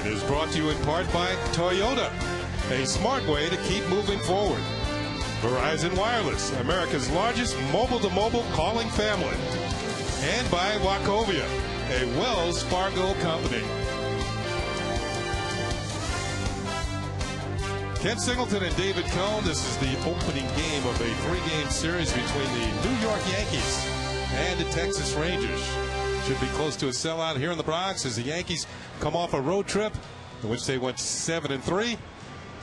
It is brought to you in part by Toyota, a smart way to keep moving forward. Verizon Wireless, America's largest mobile-to-mobile calling family. And by Wachovia, a Wells Fargo company. Ken Singleton and David Cohn. This is the opening game of a three-game series between the New York Yankees and the Texas Rangers. Should be close to a sellout here in the Bronx as the Yankees come off a road trip in which they went 7-3.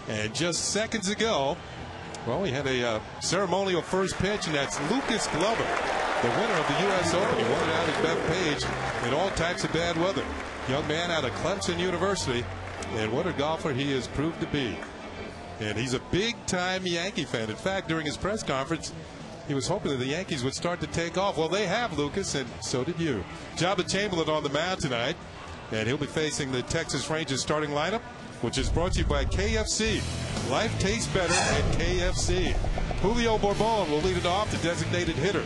And just seconds ago, well, we had a ceremonial first pitch, and that's Lucas Glover, the winner of the U.S. Open. He won it out at Bethpage in all types of bad weather. Young man out of Clemson University, and what a golfer he has proved to be. And he's a big-time Yankee fan. In fact, during his press conference, he was hoping that the Yankees would start to take off. Well, they have, Lucas, and so did you. Jabba Chamberlain on the mound tonight, and he'll be facing the Texas Rangers starting lineup, which is brought to you by KFC. Life tastes better at KFC. Julio Bourbon will lead it off. The designated hitter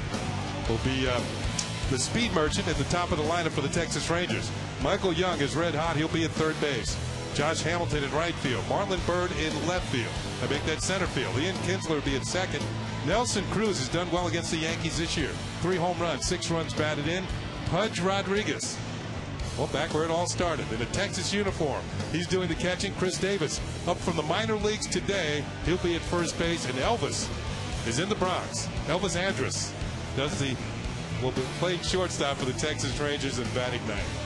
will be the speed merchant at the top of the lineup for the Texas Rangers. Michael Young is red hot. He'll be at third base. Josh Hamilton in right field. Marlon Byrd in left field. I make that center field. Ian Kinsler will be at second. Nelson Cruz has done well against the Yankees this year. 3 home runs, 6 runs batted in. Pudge Rodriguez, well, back where it all started, in a Texas uniform. He's doing the catching. Chris Davis up from the minor leagues today. He'll be at first base. And Elvis is in the Bronx. Elvis Andrus will be playing shortstop for the Texas Rangers in batting ninth.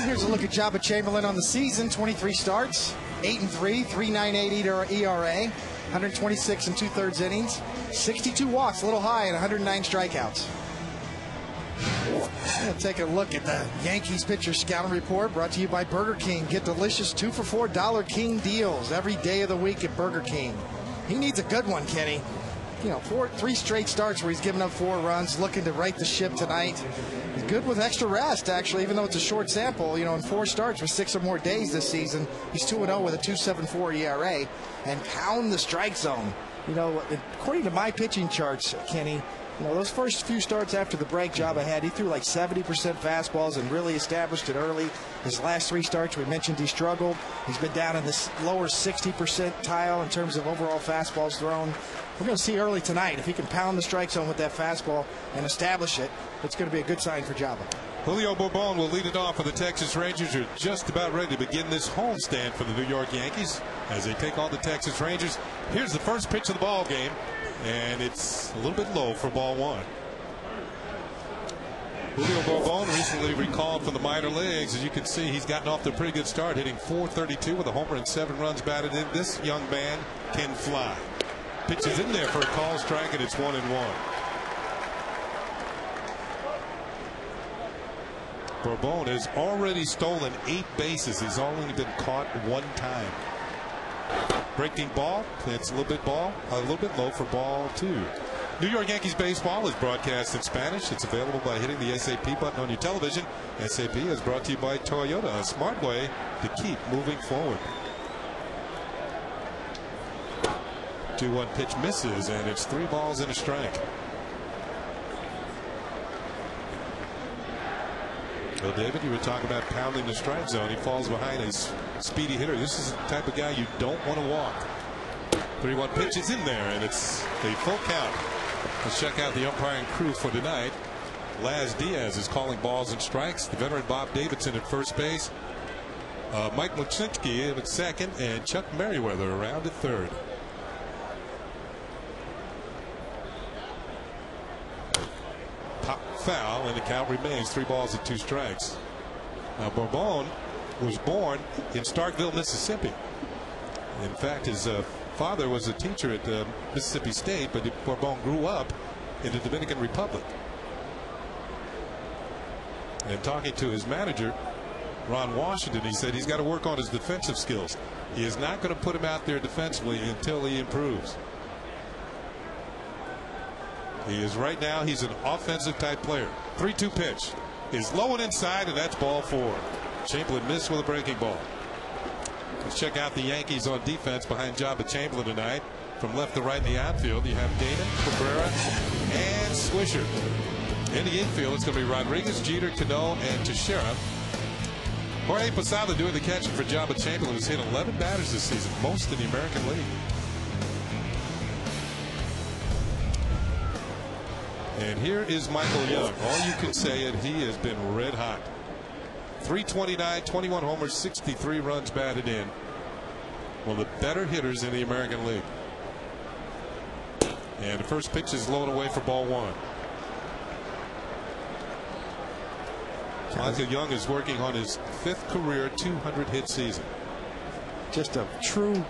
Here's a look at Jabba Chamberlain on the season. 23 starts, 8-3, 3.98 ERA, 126 and 2/3 innings, 62 walks, a little high, and 109 strikeouts. Take a look at the Yankees pitcher scouting report brought to you by Burger King. Get delicious 2-for-4 Dollar King deals every day of the week at Burger King. He needs a good one, Kenny. You know, 3 straight starts where he's given up 4 runs, looking to right the ship tonight. He's good with extra rest, actually, even though it's a short sample. You know, in 4 starts with 6 or more days this season, he's 2-0 with a 2.74 ERA, and pound the strike zone. You know, according to my pitching charts, Kenny, you know, those first few starts after the break Jabba had, he threw like 70% fastballs and really established it early. His last 3 starts, we mentioned he struggled. He's been down in this lower 60 percentile in terms of overall fastballs thrown. We're going to see early tonight if he can pound the strike zone with that fastball and establish it. It's going to be a good sign for Jabba. Julio Bourbon will lead it off for the Texas Rangers, who are just about ready to begin this homestand for the New York Yankees as they take on the Texas Rangers. Here's the first pitch of the ball game, and it's a little bit low for ball 1. Julio Bourbon recently recalled from the minor leagues. As you can see, he's gotten off to a pretty good start, hitting .432 with a homer and 7 runs batted in. This young man can fly. Pitch is in there for a call strike, and it's 1-1. Bourbon has already stolen 8 bases. He's only been caught 1 time. Breaking ball. It's a little bit low for ball 2. New York Yankees baseball is broadcast in Spanish. It's available by hitting the SAP button on your television. SAP is brought to you by Toyota, a smart way to keep moving forward. 2-1 pitch misses, and it's 3 balls and a strike. Well, David, you were talking about pounding the strike zone. He falls behind a speedy hitter. This is the type of guy you don't want to walk. 3-1 pitch is in there, and it's a full count. Let's check out the umpiring crew for tonight. Laz Diaz is calling balls and strikes. The veteran Bob Davidson at first base. Mike Muchinski at second, and Chuck Merriweather around at third. Pop foul, and the count remains 3 balls and 2 strikes. Now, Bourbon was born in Starkville, Mississippi. In fact, his father was a teacher at Mississippi State, but Bourbon grew up in the Dominican Republic. And talking to his manager, Ron Washington, he said he's got to work on his defensive skills. He is not going to put him out there defensively until he improves. He is right now, he's an offensive type player. 3-2 pitch is low and inside, and that's ball 4. Chamberlain missed with a breaking ball. Let's check out the Yankees on defense behind Jabba Chamberlain tonight. From left to right in the outfield, you have Damon, Cabrera, and Swisher. In the infield, it's going to be Rodriguez, Jeter, Cano, and Teixeira. Jorge Posada doing the catching for Jabba Chamberlain, who's hit 11 batters this season, most in the American League. And here is Michael Young. All you can say is he has been red hot. 329, 21 homers, 63 runs batted in. One of the better hitters in the American League. And the first pitch is low and away for ball one. Michael Young is working on his 5th career 200 hit season. Just a true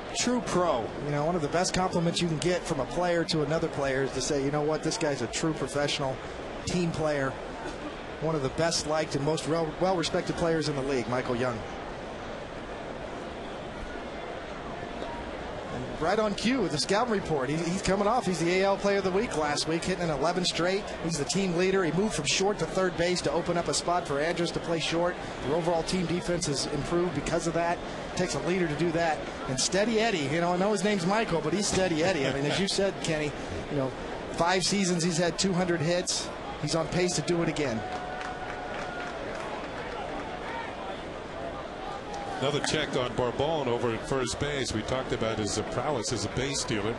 pro. You know, one of the best compliments you can get from a player to another player is to say, you know what, this guy's a true professional team player. One of the best liked and most well-respected players in the league, Michael Young. And right on cue with the scouting report. He's coming off. He's the AL Player of the Week last week, hitting an 11 straight. He's the team leader. He moved from short to third base to open up a spot for Andrus to play short. The overall team defense has improved because of that. It takes a leader to do that. And Steady Eddie, you know, I know his name's Michael, but he's Steady Eddie. I mean, as you said, Kenny, you know, 5 seasons he's had 200 hits. He's on pace to do it again. Another check on Barbone over at first base. We talked about his prowess as a base stealer.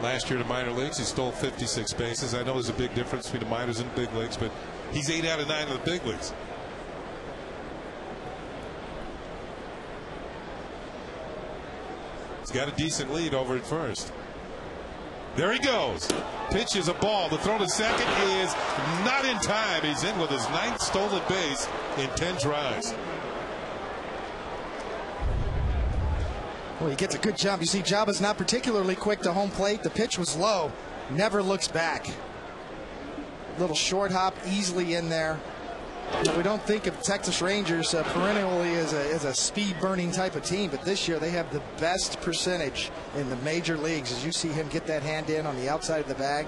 Last year in the minor leagues, he stole 56 bases. I know there's a big difference between the minors and the big leagues, but he's 8 out of 9 in the big leagues. He's got a decent lead over at first. There he goes. Pitch is a ball. The throw to second is not in time. He's in with his 9th stolen base in 10 tries. Well, he gets a good jump. You see, Jabba's not particularly quick to home plate. The pitch was low. Never looks back. Little short hop, easily in there. Now, we don't think of Texas Rangers perennially as a speed-burning type of team, but this year they have the best percentage in the major leagues. As you see him get that hand in on the outside of the bag,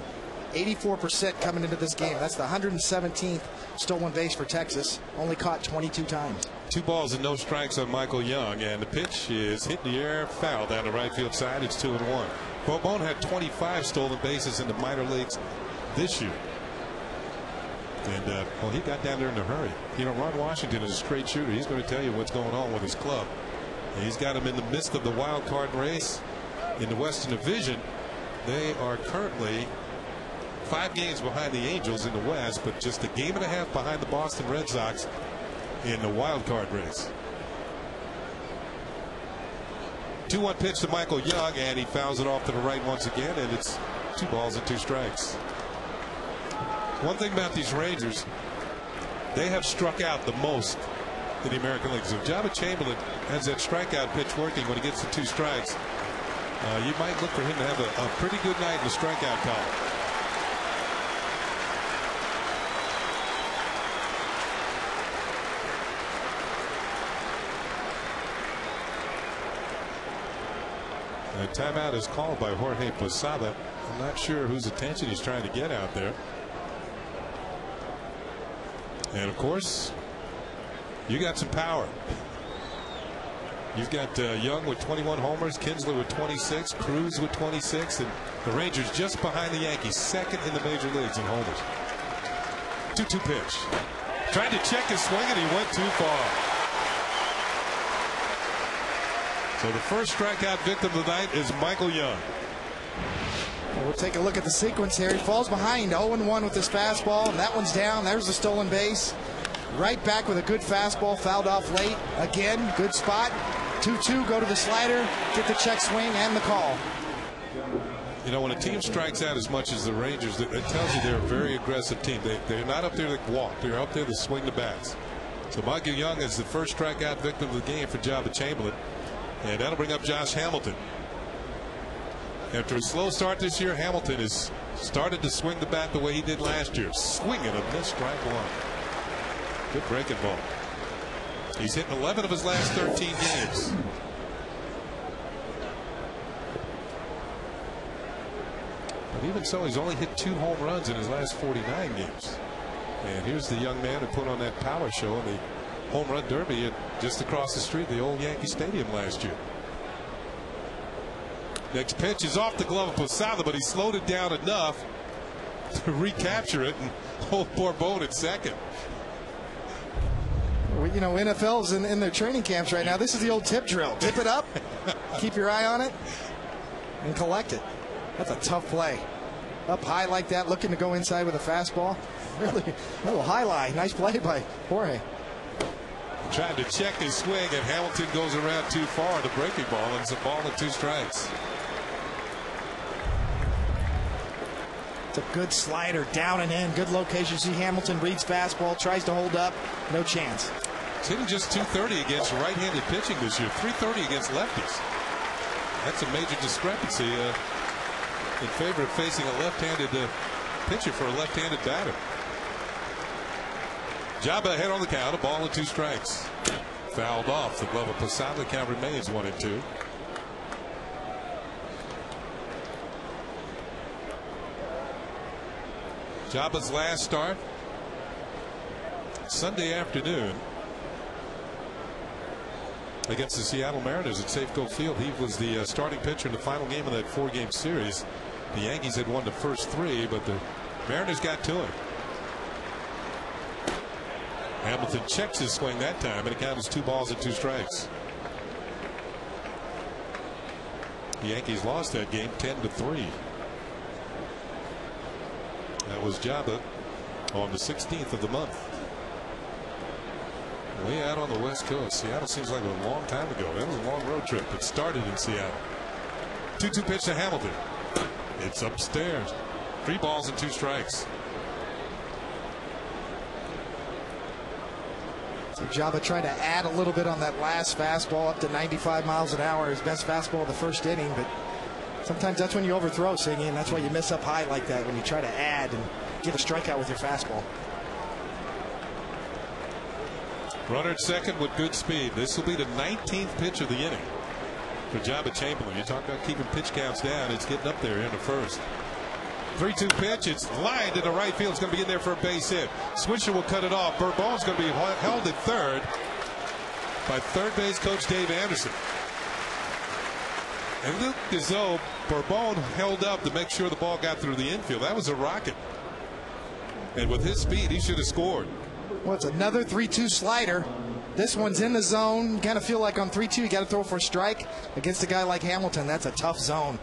84% coming into this game. That's the 117th stolen base for Texas. Only caught 22 times. 2 balls and no strikes on Michael Young, and the pitch is hit in the air, foul down the right field side. It's 2-1. Barbone had 25 stolen bases in the minor leagues this year. And, well, he got down there in a hurry. You know, Ron Washington is a straight shooter. He's going to tell you what's going on with his club. And he's got him in the midst of the wild card race in the Western Division. They are currently 5 games behind the Angels in the West, but just a game and a half behind the Boston Red Sox in the wild card race. 2-1 pitch to Michael Young, and he fouls it off to the right once again, and it's 2 balls and 2 strikes. One thing about these Rangers, they have struck out the most in the American League. So if Jabba Chamberlain has that strikeout pitch working when he gets the 2 strikes, you might look for him to have a pretty good night in the strikeout column. A timeout is called by Jorge Posada. I'm not sure whose attention he's trying to get out there. And of course, you got some power. You've got Young with 21 homers, Kinsler with 26, Cruz with 26, and the Rangers just behind the Yankees, 2nd in the major leagues in homers. 2-2 pitch. Tried to check his swing, and he went too far. So the first strikeout victim of the night is Michael Young. We'll take a look at the sequence here. He falls behind 0-1 with his fastball, and that one's down. There's the stolen base. Right back with a good fastball, fouled off late. Again, good spot. 2-2, go to the slider, get the check swing and the call. You know, when a team strikes out as much as the Rangers, it tells you they're a very aggressive team. They're not up there to walk. They're up there to swing the bats. So Michael Young is the first strikeout victim of the game for Jabba Chamberlain. And that'll bring up Josh Hamilton. After a slow start this year, Hamilton has started to swing the bat the way he did last year. Swinging a missed strike one. Good breaking ball. He's hit 11 of his last 13 games. But even so, he's only hit 2 home runs in his last 49 games. And here's the young man who put on that power show in the home run derby just across the street, the old Yankee Stadium last year. Next pitch is off the glove of Posada, but he slowed it down enough to recapture it and hold Barbone at second. NFL's in their training camps right now. This is the old tip drill. Tip it up, keep your eye on it, and collect it. That's a tough play. Up high like that, looking to go inside with a fastball. Really, a little highlight. Nice play by Jorge. Trying to check his swing, and Hamilton goes around too far. The breaking ball, and it's a ball and 2 strikes. It's a good slider, down and in, good location. See Hamilton reads fastball, tries to hold up, no chance. He's hitting just 230 against right-handed pitching this year, 330 against lefties. That's a major discrepancy in favor of facing a left-handed pitcher for a left-handed batter. Jabba ahead on the count, a ball and 2 strikes. Fouled off the glove of Posada. The count remains 1-2. Jabba's last start Sunday afternoon against the Seattle Mariners at Safeco Field. He was the starting pitcher in the final game of that 4-game series. The Yankees had won the first 3, but the Mariners got to him. Hamilton checks his swing that time, and it counts 2 balls and 2 strikes. The Yankees lost that game 10-3. That was Jabba on the 16th of the month. Way out on the West Coast. Seattle seems like a long time ago. That was a long road trip. It started in Seattle. 2-2 pitch to Hamilton. It's upstairs. 3 balls and 2 strikes. So Jabba trying to add a little bit on that last fastball up to 95 miles an hour. His best fastball of the first inning, but sometimes that's when you overthrow, Singy, and that's why you miss up high like that, when you try to add and get a strikeout with your fastball. Runner at second with good speed. This will be the 19th pitch of the inning for Jabba Chamberlain. You talk about keeping pitch counts down. It's getting up there in the first. 3-2 pitch. It's lined into right field. It's going to be in there for a base hit. Swisher will cut it off. Bourbon's going to be held at third by third base coach Dave Anderson. And Luke as though Bourbon held up to make sure the ball got through the infield. That was a rocket. And with his speed, he should have scored. Well, it's another 3-2 slider. This one's in the zone. You kind of feel like on 3-2, you got to throw for a strike against a guy like Hamilton. That's a tough zone.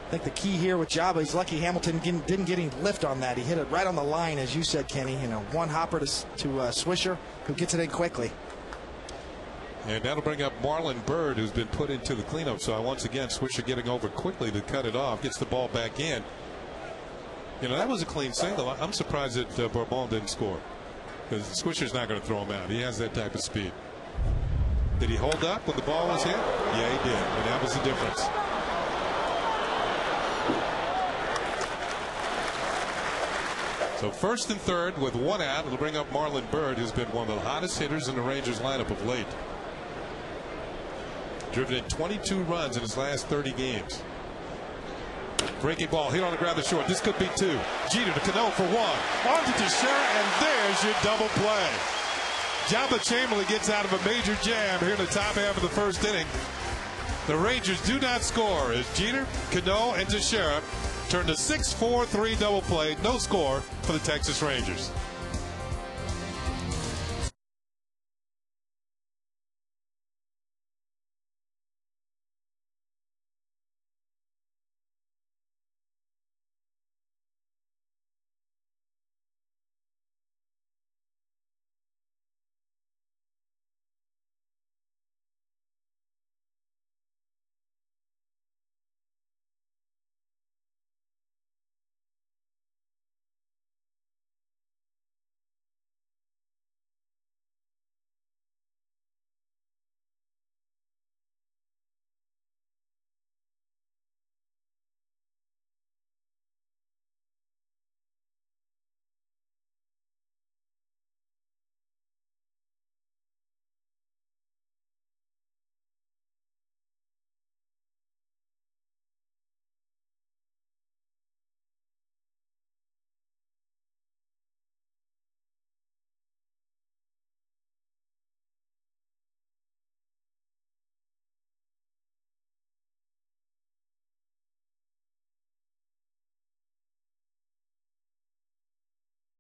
I think the key here with Jabba, he's lucky Hamilton didn't get any lift on that. He hit it right on the line, as you said, Kenny. One hopper to Swisher, who gets it in quickly. And that'll bring up Marlon Byrd, who's been put into the cleanup. So once again, Swisher getting over quickly to cut it off, gets the ball back in. That was a clean single. I'm surprised that Bourbon didn't score, because Swisher's not going to throw him out. He has that type of speed. Did he hold up when the ball was hit? Yeah, he did, and that was the difference. So first and third with 1 out. It'll bring up Marlon Byrd, who's been one of the hottest hitters in the Rangers lineup of late. Driven in 22 runs in his last 30 games. Breaking ball hit on the ground to short. This could be 2. Jeter to Cano for 1. On to Teixeira, and there's your double play. Jabba Chamberlain gets out of a major jam here in the top half of the first inning. The Rangers do not score as Jeter, Cano, and Teixeira turned a 6-4-3 double play. No score for the Texas Rangers.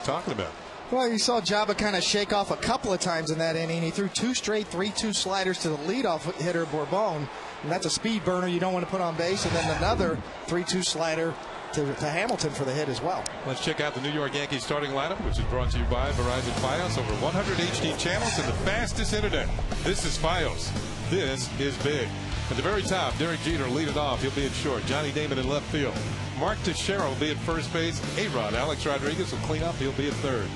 Talking about Well, you saw Jabba kind of shake off a couple of times in that inning. He threw 2 straight 3-2 sliders to the leadoff hitter, Bourbon, and that's a speed burner you don't want to put on base. And then another 3-2 slider to Hamilton for the hit as well. Let's check out the New York Yankees starting lineup, which is brought to you by Verizon Fios. Over 100 HD channels and the fastest internet. This is Fios. This is big. At the very top, Derek Jeter leading off. He'll be in short. Johnny Damon in left field. Mark Teixeira will be at first base. A-Rod, Alex Rodriguez will clean up. He'll be at third.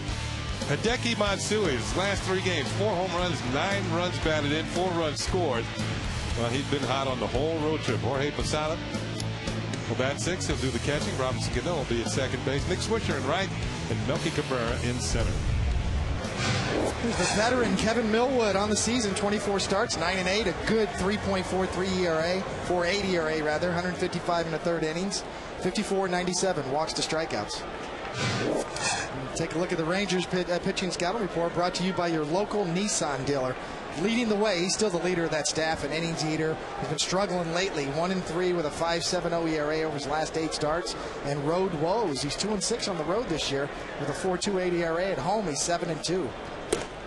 Hideki Matsui, his last 3 games, 4 home runs, 9 runs batted in, 4 runs scored. Well, he's been hot on the whole road trip. Jorge Posada will bat 6. He'll do the catching. Robinson Cano will be at second base. Nick Swisher in right, and Melky Cabrera in center. Here's the veteran Kevin Millwood on the season, 24 starts, 9-8, a good 3.43 ERA, 4.8 ERA rather, 155 in the third innings, 54-97 walks to strikeouts. Take a look at the Rangers pitching scouting report, brought to you by your local Nissan dealer. Leading the way, he's still the leader of that staff, an innings eater. He's been struggling lately, 1-3 with a 5.70 ERA over his last 8 starts, and road woes. He's 2-6 on the road this year with a 4.28 ERA. At home, he's 7-2.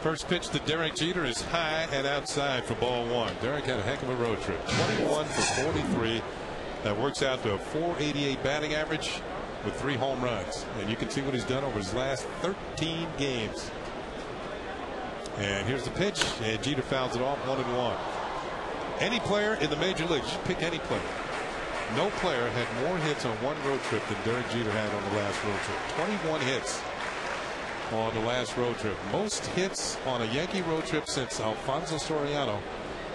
First pitch to Derek Jeter is high and outside for ball 1. Derek had a heck of a road trip, 21 for 43. That works out to a 488 batting average with 3 home runs. And you can see what he's done over his last 13 games. And here's the pitch, and Jeter fouls it off, 1-1. Any player in the major leagues, just pick any player. No player had more hits on one road trip than Derek Jeter had on the last road trip. 21 hits on the last road trip. Most hits on a Yankee road trip since Alfonso Soriano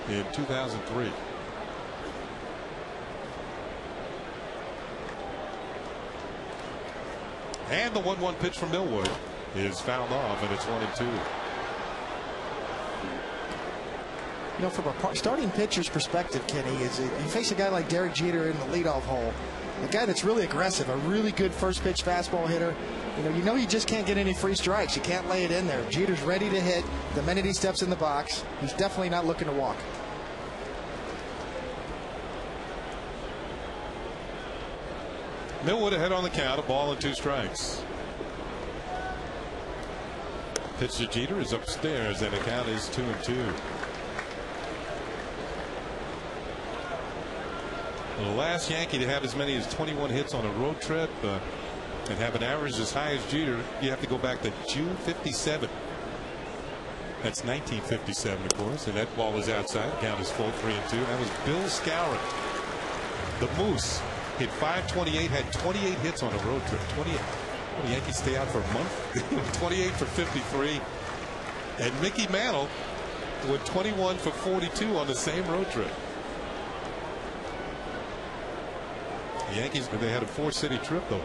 in 2003. And the 1-1 pitch from Millwood is fouled off, and it's 1-2. You know, from a starting pitcher's perspective, Kenny, is you face a guy like Derek Jeter in the leadoff hole, a guy that's really aggressive, a really good first pitch fastball hitter. You know you just can't get any free strikes. You can't lay it in there. Jeter's ready to hit the minute he steps in the box. He's definitely not looking to walk. Millwood ahead on the count, a ball and 2 strikes. Pitch to Jeter is upstairs, and the count is 2-2. The last Yankee to have as many as 21 hits on a road trip and have an average as high as Jeter, you have to go back to June 57. That's 1957, of course, and that ball was outside. The count is full, 3-2. That was Bill Skowron. The Moose hit .528, had 28 hits on a road trip. 28. Well, the Yankees stay out for a month. 28 for 53. And Mickey Mantle with 21 for 42 on the same road trip. The Yankees, they had a 4-city trip, though.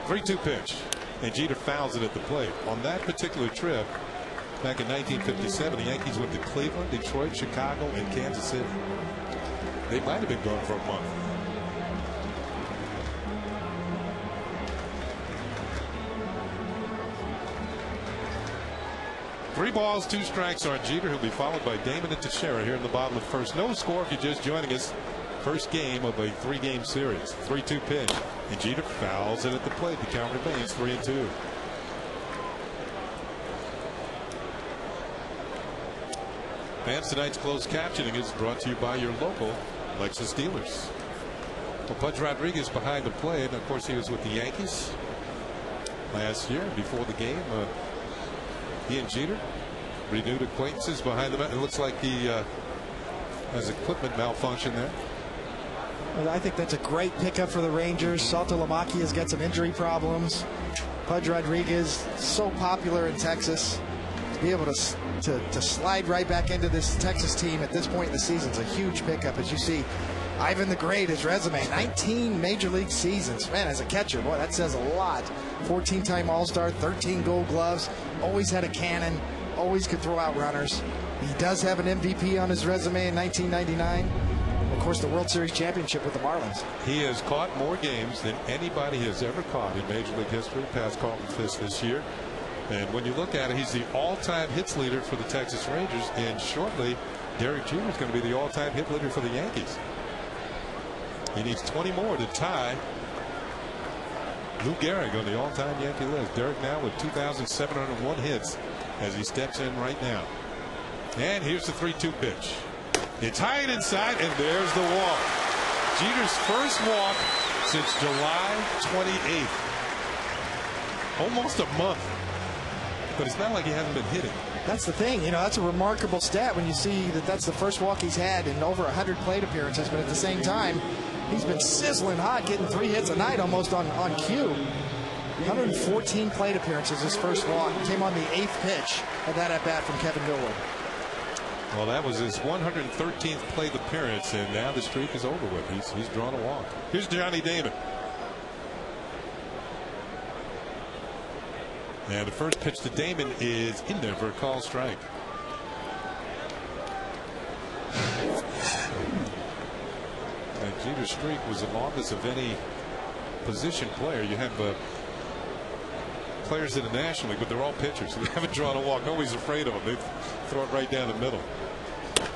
3-2 pitch, and Jeter fouls it at the plate. On that particular trip, back in 1957, the Yankees went to Cleveland, Detroit, Chicago, and Kansas City. They might have been gone for a month. Three balls, 2 strikes on Jeter. He'll be followed by Damon and Teixeira here in the bottom of the first. No score if you're just joining us. First game of a 3-game series. 3-2 pitch, and Jeter fouls it at the plate. The count remains 3-2. Fans, tonight's closed captioning is brought to you by your local Lexus dealers. Well, Pudge Rodriguez behind the plate, and of course he was with the Yankees last year. Before the game, he and Jeter renewed acquaintances behind the bat. It looks like he has equipment malfunction there. Well, I think that's a great pickup for the Rangers. Salto Lamacchia has got some injury problems. Pudge Rodriguez, so popular in Texas. To be able to slide right back into this Texas team at this point in the season is a huge pickup. As you see, Ivan the Great, his resume, 19 major league seasons. Man, as a catcher, boy, that says a lot. 14-time All-Star, 13 Gold Gloves, always had a cannon, always could throw out runners. He does have an MVP on his resume in 1999. Of course, the World Series championship with the Marlins. He has caught more games than anybody has ever caught in Major League history, past Carlton Fisk this year. And when you look at it, he's the all-time hits leader for the Texas Rangers. And shortly, Derek Jeter is going to be the all-time hit leader for the Yankees. He needs 20 more to tie Lou Gehrig on the all-time Yankee list. Derek now with 2,701 hits as he steps in right now. And here's the 3-2 pitch. It's high and inside, and there's the walk. Jeter's first walk since July 28th. Almost a month. But it's not like he hasn't been hitting. That's the thing. You know, that's a remarkable stat when you see that that's the first walk he's had in over 100 plate appearances. But at the same time, he's been sizzling hot, getting 3 hits a night almost on cue. 114 plate appearances his first walk. Came on the 8th pitch of that at-bat from Kevin Millwood. Well, that was his 113th plate appearance, and now the streak is over with. He's drawn a walk. Here's Johnny Damon. And the first pitch to Damon is in there for a call strike. And Jeter's streak was the longest of any position player. You have players in the National League, but they're all pitchers. They haven't drawn a walk. Nobody's afraid of them. They throw it right down the middle.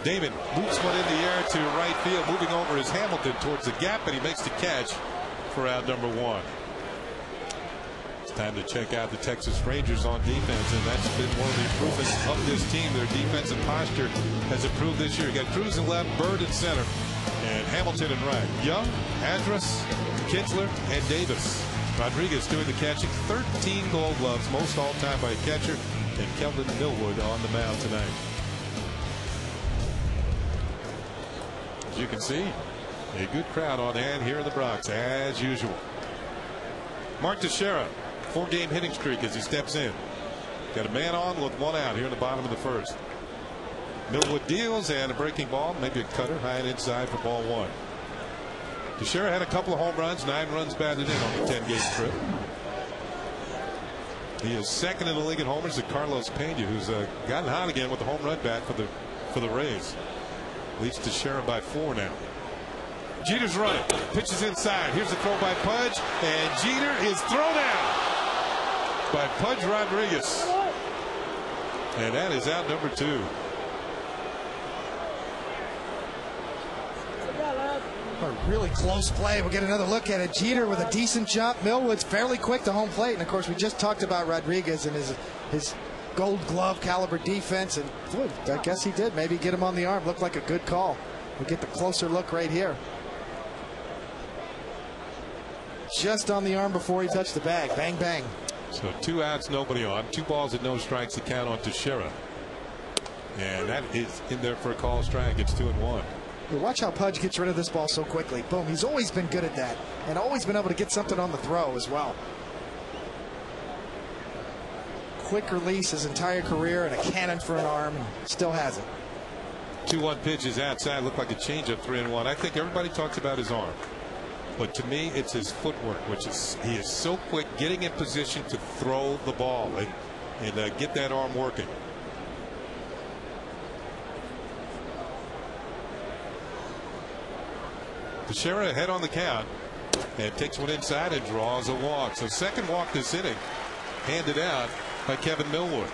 Damon loops one in the air to right field, moving over is Hamilton towards the gap, and he makes the catch for out number 1. It's time to check out the Texas Rangers on defense, and that's been one of the improvements of this team. Their defensive posture has improved this year. You got Cruz in left, Bird in center, and Hamilton in right. Young, Adras, Kinsler, and Davis. Rodriguez doing the catching. 13 Gold Gloves, most all-time by a catcher, and Kelvin Millwood on the mound tonight. As you can see, a good crowd on hand here in the Bronx, as usual. Mark Teixeira, 4-game hitting streak as he steps in. Got a man on with 1 out here in the bottom of the first. Millwood deals, and a breaking ball, maybe a cutter, high and inside for ball 1. Teixeira had a couple of home runs, 9 runs batted in on the 10-game trip. He is second in the league in homers to Carlos Pena, who's gotten hot again with the home run bat for the Rays. Leads Teixeira by 4 now. Jeter's running. Pitches inside. Here's the throw by Pudge, and Jeter is thrown out by Pudge Rodriguez. And that is out number 2. A really close play. We'll get another look at it. Jeter with a decent jump. Millwood's fairly quick to home plate. And of course, we just talked about Rodriguez and his Gold Glove caliber defense. And boy, I guess he did maybe get him on the arm. Looked like a good call. We'll get the closer look right here. Just on the arm before he touched the bag. Bang, bang. So 2 outs, nobody on. 2 balls and no strikes to count on Teixeira. And that is in there for a call strike. It's 2-1. Watch how Pudge gets rid of this ball so quickly. Boom. He's always been good at that, and always been able to get something on the throw as well. Quick release his entire career and a cannon for an arm, and still has it. 2-1 pitch is outside. Looked like a changeup. 3-1. I think everybody talks about his arm, but to me it's his footwork, which is he is so quick getting in position to throw the ball and get that arm working. Teixeira ahead on the count and takes one inside and draws a walk. So second walk this inning handed out by Kevin Millwood.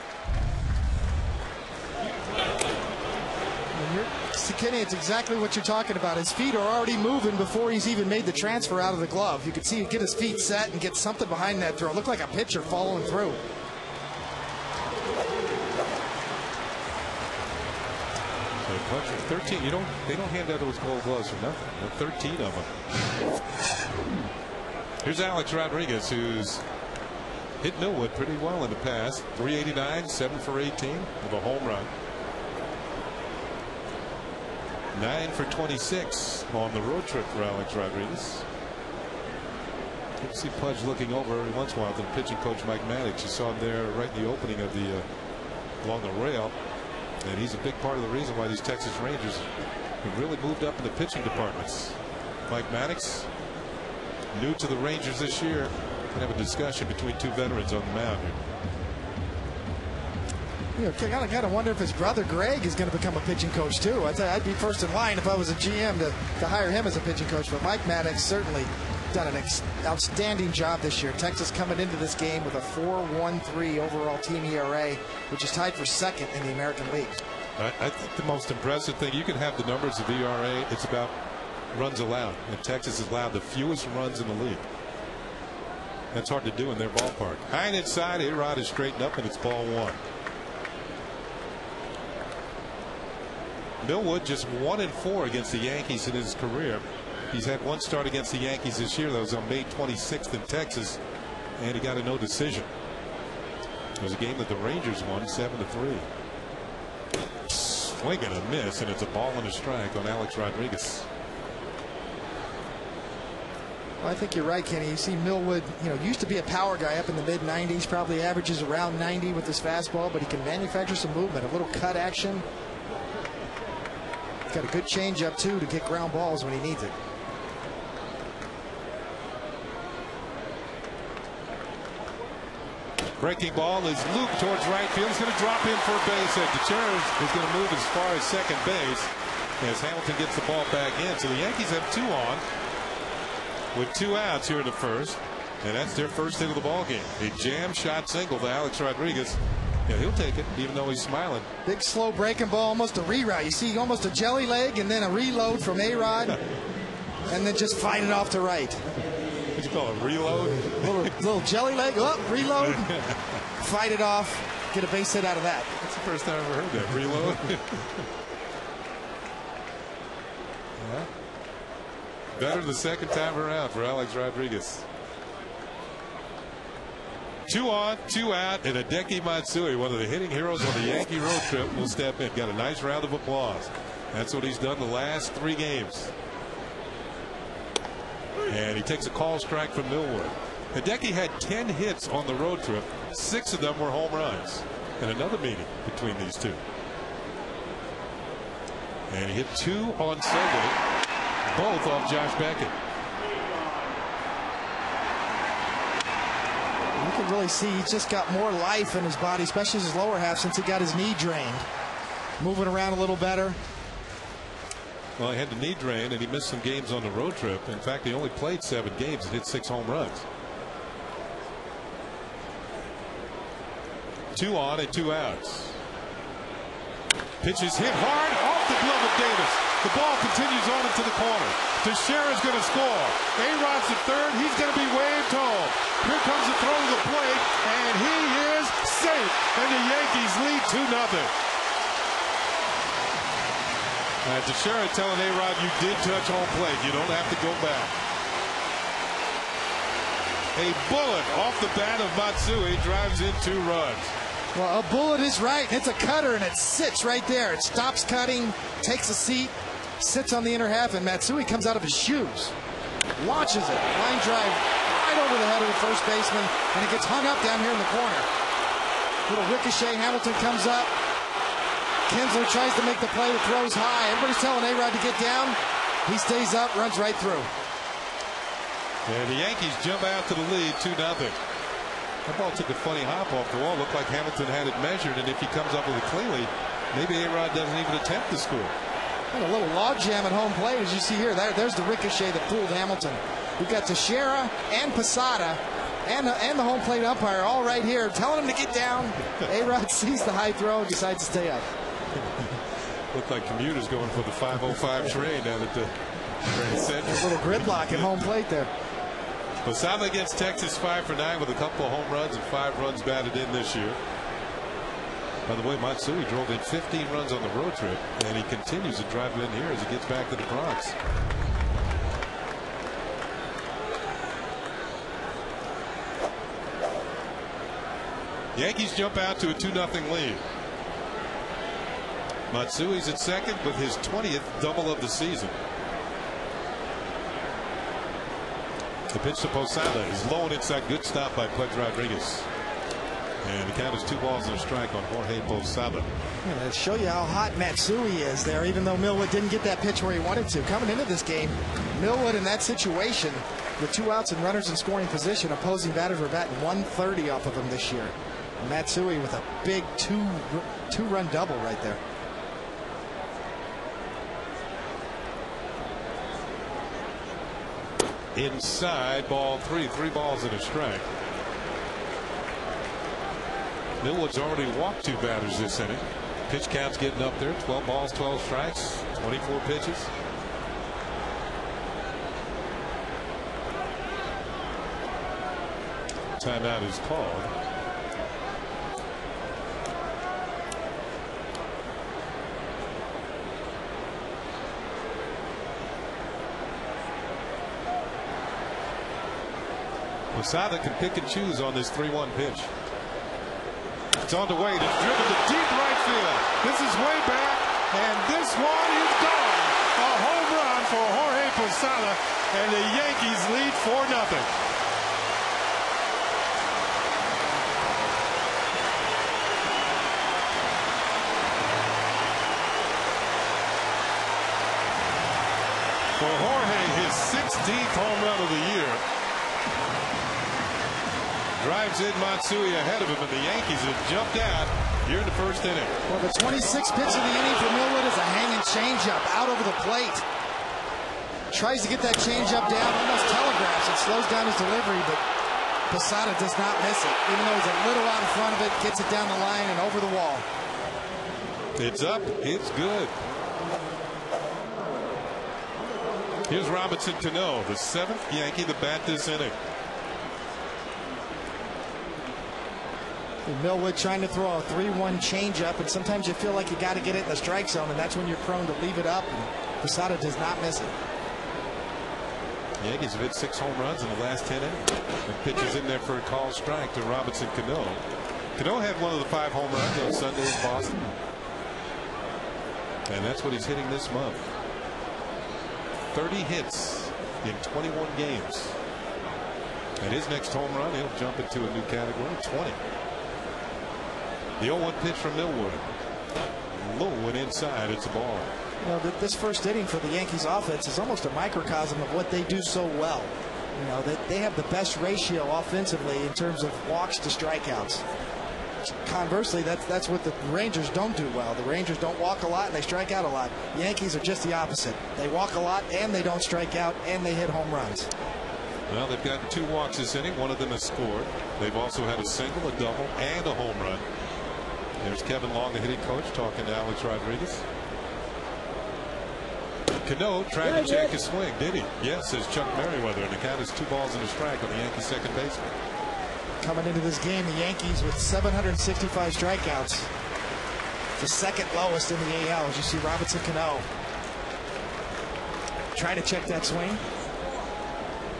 See, Kenny, it's exactly what you're talking about. His feet are already moving before he's even made the transfer out of the glove. You could see him get his feet set and get something behind that throw. Looked like a pitcher following through. So 13. They don't hand out those Gold Gloves for nothing. There are 13 of them. Here's Alex Rodriguez, who's hit Millwood pretty well in the past. 389, 7 for 18 with a home run. 9 for 26 on the road trip for Alex Rodriguez. You can see Pudge looking over every once in a while to the pitching coach Mike Maddox. You saw him there right in the opening of the along the rail, and he's a big part of the reason why these Texas Rangers have really moved up in the pitching departments. Mike Maddox, new to the Rangers this year, can have a discussion between 2 veterans on the mound here. You know, I kind of wonder if his brother Greg is going to become a pitching coach too. I'd be first in line if I was a GM to hire him as a pitching coach. But Mike Maddox certainly done an outstanding job this year. Texas coming into this game with a 4.13 overall team ERA, which is tied for second in the American League. I think the most impressive thing, you can have the numbers of ERA, it's about runs allowed, and Texas has allowed the fewest runs in the league. That's hard to do in their ballpark. High and inside, A-Rod is straightened up, and it's ball 1. Millwood just 1-4 against the Yankees in his career. He's had one start against the Yankees this year. That was on May 26th in Texas, and he got a no decision. It was a game that the Rangers won 7-3. Swing and a miss, and it's a ball and a strike on Alex Rodriguez. Well, I think you're right, Kenny. You see Millwood, used to be a power guy up in the mid-90s, probably averages around 90 with his fastball, but he can manufacture some movement, a little cut action. He's got a good changeup, too, to get ground balls when he needs it. Breaking ball is looped towards right field. He's going to drop in for a base hit. Gutierrez is going to move as far as second base as Hamilton gets the ball back in. So the Yankees have 2 on with 2 outs here in the first, and that's their first hit of the ball game. A jam shot single to Alex Rodriguez. Yeah, he'll take it, even though he's smiling. Big slow breaking ball, almost a reroute. You see almost a jelly leg and then a reload from A-Rod, and then just fight it off to right. What you call it, reload? Little jelly leg, reload, fight it off, get a base hit out of that. That's the first time I've ever heard that, reload. Yeah. Better the second time around for Alex Rodriguez. 2 on, 2 out, and Hideki Matsui, one of the hitting heroes on the Yankee road trip, will step in. Got a nice round of applause. That's what he's done the last 3 games. And he takes a call strike from Millwood. Hideki had 10 hits on the road trip. 6 of them were home runs. And another meeting between these two. And he hit 2 on Sunday, both off Josh Beckett. You can really see he's just got more life in his body, especially his lower half, since he got his knee drained. Moving around a little better. Well, he had the knee drain, and he missed some games on the road trip. In fact, he only played 7 games and hit 6 home runs. 2 on and 2 outs. Pitches hit hard off the glove of Davis. The ball continues on into the corner. Teixeira's going to score. A-Rod's at third. He's going to be waved home. Here comes the throw to the plate, and he is safe. And the Yankees lead 2-0. Teixeira telling A-Rod, you did touch home plate. You don't have to go back. A bullet off the bat of Matsui drives in 2 runs. Well, a bullet is right. It's a cutter, and it sits right there. It stops cutting, takes a seat, sits on the inner half, and Matsui comes out of his shoes. Launches it. Line drive right over the head of the first baseman, and it gets hung up down here in the corner. Little ricochet. Hamilton comes up. Kinsler tries to make the play, but throws high. Everybody's telling A-Rod to get down. He stays up, runs right through. And the Yankees jump out to the lead 2-0. That ball took a funny hop off the wall. Looked like Hamilton had it measured, and if he comes up with it cleanly, maybe A-Rod doesn't even attempt to score. And a little log jam at home plate, as you see here. There's the ricochet that fooled Hamilton. We've got Teixeira and Posada and the home plate umpire all right here telling him to get down. A-Rod sees the high throw and decides to stay up. Looked like commuters going for the 505 train down at the Grand Central. A little gridlock at home plate there. Posada against Texas 5 for 9 with a couple of home runs and 5 runs batted in this year. By the way, Matsui drove in 15 runs on the road trip, and he continues to drive in here as he gets back to the Bronx. Yankees jump out to a 2-0 lead. Matsui's at second with his 20th double of the season. The pitch to Posada is low and inside. Good stop by Pudge Rodriguez. And the count is 2 balls and a strike on Jorge Posada. Yeah, to show you how hot Matsui is there, even though Millwood didn't get that pitch where he wanted to. Coming into this game, Millwood in that situation with 2 outs and runners in scoring position, opposing batters were batting 130 off of him this year. Matsui with a big two-run double right there. Inside, ball 3. 3 balls and a strike. Millwood's already walked 2 batters this inning. Pitch count's getting up there. 12 balls, 12 strikes, 24 pitches. Timeout is called. Posada can pick and choose on this 3-1 pitch. It's on the way. It's driven to deep right field. This is way back, and this one is gone. A home run for Jorge Posada, and the Yankees lead 4-0. For Jorge, his 16th home run of the year. Drives in Matsui ahead of him, and the Yankees have jumped out here in the first inning. Well, the 26th pitch of the inning for Millwood is a hanging changeup out over the plate. Tries to get that changeup down, almost telegraphs it, slows down his delivery, but Posada does not miss it. Even though he's a little out in front of it, gets it down the line and over the wall. It's up, it's good. Here's Robinson Cano, the 7th Yankee to bat this inning. Millwood trying to throw a 3-1 changeup, and sometimes you feel like you got to get it in the strike zone, and that's when you're prone to leave it up. And Posada does not miss it. The Yankees have hit 6 home runs in the last 10 innings. And pitches in there for a called strike to Robinson Cano. Cano had one of the 5 home runs on Sunday in Boston, and that's what he's hitting this month. 30 hits in 21 games. And his next home run, he'll jump into a new category, 20. The 0-1 pitch from Millwood. Low and inside, it's a ball. You know, this first inning for the Yankees offense is almost a microcosm of what they do so well. You know, they have the best ratio offensively in terms of walks to strikeouts. Conversely, that's what the Rangers don't do well. The Rangers don't walk a lot and they strike out a lot. The Yankees are just the opposite. They walk a lot and they don't strike out, and they hit home runs. Well, they've gotten 2 walks this inning. One of them has scored. They've also had a single, a double, and a home run. There's Kevin Long, the hitting coach, talking to Alex Rodriguez. Cano tried to check his swing, did he? Yes, says Chuck Merriweather, and the count is 2 balls and a strike on the Yankees' second baseman. Coming into this game, the Yankees with 765 strikeouts. The second lowest in the AL, as you see Robinson Cano trying to check that swing.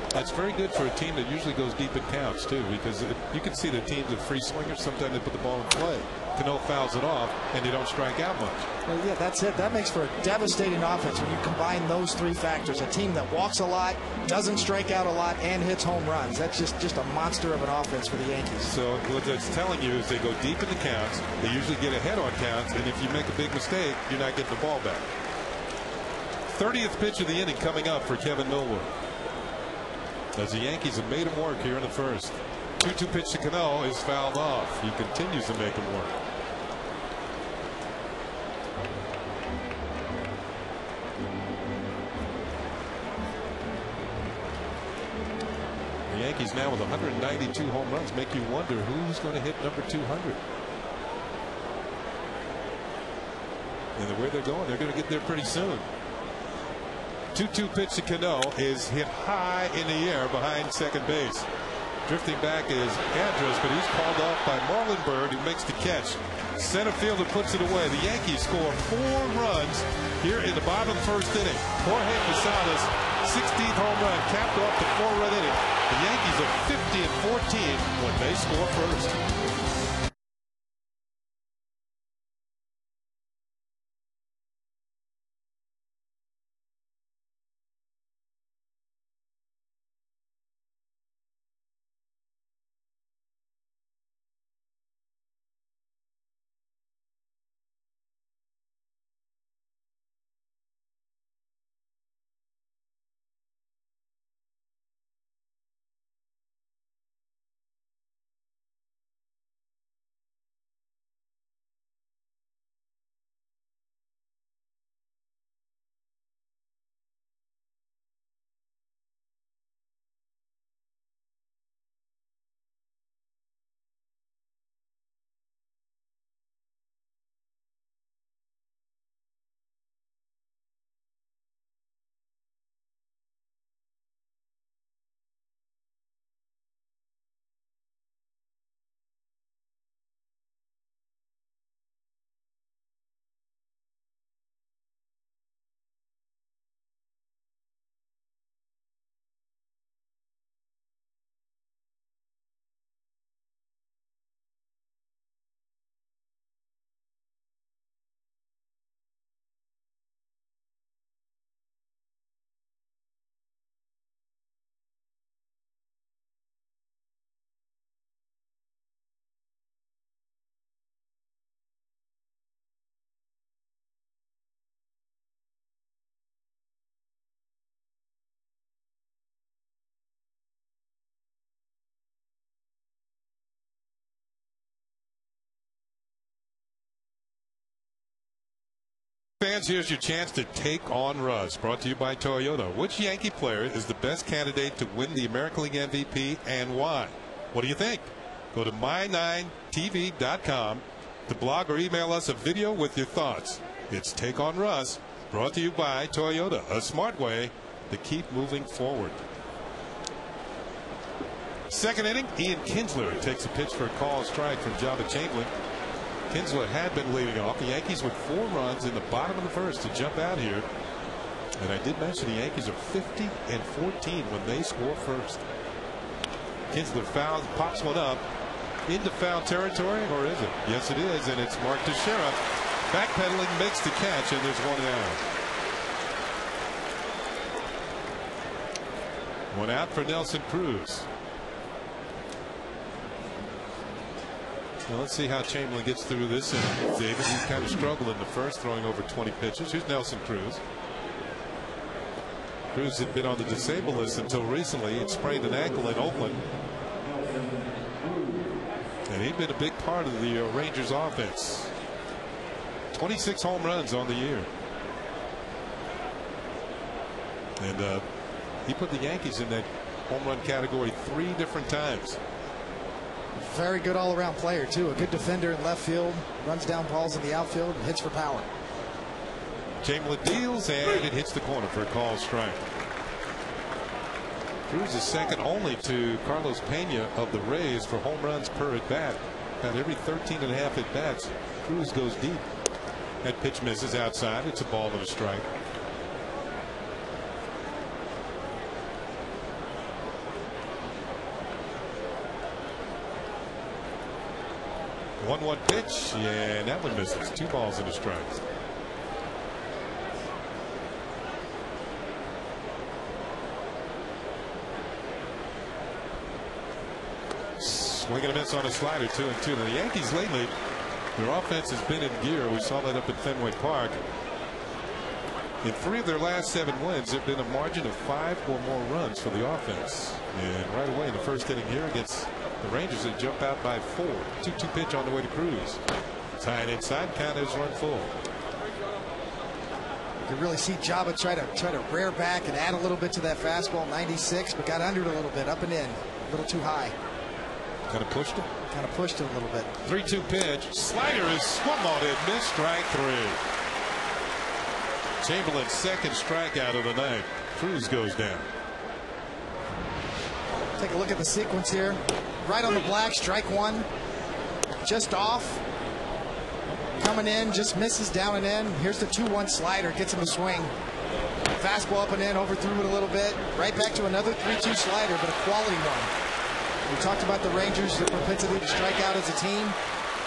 That's very good for a team that usually goes deep in counts, too, because you can see the teams of free swingers, sometimes they put the ball in play. Cano fouls it off, and they don't strike out much. Well, yeah, that's it. That makes for a devastating offense when you combine those 3 factors. A team that walks a lot, doesn't strike out a lot, and hits home runs. That's just a monster of an offense for the Yankees. So what that's telling you is they go deep in the counts. They usually get ahead on counts, and if you make a big mistake, you're not getting the ball back. 30th pitch of the inning coming up for Kevin Millwood, as the Yankees have made him work here in the first. 2-2 pitch to Cano is fouled off. He continues to make him work. The Yankees now with 192 home runs make you wonder who's going to hit number 200. And the way they're going, they're going to get there pretty soon. 2-2 pitch to Cano is hit high in the air behind second base. Drifting back is Andrus, but he's called off by Marlon Byrd, who makes the catch. Center fielder puts it away. The Yankees score 4 runs here in the bottom of the first inning. Jorge Posada's 16th home run capped off the 4-run inning. The Yankees are 50-14 when they score first. Fans, here's your chance to take on Russ. Brought to you by Toyota. Which Yankee player is the best candidate to win the American League MVP and why? What do you think? Go to my9tv.com to blog or email us a video with your thoughts. It's Take on Russ, brought to you by Toyota, a smart way to keep moving forward. Second inning, Ian Kinsler takes a pitch for a call strike from Jabba Chamberlain. Kinsler had been leading off. The Yankees with 4 runs in the bottom of the first to jump out here. And I did mention the Yankees are 50-14 when they score first. Kinsler fouls, pops one up into foul territory, or is it? Yes, it is, and it's Mark Teixeira backpedaling, makes the catch, and there's 1 out. 1 out for Nelson Cruz. Now let's see how Chamberlain gets through this inning. David, he's kind of struggled in the first, throwing over 20 pitches. Here's Nelson Cruz. Cruz had been on the disabled list until recently. He'd sprained an ankle in Oakland. And he'd been a big part of the Rangers offense. 26 home runs on the year. And he put the Yankees in that home run category 3 different times. Very good all-around player, too. A good defender in left field. Runs down balls in the outfield and hits for power. Chamberlain deals, and it hits the corner for a call strike. Cruz is second only to Carlos Pena of the Rays for home runs per at-bat. About every 13.5 at-bats, Cruz goes deep. That pitch misses outside. It's a ball and a strike. One pitch, and that one misses. 2 balls and a strike. Swing and a miss on a slider, 2-2. Now the Yankees lately, their offense has been in gear. We saw that up at Fenway Park. In 3 of their last 7 wins, there have been a margin of 5 or more runs for the offense. And right away in the first inning here against the Rangers, they jump out by 4. 2-2 pitch on the way to Cruz. Tied inside, count is run full. You can really see Jabba try to rear back and add a little bit to that fastball. 96, but got under it a little bit, up and in, a little too high. Kind of pushed him. Kind of pushed him a little bit. 3-2 pitch. Slider is swung on it. Missed, strike 3. Chamberlain's second strikeout of the night. Cruz goes down. Take a look at the sequence here. Right on the black, strike 1. Just off. Coming in, just misses down and in. Here's the 2-1 slider, gets him a swing. Fastball up and in, overthrew it a little bit. Right back to another 3-2 slider, but a quality one. We talked about the Rangers, their propensity to strike out as a team.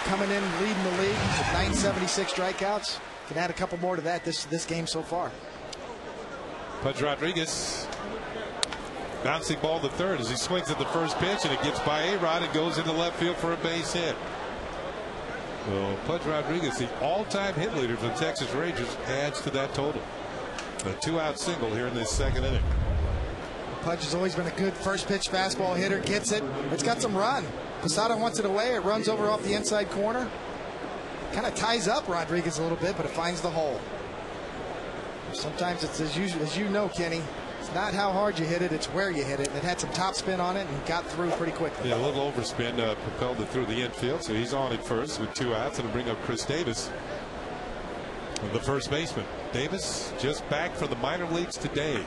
Coming in, leading the league with 976 strikeouts. Can add a couple more to that this game so far. Pudge Rodriguez. Bouncing ball to third as he swings at the first pitch, and it gets by A-Rod and goes into left field for a base hit. So Pudge Rodriguez, the all-time hit leader for the Texas Rangers, adds to that total. A 2-out single here in this second inning. Pudge has always been a good first pitch fastball hitter. Gets it. It's got some run. Posada wants it away. It runs over off the inside corner. Kind of ties up Rodriguez a little bit, but it finds the hole. Sometimes it's as you know, Kenny. It's not how hard you hit it, it's where you hit it. And it had some top spin on it and got through pretty quickly. Yeah, a little overspin propelled it through the infield. So he's on at first with 2 outs, and bring up Chris Davis, the first baseman. Davis just back from the minor leagues today.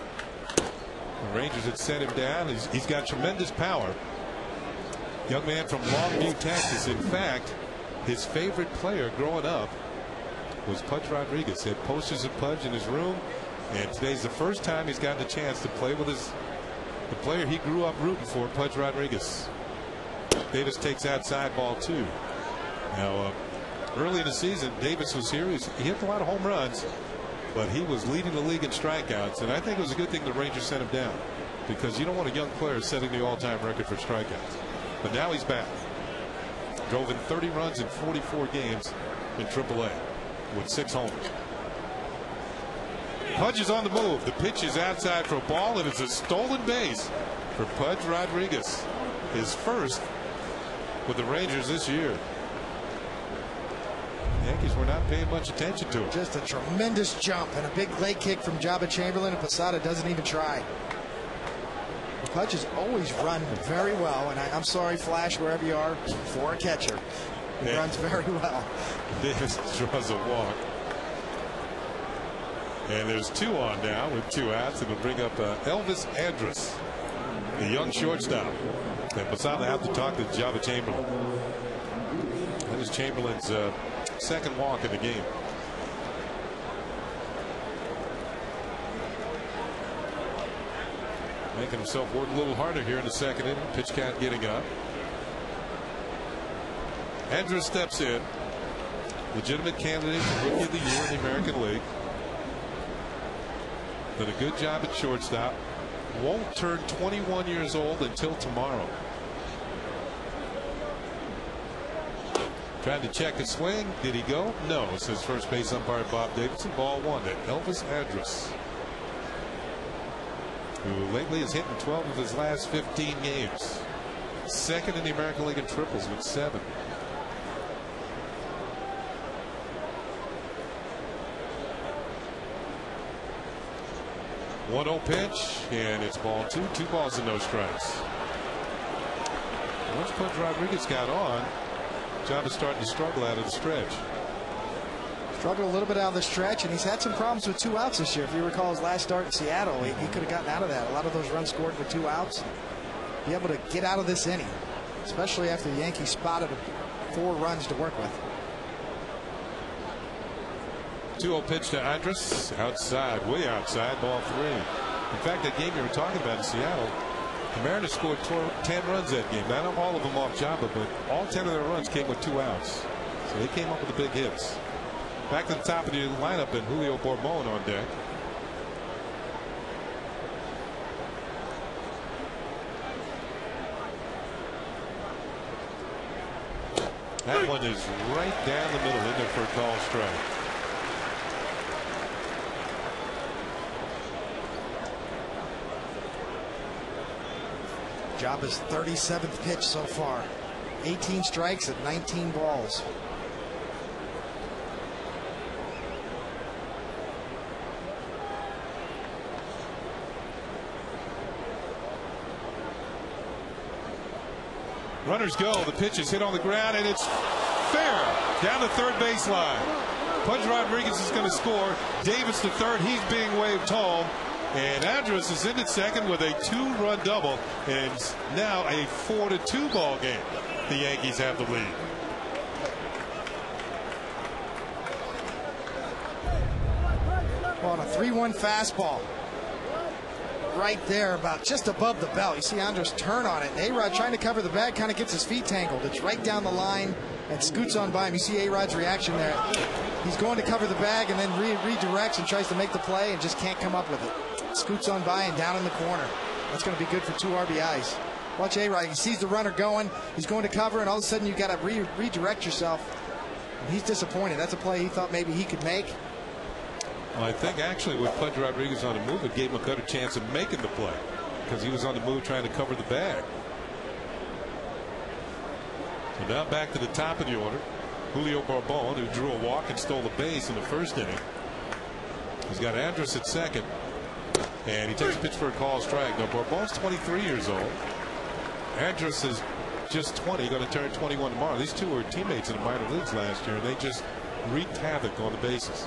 The Rangers had sent him down. He's got tremendous power. Young man from Longview, Texas. In fact, his favorite player growing up was Pudge Rodriguez. He had posters of Pudge in his room, and today's the first time he's gotten a chance to play with the player he grew up rooting for, Pudge Rodriguez. Davis takes outside ball 2. Now, early in the season, Davis was here. He hit a lot of home runs, but he was leading the league in strikeouts, and I think it was a good thing the Rangers sent him down, because you don't want a young player setting the all-time record for strikeouts. But now he's back. Drove in 30 runs in 44 games in AAA with 6 homers. Pudge is on the move. The pitch is outside for a ball, and it's a stolen base for Pudge Rodriguez. His first with the Rangers this year. The Yankees Rangers were not paying much attention to him. Just a tremendous jump and a big leg kick from Jabba Chamberlain, and Posada doesn't even try. The Pudge has always run very well, and I'm sorry, Flash, wherever you are, for a catcher. He runs very well. Davis draws a walk. And there's 2 on now with 2 outs. It'll bring up Elvis Andrus, the young shortstop. And Posada have to talk to Jabba Chamberlain. That is Chamberlain's second walk in the game. Making himself work a little harder here in the second inning. Pitch count getting up. Andrus steps in. Legitimate candidate for Rookie of the Year in the American League. Did a good job at shortstop. Won't turn 21 years old until tomorrow. Tried to check his swing. Did he go? No, says first base umpire Bob Davidson. Ball 1 to Elvis Andrus, who lately has hit in 12 of his last 15 games. Second in the American League in triples with 7. One 0 pitch, and it's ball 2. 2 balls and no strikes. Once Pudge Rodriguez got on, John is starting to struggle out of the stretch. Struggled a little bit out of the stretch, and he's had some problems with 2 outs this year. If you recall his last start in Seattle, he could have gotten out of that. A lot of those runs scored with 2 outs. Be able to get out of this inning, especially after the Yankees spotted 4 runs to work with. 2-0 pitch to Andrus, outside, way outside, ball 3. In fact, that game you were talking about in Seattle, the Mariners scored 10 runs that game. Not all of them off Jabba, but all 10 of their runs came with 2 outs. So they came up with the big hits. Back to the top of the lineup, and Julio Bourbon on deck. That one is right down the middle, in there for a call strike. Jabba's 37th pitch so far. 18 strikes at 19 balls. Runners go. The pitch is hit on the ground, and it's fair down the third baseline. Pudge Rodriguez is going to score. Davis to third. He's being waved home. And Andrus is in at second with a 2-run double, and now a 4-2 ball game. The Yankees have the lead. On a 3-1 fastball. Right there, about just above the belt. You see Andrus turn on it. A-Rod trying to cover the bag, kind of gets his feet tangled. It's right down the line and scoots on by him. You see A-Rod's reaction there. He's going to cover the bag and then redirects and tries to make the play and just can't come up with it. Scoots on by and down in the corner. That's going to be good for 2 RBIs. Watch A-Rod. He sees the runner going. He's going to cover, and all of a sudden you got to redirect yourself. And he's disappointed. That's a play he thought maybe he could make. Well, I think actually with Pudge Rodriguez on the move, it gave him a better chance of making the play because he was on the move trying to cover the bag. So now back to the top of the order. Julio Bourbon, who drew a walk and stole a base in the first inning. He's got Andrus at second. And he takes a pitch for a call strike. Now, Bourbon's 23 years old. Andrus is just 20, going to turn 21 tomorrow. These two were teammates in the minor leagues last year, and they just wreaked havoc on the bases.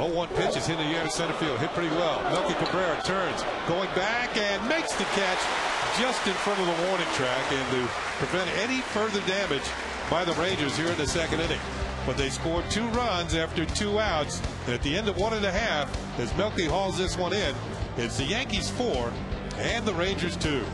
Oh, 1 pitch is hit in the air to center field. Hit pretty well. Melky Cabrera turns, going back, and makes the catch just in front of the warning track, and to prevent any further damage by the Rangers here in the second inning. But they scored 2 runs after 2 outs. And at the end of 1.5, as Melky hauls this one in, it's the Yankees 4 and the Rangers 2.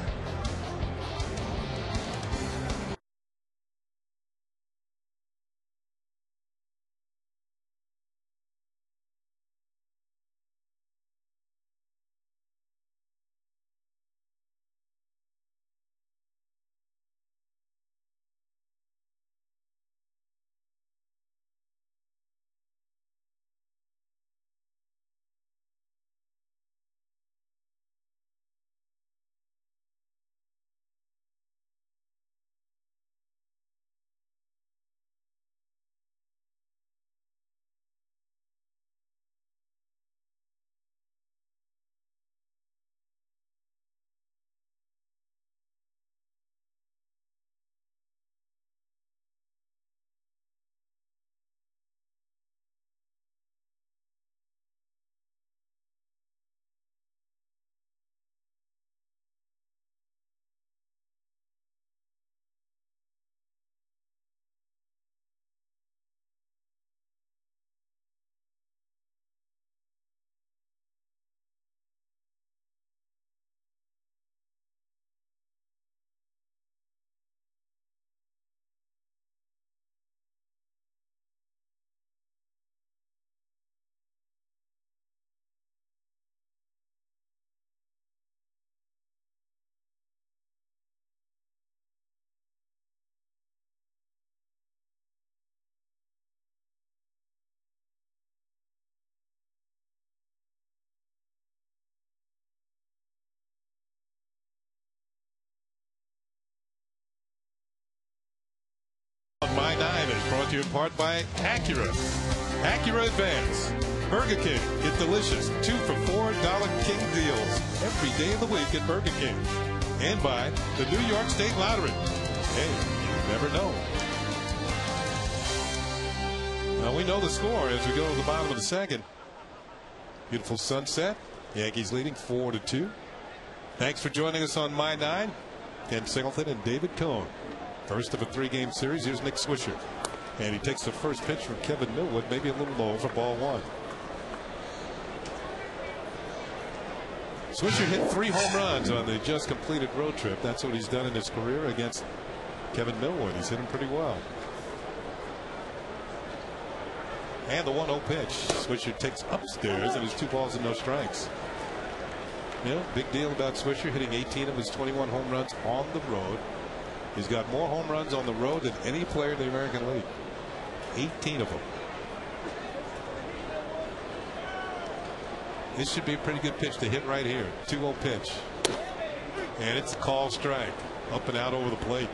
Brought to you in part by Acura. Acura Advance. Burger King. Get delicious $2 for $4 King deals every day of the week at Burger King. And by the New York State Lottery. Hey, you never know. Now we know the score as we go to the bottom of the second. Beautiful sunset. Yankees leading 4-2. Thanks for joining us on My 9. Ken Singleton and David Cohn. First of a 3-game series. Here's Nick Swisher. And he takes the first pitch from Kevin Millwood, maybe a little low for ball 1. Swisher hit 3 home runs on the just completed road trip. That's what he's done in his career against Kevin Millwood. He's hit him pretty well. And the 1-0 pitch. Swisher takes upstairs, and his 2 balls and no strikes. You know, big deal about Swisher hitting 18 of his 21 home runs on the road. He's got more home runs on the road than any player in the American League. 18 of them. This should be a pretty good pitch to hit right here. 2-0 pitch. And it's a call strike. Up and out over the plate.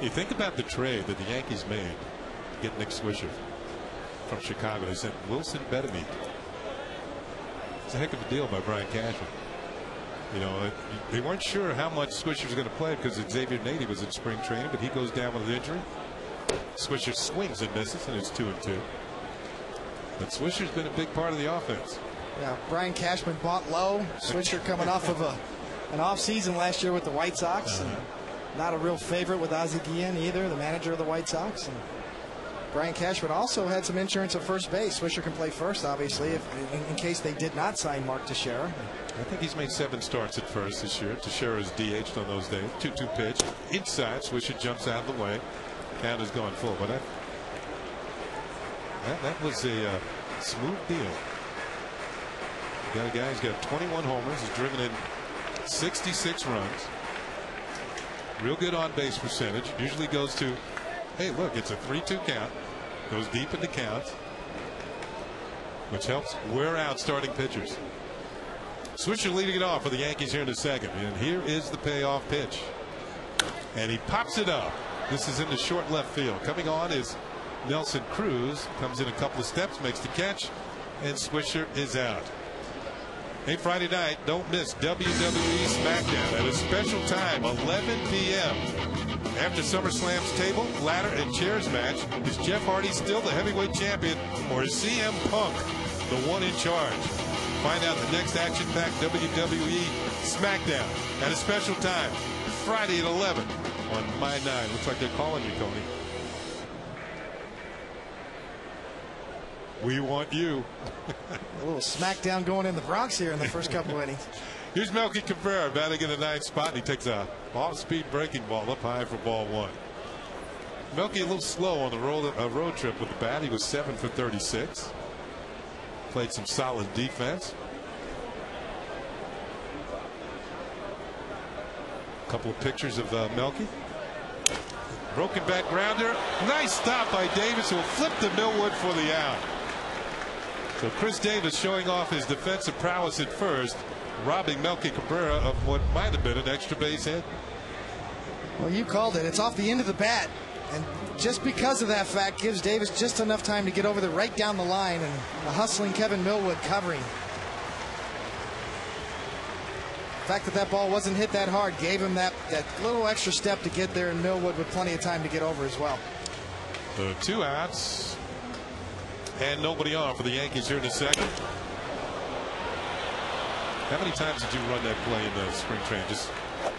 You think about the trade that the Yankees made to get Nick Swisher from Chicago. They sent Wilson Betemit. It's a heck of a deal by Brian Cashman. You know, they weren't sure how much Swisher was going to play because Xavier Nady was in spring training, but he goes down with an injury. Swisher swings and misses, and it's 2-2. But Swisher's been a big part of the offense. Yeah, Brian Cashman bought low. Swisher coming off of an off season last year with the White Sox. And not a real favorite with Ozzie Guillen either, the manager of the White Sox. And Brian Cashman also had some insurance at first base. Swisher can play first, obviously, in case they did not sign Mark Teixeira. I think he's made 7 starts at first this year. Teixeira is DH'd on those days. 2-2 pitch. Inside. Swisher jumps out of the way. Count is going full. But that was a smooth deal. You got a guy who's got 21 homers. He's driven in 66 runs. Real good on base percentage. Usually goes to, hey, look, it's a 3-2 count. Goes deep into counts, which helps wear out starting pitchers. Swisher leading it off for the Yankees here in the second. And here is the payoff pitch. And he pops it up. This is in the short left field. Coming on is Nelson Cruz. Comes in a couple of steps, makes the catch, and Swisher is out. Hey, Friday night, don't miss WWE SmackDown at a special time, 11 p.m. After SummerSlam's table, ladder, and chairs match, is Jeff Hardy still the heavyweight champion, or is CM Punk the one in charge? Find out the next action-packed WWE SmackDown at a special time, Friday at 11 on My 9. Looks like they're calling you, Coney. We want you. A little smackdown going in the Bronx here in the first couple of innings. Here's Melky Cabrera batting in the 9th spot, and he takes a off-speed breaking ball up high for ball 1. Melky a little slow on the road trip with the bat. He was 7 for 36. Played some solid defense. A couple of pictures of Melky. Broken bat grounder. Nice stop by Davis, who will flip to Millwood for the out. So Chris Davis showing off his defensive prowess at first, robbing Melky Cabrera of what might have been an extra base hit. Well, you called it. It's off the end of the bat. And just because of that fact, gives Davis just enough time to get over there right down the line, and a hustling Kevin Millwood covering. The fact that that ball wasn't hit that hard gave him that little extra step to get there, and Millwood with plenty of time to get over as well. The 2 outs. And nobody on for the Yankees here in the second. How many times did you run that play in the spring training?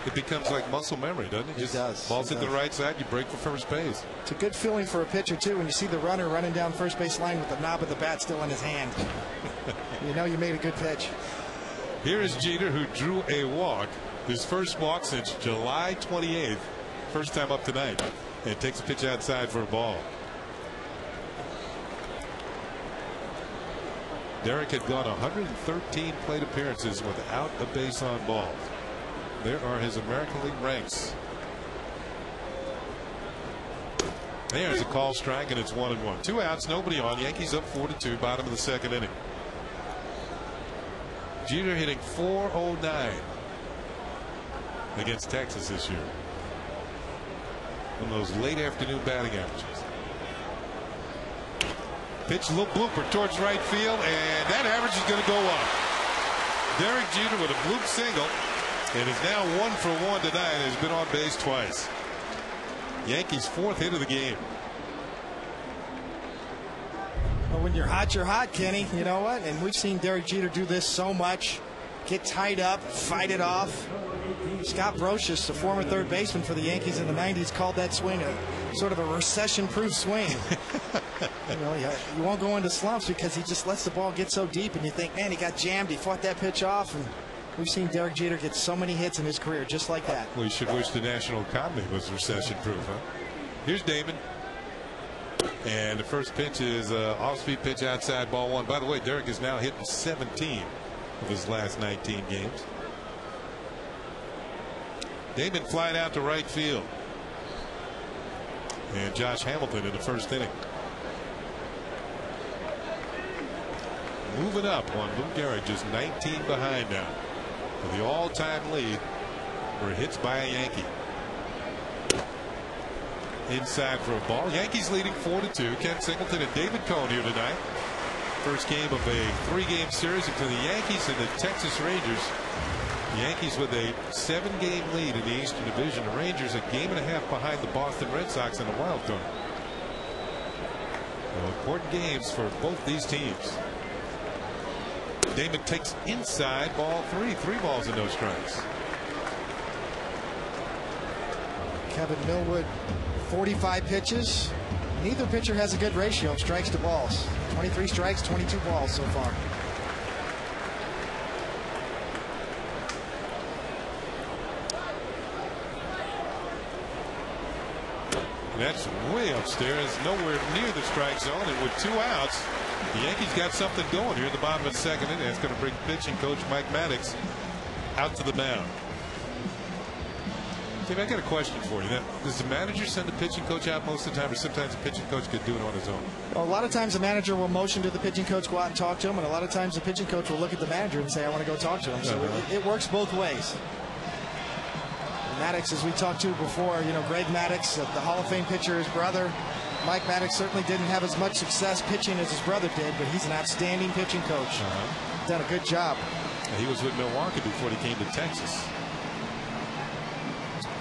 It becomes like muscle memory, doesn't it? It does. Balls hit the right side, you break for first base. It's a good feeling for a pitcher, too, when you see the runner running down first base line with the knob of the bat still in his hand. You know you made a good pitch. Here is Jeter, who drew a walk. His first walk since July 28th. First time up tonight. And takes a pitch outside for a ball. Derek had gone 113 plate appearances without a base on balls. There are his American League ranks. There's a call strike, and it's 1-1. 2 outs, nobody on. Yankees up 4-2, bottom of the second inning. Jeter hitting .409 against Texas this year. One of those late afternoon batting averages. Pitch, a little blooper towards right field, and that average is going to go up. Derek Jeter with a bloop single, and is now 1 for 1 tonight, and has been on base twice. Yankees' 4th hit of the game. Well, when you're hot, Kenny. You know what? And we've seen Derek Jeter do this so much. Get tied up, fight it off. Scott Brocious, the former third baseman for the Yankees in the 90s, called that swing a sort of a recession-proof swing. You won't go into slumps because he just lets the ball get so deep, and you think, man, he got jammed. He fought that pitch off, and we've seen Derek Jeter get so many hits in his career just like that. Well, you should wish the national economy was recession-proof, huh? Here's Damon. And the first pitch is off-speed pitch outside, ball 1. By the way, Derek is now hitting 17 of his last 19 games. Damon flying out to right field. And Josh Hamilton in the first inning. Moving up on Lou Gehrig, just 19 behind now. For the all-time lead for hits by a Yankee. Inside for a ball. Yankees leading 4-2. Ken Singleton and David Cone here tonight. First game of a 3-game series between the Yankees and the Texas Rangers. The Yankees with a 7-game lead in the Eastern Division. The Rangers a game and a half behind the Boston Red Sox in the wild card. So important games for both these teams. Damon takes inside, ball 3. 3 balls and no strikes. Kevin Millwood, 45 pitches. Neither pitcher has a good ratio of strikes to balls. 23 strikes, 22 balls so far. That's way upstairs, nowhere near the strike zone, and with 2 outs, the Yankees got something going here at the bottom of the second inning. It's going to bring pitching coach Mike Maddox out to the mound. Dave, I got a question for you. Now, does the manager send the pitching coach out most of the time, or sometimes the pitching coach could do it on his own? Well, a lot of times the manager will motion to the pitching coach, go out and talk to him, and a lot of times the pitching coach will look at the manager and say, I want to go talk to him. So it works both ways. Maddox, as we talked to before, Greg Maddox, the Hall of Fame pitcher, his brother. Mike Maddox certainly didn't have as much success pitching as his brother did, but he's an outstanding pitching coach. Done a good job. He was with Milwaukee before he came to Texas.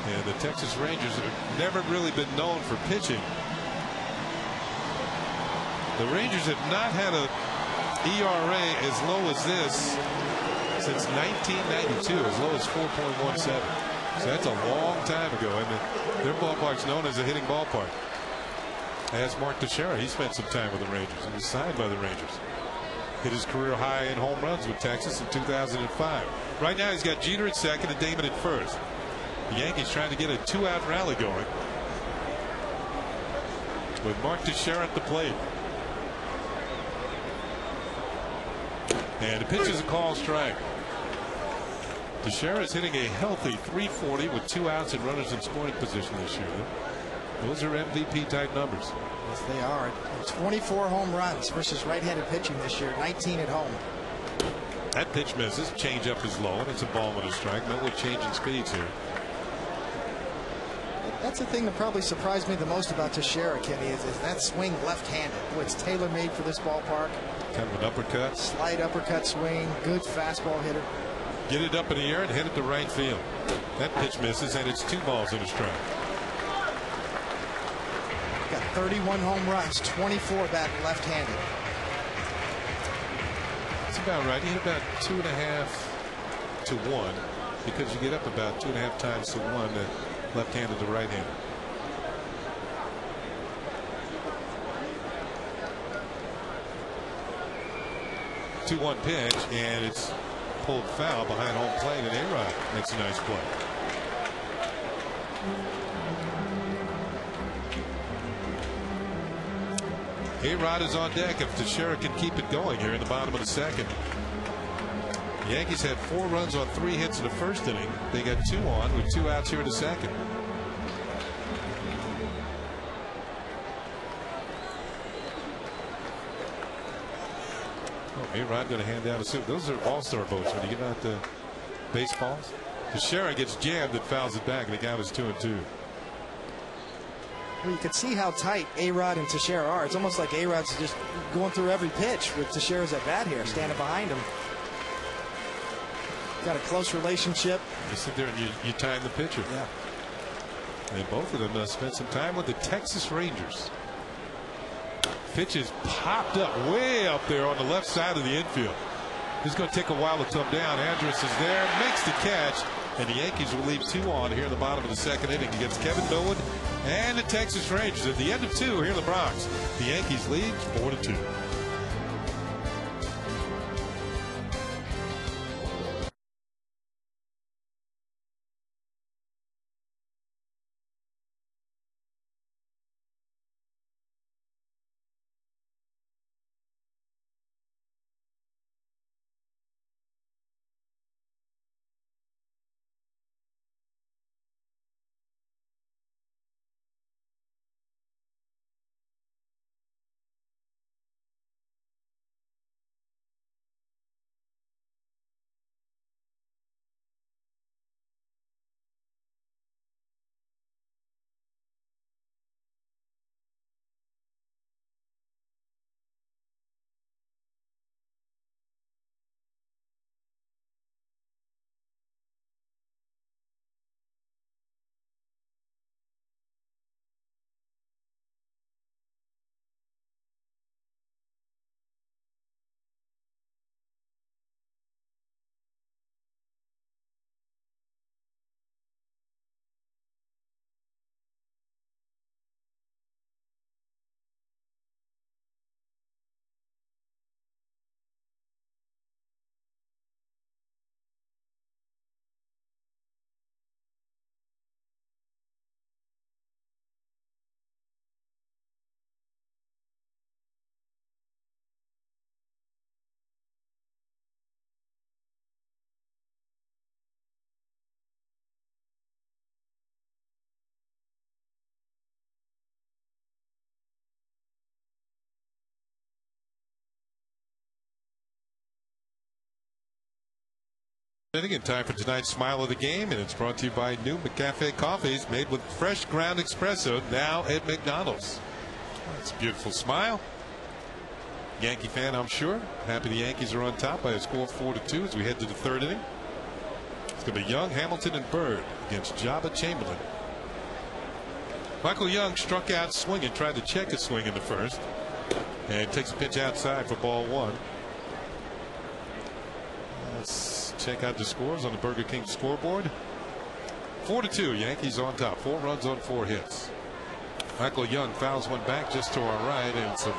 And the Texas Rangers have never really been known for pitching. The Rangers have not had a ERA as low as this since 1992, as low as 4.17. So that's a long time ago, and their ballpark's known as a hitting ballpark. As Mark Teixeira, he spent some time with the Rangers. He was signed by the Rangers. Hit his career high in home runs with Texas in 2005. Right now he's got Jeter at second and Damon at first. The Yankees trying to get a 2-out rally going with Mark Teixeira at the plate. And the pitch is a call strike. Teixeira is hitting a healthy .340 with 2 outs and runners in scoring position this year. Those are MVP type numbers. Yes, they are. 24 home runs versus right-handed pitching this year, 19 at home. That pitch misses. Change up is low, and it's a ball with a strike. Millwood changing speeds here. That's the thing that probably surprised me the most about Teixeira, Kenny, is that swing left-handed. Boy, it's tailor-made for this ballpark. Kind of an uppercut. Slight uppercut swing. Good fastball hitter. Get it up in the air and hit it to right field. That pitch misses, and it's 2 balls and a strike. Got 31 home runs, 24 back left-handed. That's about right. You hit about 2.5 to 1 because you get up about 2.5 times to 1, left-handed to right-handed. Two-one pitch, and it's pulled foul behind home plate, and A-Rod makes a nice play. A-Rod is on deck if Teixeira can keep it going here in the bottom of the second. The Yankees had 4 runs on 3 hits in the first inning. They got 2 on with 2 outs here in the second. A-Rod going to hand down a suit. Those are all-star votes when you get out the baseballs. Teixeira gets jammed and fouls it back, and the guy was 2-2. Well, you can see how tight A-Rod and Teixeira are. It's almost like A-Rod's just going through every pitch with Teixeira's at bat here, standing behind him. Got a close relationship. You sit there and you time the pitcher. Yeah. And both of them spent some time with the Texas Rangers. Pitch is popped up way up there on the left side of the infield. It's going to take a while to come down. Andrus is there, makes the catch, and the Yankees will leave 2 on here in the bottom of the second inning against Kevin Millwood and the Texas Rangers. At the end of 2 here in the Bronx, the Yankees lead 4-2. In time for tonight's Smile of the Game, and it's brought to you by new McCafe coffees made with fresh ground espresso, now at McDonald's. It's a beautiful smile. Yankee fan, I'm sure. Happy the Yankees are on top by a score of 4-2 as we head to the third inning. It's going to be Young, Hamilton, and Bird against Jabba Chamberlain. Michael Young struck out swinging, tried to check a swing in the first, and takes a pitch outside for ball 1. Let's check out the scores on the Burger King scoreboard. 4-2, Yankees on top. 4 runs on 4 hits. Michael Young fouls one back just to our right, and it's a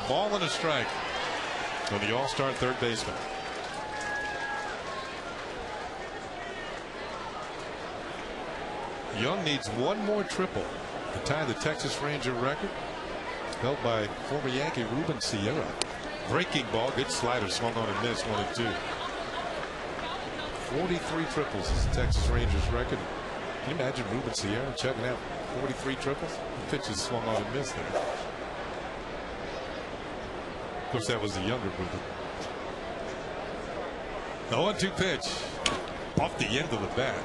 ball and a strike on the all-star third baseman. Young needs one more triple to tie the Texas Ranger record held by former Yankee Ruben Sierra. Breaking ball, good slider, swung on and missed, 1-2. 43 triples is the Texas Rangers record. Can you imagine Ruben Sierra chugging out 43 triples? The pitches swung on and missed there. Of course, that was the younger Ruben. The 1-2 pitch off the end of the bat,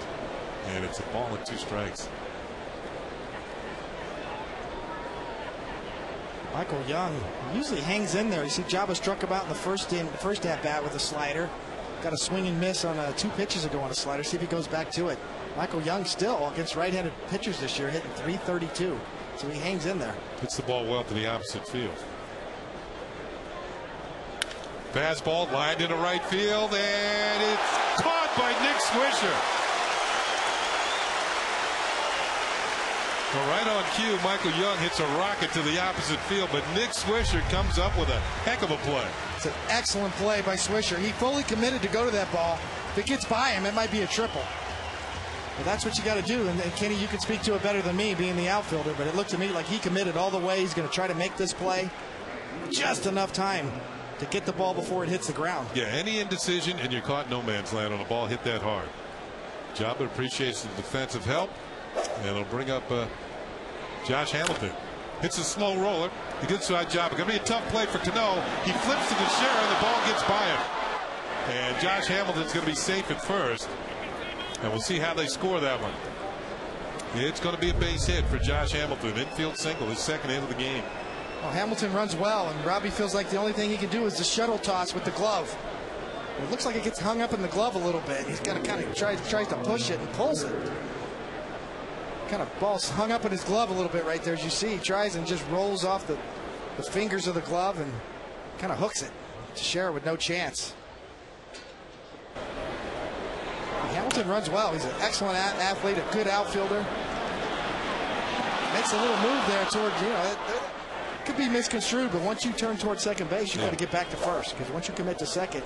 and it's a ball and 2 strikes. Michael Young usually hangs in there. You see Jabba struck him out in the first at bat with a slider. Got a swing and miss on 2 pitches ago on a slider. See if he goes back to it. Michael Young still against right-handed pitchers this year, hitting .332. So he hangs in there. Hits the ball well to the opposite field. Fastball lined into right field, and it's caught by Nick Swisher. Well, right on cue, Michael Young hits a rocket to the opposite field, but Nick Swisher comes up with a heck of a play. It's an excellent play by Swisher. He fully committed to go to that ball. If it gets by him, it might be a triple. But that's what you got to do. And Kenny, you can speak to it better than me, being the outfielder, but it looked to me like he committed all the way. He's going to try to make this play. Just enough time to get the ball before it hits the ground. Yeah, any indecision, and you're caught no man's land on a ball hit that hard. Jabba appreciates the defensive help, and it'll bring up Josh Hamilton. Hits a slow roller. A good side job. It's going to be a tough play for Cano. He flips to the share, and the ball gets by him. And Josh Hamilton's going to be safe at first. And we'll see how they score that one. It's going to be a base hit for Josh Hamilton. Infield single, his second hit of the game. Well, Hamilton runs well, and Robbie feels like the only thing he can do is the shuttle toss with the glove. It looks like it gets hung up in the glove a little bit. He's got to kind of tries to push it and pulls it. Kind of ball's hung up in his glove a little bit right there, as you see. He tries and just rolls off the fingers of the glove and kind of hooks it to Scherer with no chance. Hamilton runs well. He's an excellent athlete, a good outfielder. Makes a little move there toward, it could be misconstrued, but once you turn toward second base, you got to get back to first, because once you commit to second,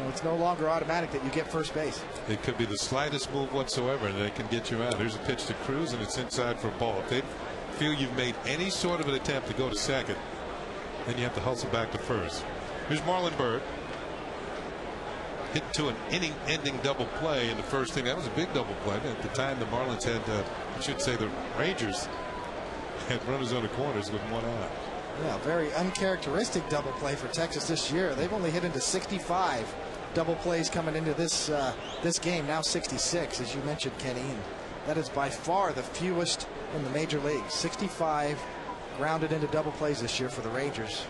it's no longer automatic that you get first base. It could be the slightest move whatsoever, and they can get you out. Here's a pitch to Cruz, and it's inside for a ball. If they feel you've made any sort of an attempt to go to second, then you have to hustle back to first. Here's Marlon Byrd. Hit to an inning-ending double play in the first inning. That was a big double play. At the time, the Marlins had, I should say, the Rangers had runners on the corners with one out. Yeah, very uncharacteristic double play for Texas this year. They've only hit into 65 double plays coming into this game. Now 66, as you mentioned, Kenny. And that is by far the fewest in the major leagues. 65 grounded into double plays this year for the Rangers.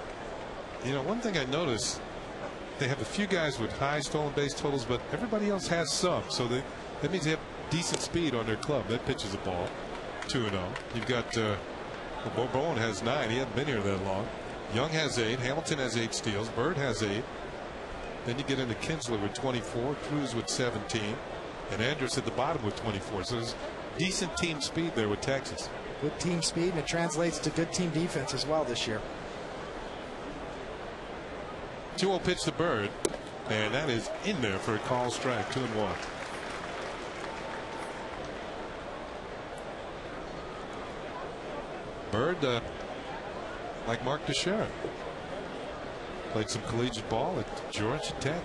One thing I noticed, they have a few guys with high stolen base totals, but everybody else has some. So that means they have decent speed on their club. That pitch is a ball. 2-0. You've got Bowen has 9. He hasn't been here that long. Young has 8. Hamilton has 8 steals. Bird has 8. Then you get into Kinsler with 24. Cruz with 17. And Andrus at the bottom with 24. So there's decent team speed there with Texas. Good team speed, and it translates to good team defense as well this year. 2-0 pitch to Bird, and that is in there for a call strike. 2-1. Bird, like Mark Teixeira, played some collegiate ball at Georgia Tech.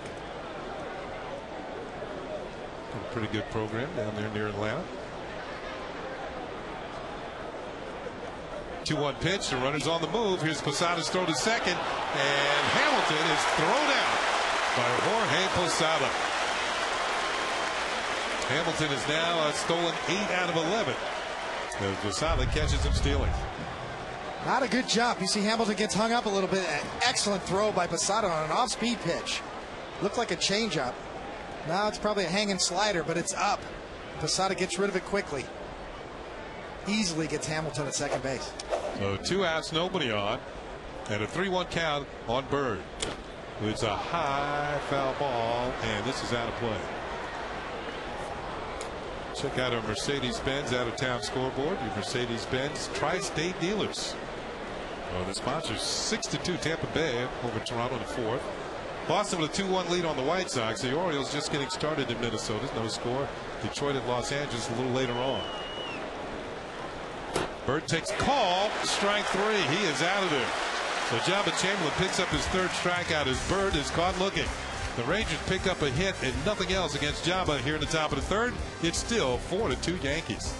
A pretty good program down there near Atlanta. 2-1 pitch. The runner's on the move. Here's Posada's throw to second, and Hamilton is thrown out by Jorge Posada. Hamilton has now stolen 8 out of 11. As Posada catches him stealing. Not a good job. You see Hamilton gets hung up a little bit. An excellent throw by Posada on an off-speed pitch. Looked like a changeup. Now it's probably a hanging slider, but it's up. Posada gets rid of it quickly. Easily gets Hamilton at second base. So 2 outs, nobody on, and a 3-1 count on Bird. It's a high foul ball, and this is out of play. Check out our Mercedes-Benz out-of-town scoreboard. Your Mercedes-Benz Tri-State dealers. The sponsors 6-2 Tampa Bay over Toronto in the 4th. Boston with a 2-1 lead on the White Sox. The Orioles just getting started in Minnesota. No score. Detroit at Los Angeles a little later on. Bird takes call, strike 3. He is out of there. So Jabba Chamberlain picks up his 3rd strikeout as Bird is caught looking. The Rangers pick up a hit and nothing else against Jabba here in the top of the 3rd. It's still 4-2 Yankees.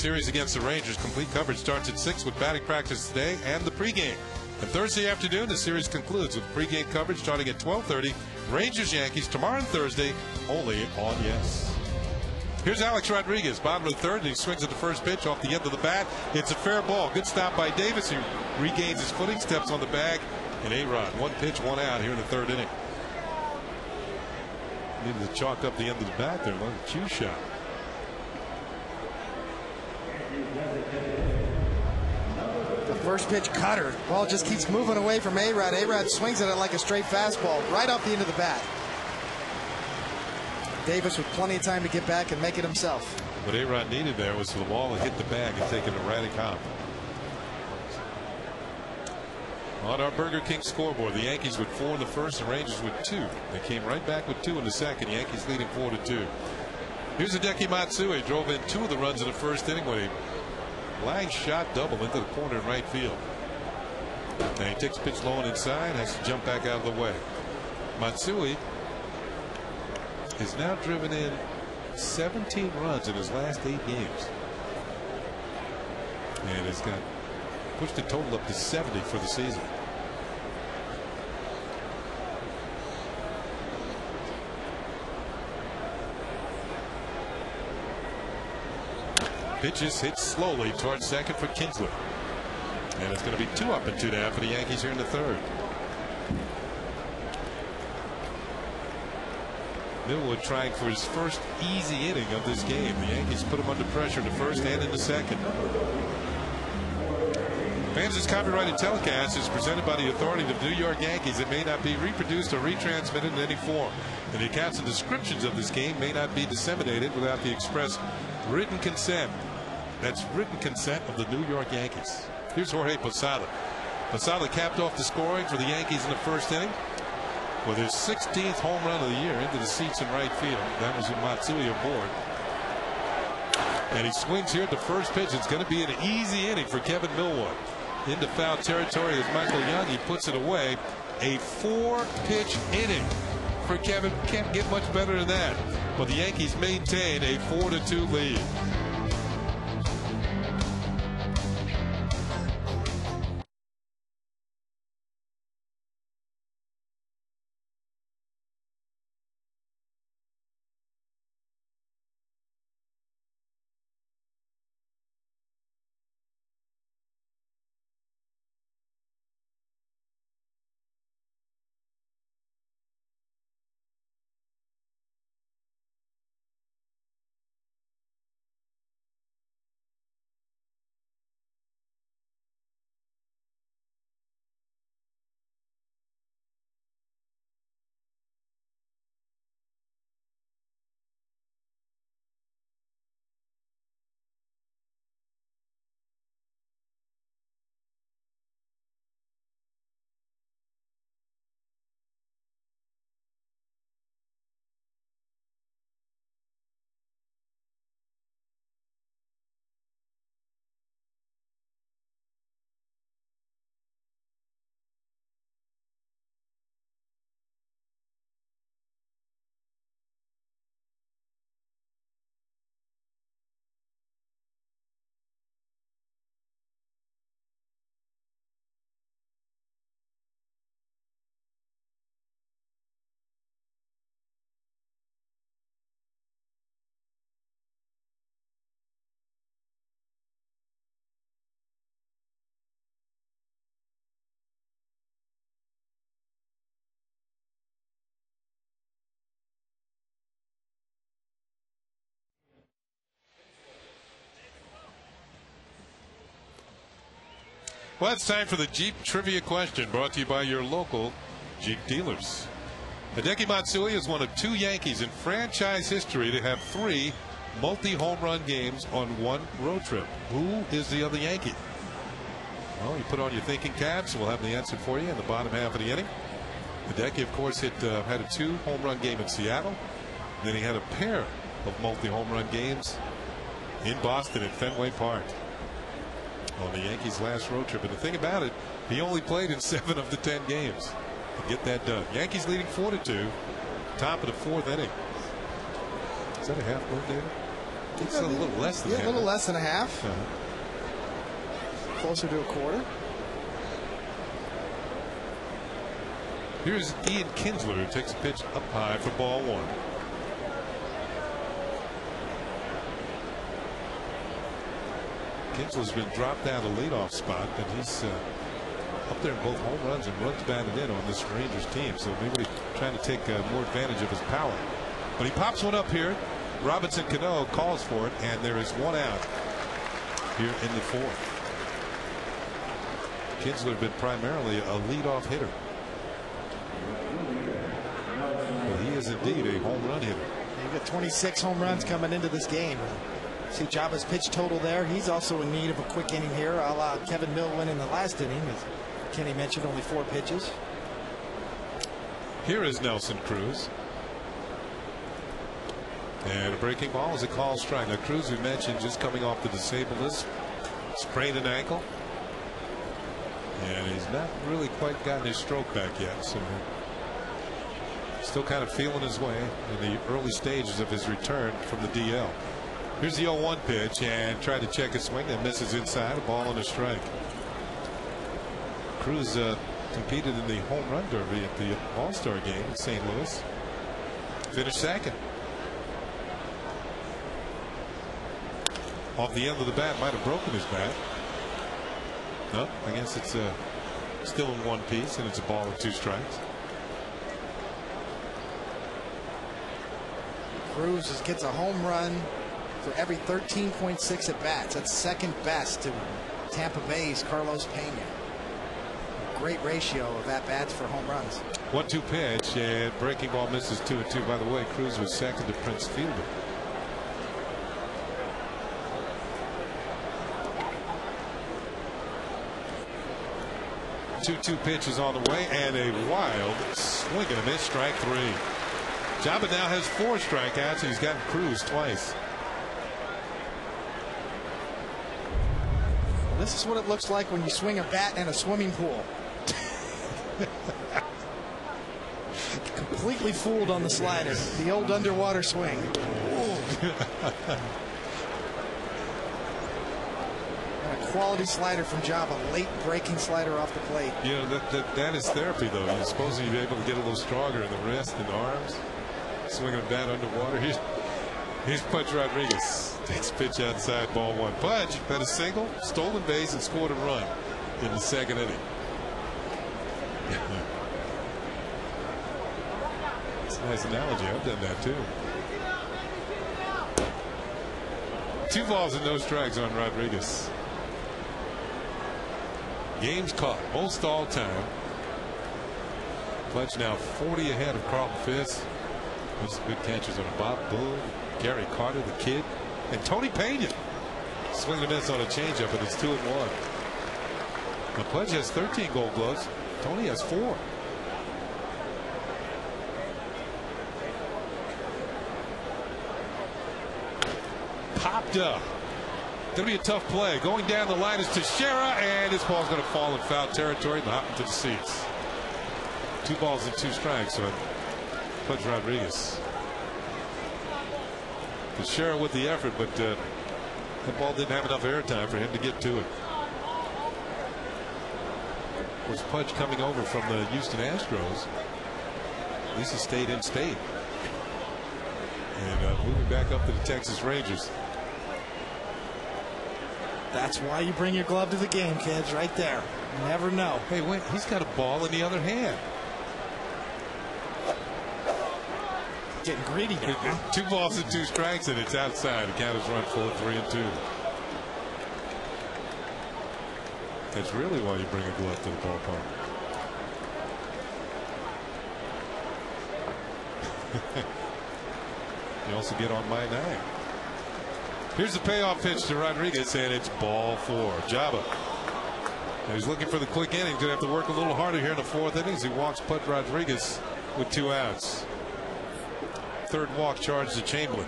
series against the Rangers. Complete coverage starts at 6 with batting practice today and the pregame. And Thursday afternoon, the series concludes with pregame coverage starting at 12:30. Rangers-Yankees tomorrow and Thursday, only on Yes. Here's Alex Rodriguez, bottom of the third, and he swings at the first pitch off the end of the bat. It's a fair ball. Good stop by Davis. He regains his footing, steps on the bag, and A-Rod. One pitch, one out here in the third inning. Needed to chalk up the end of the bat there. One cue shot. The first pitch cutter. Ball just keeps moving away from A-Rod. A-Rod swings at it like a straight fastball right off the end of the bat. Davis with plenty of time to get back and make it himself. What A-Rod needed there was for the ball to hit the bag and take an erratic hop. On our Burger King scoreboard, the Yankees with 4 in the first, the Rangers with 2. They came right back with 2 in the second. Yankees leading 4-2. Here's Hideki Matsui. Drove in 2 of the runs in the first inning with a line shot double into the corner in right field. Now he takes a pitch low and inside, has to jump back out of the way. Matsui has now driven in 17 runs in his last 8 games. And has got pushed the total up to 70 for the season. Pitches hit slowly towards second for Kinsler. And it's going to be 2 up and 2 down for the Yankees here in the third. Millwood trying for his first easy inning of this game. The Yankees put him under pressure in the first and in the second. Fans' copyrighted telecast is presented by the authority of the New York Yankees. It may not be reproduced or retransmitted in any form. And the accounts and descriptions of this game may not be disseminated without the express written consent. That's written consent of the New York Yankees. Here's Jorge Posada. Posada capped off the scoring for the Yankees in the first inning with his 16th home run of the year into the seats in right field. That was with Matsui aboard. And he swings here at the first pitch. It's going to be an easy inning for Kevin Millwood. Into foul territory is Michael Young. He puts it away. A 4-pitch inning for Kevin. Can't get much better than that. But the Yankees maintain a 4-2 lead. Well, it's time for the Jeep Trivia Question, brought to you by your local Jeep dealers. Hideki Matsui is one of 2 Yankees in franchise history to have 3 multi-home run games on one road trip. Who is the other Yankee? Well, you put on your thinking caps, and we'll have the answer for you in the bottom half of the inning. Hideki, of course, had a 2 home run game in Seattle. Then he had a pair of multi-home run games in Boston at Fenway Park on the Yankees' last road trip. And the thing about it, he only played in 7 of the 10 games to get that done. Yankees leading 4-2, top of the 4th inning. Is that a half moon, David? It's a little less than a little less than a half. Closer to a quarter. Here's Ian Kinsler, who takes a pitch up high for ball one. Kinsler's been dropped down the leadoff spot, but he's up there in both home runs and runs batted in on this Rangers team. So maybe trying to take more advantage of his power. But he pops one up here. Robinson Cano calls for it, and there is one out here in the fourth. Kinsler has been primarily a leadoff hitter. But he is indeed a home run hitter. You've got 26 home runs coming into this game. See Jaba's pitch total there. He's also in need of a quick inning here, a la Kevin Milwin in the last inning. As Kenny mentioned, only 4 pitches. Here is Nelson Cruz. And a breaking ball is a call strike. Now Cruz, we mentioned, just coming off the disabled list, sprained an ankle. And he's not really quite gotten his stroke back yet. So still kind of feeling his way in the early stages of his return from the DL. Here's the 0-1 pitch, and tried to check his swing and misses inside. A ball and a strike. Cruz competed in the home run derby at the All-Star game in St. Louis. Finished second. Off the end of the bat, might have broken his bat. No, I guess it's still in one piece, and it's a ball and 2 strikes. Cruz gets a home run for every 13.6 at bats. That's second best to Tampa Bay's Carlos Pena. Great ratio of at bats for home runs. 1-2 pitch, and breaking ball misses 2-2. By the way, Cruz was second to Prince Fielder. 2-2 pitch is on the way, and a wild swing and a miss, strike 3. Jaba now has 4 strikeouts, and he's gotten Cruz twice. This is what it looks like when you swing a bat in a swimming pool. Completely fooled on the slider. The old underwater swing. And a quality slider from Jaba. Late breaking slider off the plate. You know, that is therapy, though. You're supposed to be able to get a little stronger in the wrist and arms. Swinging a bat underwater. Here's Pudge Rodriguez. Takes pitch outside, ball 1. Pudge had a single, stolen base, and scored a run in the second inning. It's a nice analogy. I've done that too. 2 balls and no strikes on Rodriguez. Games caught, most all time. Pudge now 40 ahead of Carlton Fisk. With some good catches on Bob Boone, Gary Carter, the kid, and Tony Pena. Swing and a miss on a changeup, and it's 2-1. Now Pudge has 13 Gold Gloves. Tony has 4. Popped up. Going to be a tough play. Going down the line is Teixeira, and this ball's going to fall in foul territory and hop into the seats. 2 balls and 2 strikes on Pudge Rodriguez. Teixeira with the effort, but that ball didn't have enough airtime for him to get to it. Was Pudge coming over from the Houston Astros? At least he stayed in state. And moving back up to the Texas Rangers. That's why you bring your glove to the game, kids, right there. You never know. Hey, wait, he's got a ball in the other hand. Getting greedy now. Huh? 2 balls and 2 strikes, and it's outside. The count is run full at 3-2. That's really why you bring a glove to the ballpark. You also get on my 9. Here's the payoff pitch to Rodriguez, and it's ball 4. Jaba. Now he's looking for the quick inning. Going to have to work a little harder here in the 4th inning as he walks Pudge Rodriguez with 2 outs. 3rd walk charged to Chamberlain.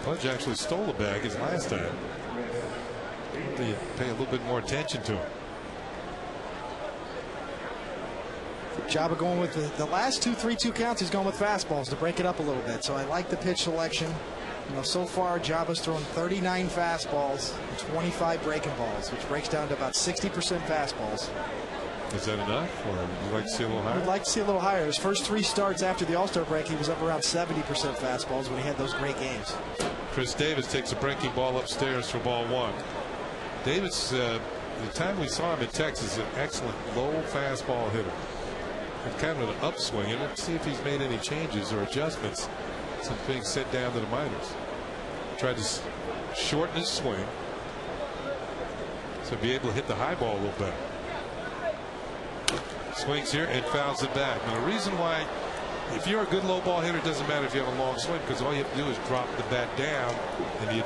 Pudge actually stole the bag his last time. You pay a little bit more attention to him. Jaba going with the last 2 3-2 counts. He's going with fastballs to break it up a little bit. So I like the pitch selection. You know, so far, Jaba's thrown 39 fastballs, 25 breaking balls, which breaks down to about 60% fastballs. Is that enough, or would you like to see a little higher? I'd like to see a little higher. His first 3 starts after the All-Star break, he was up around 70% fastballs when he had those great games. Chris Davis takes a breaking ball upstairs for ball 1. Davis, the time we saw him in Texas, is an excellent low fastball hitter. And kind of an upswing. And let's see if he's made any changes or adjustments since being sent down to the minors. Tried to shorten his swing to be able to hit the high ball a little better. Swings here and fouls it back. Now, the reason why, if you're a good low ball hitter, it doesn't matter if you have a long swing, because all you have to do is drop the bat down and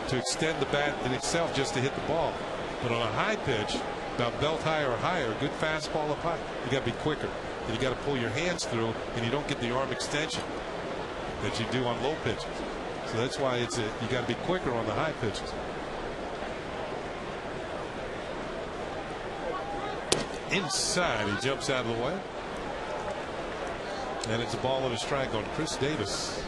to extend the bat in itself just to hit the ball. But on a high pitch, about belt high or higher, a good fastball up high, you got to be quicker. And you got to pull your hands through, and you don't get the arm extension that you do on low pitches. So that's why you got to be quicker on the high pitches. Inside, he jumps out of the way. And it's a ball and a strike on Chris Davis.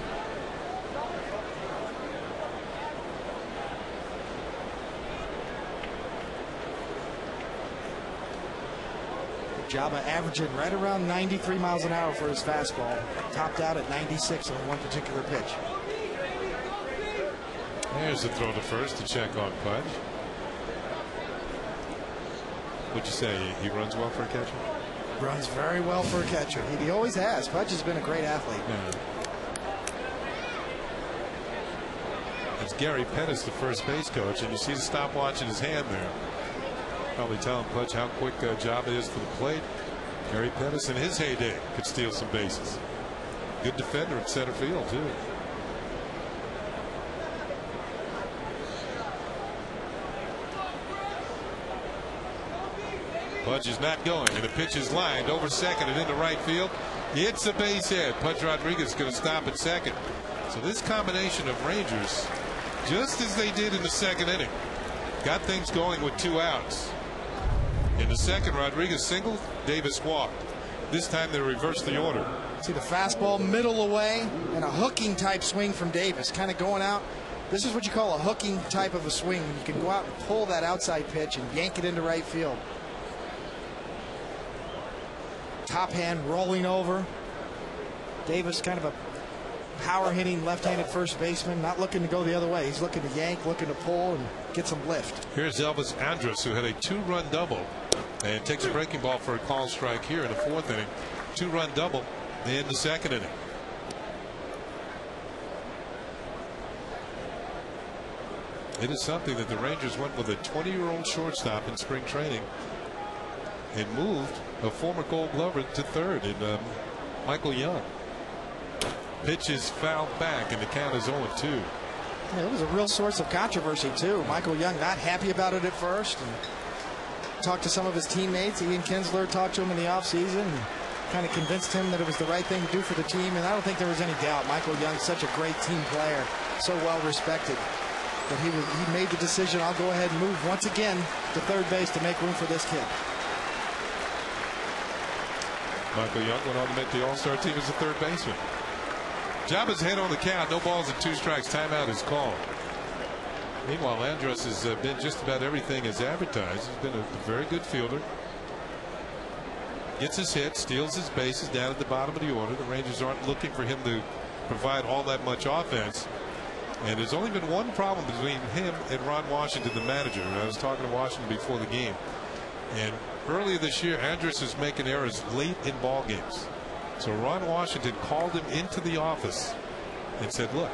Jaba averaging right around 93 miles an hour for his fastball. Topped out at 96 on one particular pitch. There's the throw to first to check on Pudge. What'd you say? He runs well for a catcher? Runs very well for a catcher. He always has. Pudge has been a great athlete. Yeah. It's Gary Pettis, the first base coach, and you see the stopwatch in his hand there. Probably telling Pudge how quick Jaba is to the plate. Gary Pettis in his heyday could steal some bases. Good defender at center field too. Pudge is not going, and the pitch is lined over second and into right field. It's a base hit. Pudge Rodriguez is going to stop at second. So this combination of Rangers, just as they did in the second inning, got things going with 2 outs. In the second, Rodriguez singled, Davis walked. This time they reversed the order. See the fastball middle away and a hooking type swing from Davis, kind of going out. This is what you call a hooking type of a swing. You can go out and pull that outside pitch and yank it into right field. Top hand rolling over. Davis kind of a power hitting left-handed first baseman, not looking to go the other way. He's looking to yank, looking to pull and get some lift. Here's Elvis Andrus, who had a 2-run double and takes a breaking ball for a call strike here in the 4th inning. 2-run double in the 2nd inning. It is something that the Rangers went with a 20-year-old shortstop in spring training and moved a former Gold Glover to third in Michael Young. Pitch is fouled back, and the count is 0-2. Yeah, it was a real source of controversy too. Michael Young not happy about it at first, and talked to some of his teammates. Ian Kinsler talked to him in the offseason and kind of convinced him that it was the right thing to do for the team. And I don't think there was any doubt. Michael Young's such a great team player, so well respected, that he made the decision. I'll go ahead and move once again to third base to make room for this kid. Michael Young went on to make the All-Star team as a third baseman. Jaba's ahead on the count. No balls and 2 strikes. Timeout is called. Meanwhile, Andrus has been just about everything as advertised. He's been a very good fielder. Gets his hit, steals his bases down at the bottom of the order. The Rangers aren't looking for him to provide all that much offense. And there's only been one problem between him and Ron Washington, the manager. I was talking to Washington before the game. And earlier this year, Andrus is making errors late in ball games. So Ron Washington called him into the office and said, look,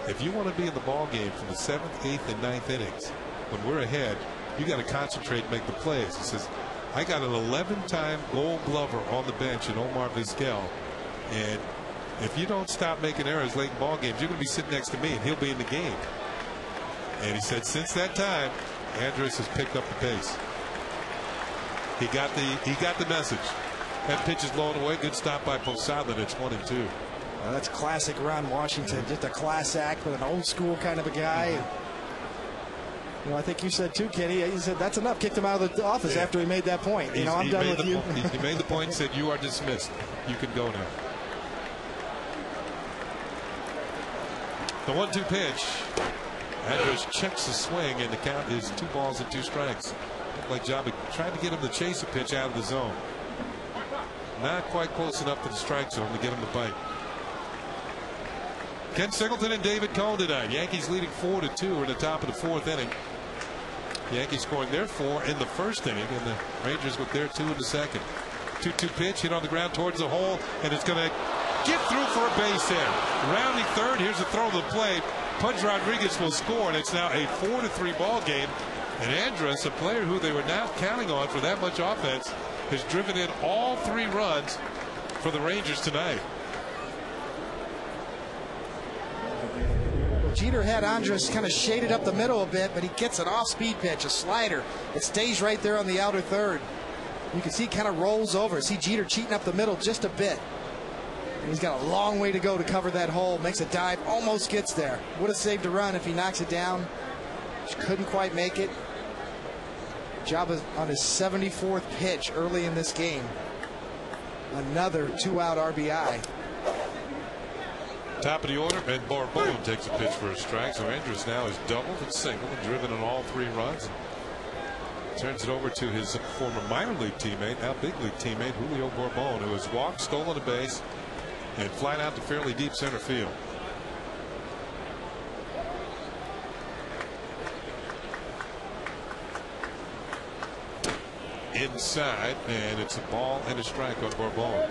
if you want to be in the ball game from the 7th, 8th, and 9th innings, when we're ahead, you got to concentrate and make the plays. He says, I got an 11-time Gold Glover on the bench in Omar Vizquel, and if you don't stop making errors late in ball games, you're going to be sitting next to me, and he'll be in the game. And he said, since that time, Andrus has picked up the pace. He got the message. That pitch is blown away. Good stop by Posada. It's 1-2. That's classic Ron Washington. Just a class act with an old school kind of a guy. You know, I think you said too, Kenny. You said that's enough. Kicked him out of the office after he made that point. You know, I'm done with you. He made the point and said, you are dismissed. You can go now. The 1-2 pitch. Andrus checks the swing, and the count is 2 balls and 2 strikes. Looked like Jabba tried to get him to chase a pitch out of the zone. Not quite close enough to the strike zone to get him to bite. Ken Singleton and David Cone tonight. Yankees leading 4-2 in the top of the 4th inning. Yankees scoring their 4 in the first inning, and the Rangers with their 2 in the second. 2-2 pitch hit on the ground towards the hole, and it's going to get through for a base hit. Rounding third, here's a throw to the plate. Pudge Rodriguez will score, and it's now a 4-3 ball game. And Andrus, a player who they were not counting on for that much offense, has driven in all 3 runs for the Rangers tonight. Jeter had Andrus kind of shaded up the middle a bit, but he gets an off-speed pitch, a slider. It stays right there on the outer third. You can see it kind of rolls over. See Jeter cheating up the middle just a bit. And he's got a long way to go to cover that hole. Makes a dive, almost gets there. Would have saved a run if he knocks it down. Just couldn't quite make it. Jabba on his 74th pitch early in this game. Another 2-out RBI. Top of the order, and Barbone takes a pitch for a strike. So Andrus now has doubled and singled and driven in all 3 runs. Turns it over to his former minor league teammate, now big league teammate, Julio Barbone, who has walked, stolen a base, and flied out to fairly deep center field. Inside, and it's a ball and a strike on Barbone.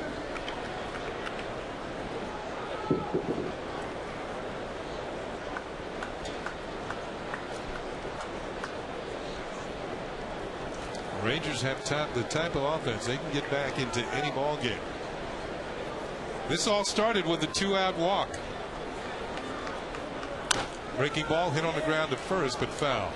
Rangers have the type of offense they can get back into any ball game. This all started with a 2-out walk. Breaking ball hit on the ground at first, but foul.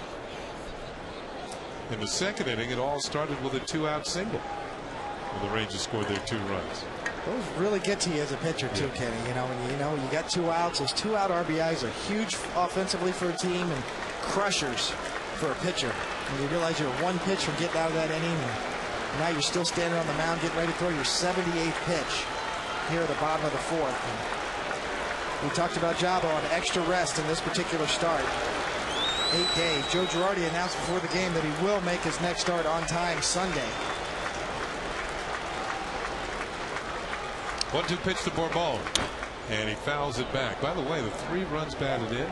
In the second inning, it all started with a 2-out single, when the Rangers scored their 2 runs. Those really get to you as a pitcher too, Kenny. When you got 2 outs. Those 2-out RBIs are huge offensively for a team and crushers for a pitcher. When you realize you're 1 pitch from getting out of that inning, and now you're still standing on the mound getting ready to throw your 78th pitch here at the bottom of the 4th. And we talked about Jabba on extra rest in this particular start. 8 days. Joe Girardi announced before the game that he will make his next start on time Sunday. 1-2 pitch to Barbone, and he fouls it back. By the way, the 3 runs batted in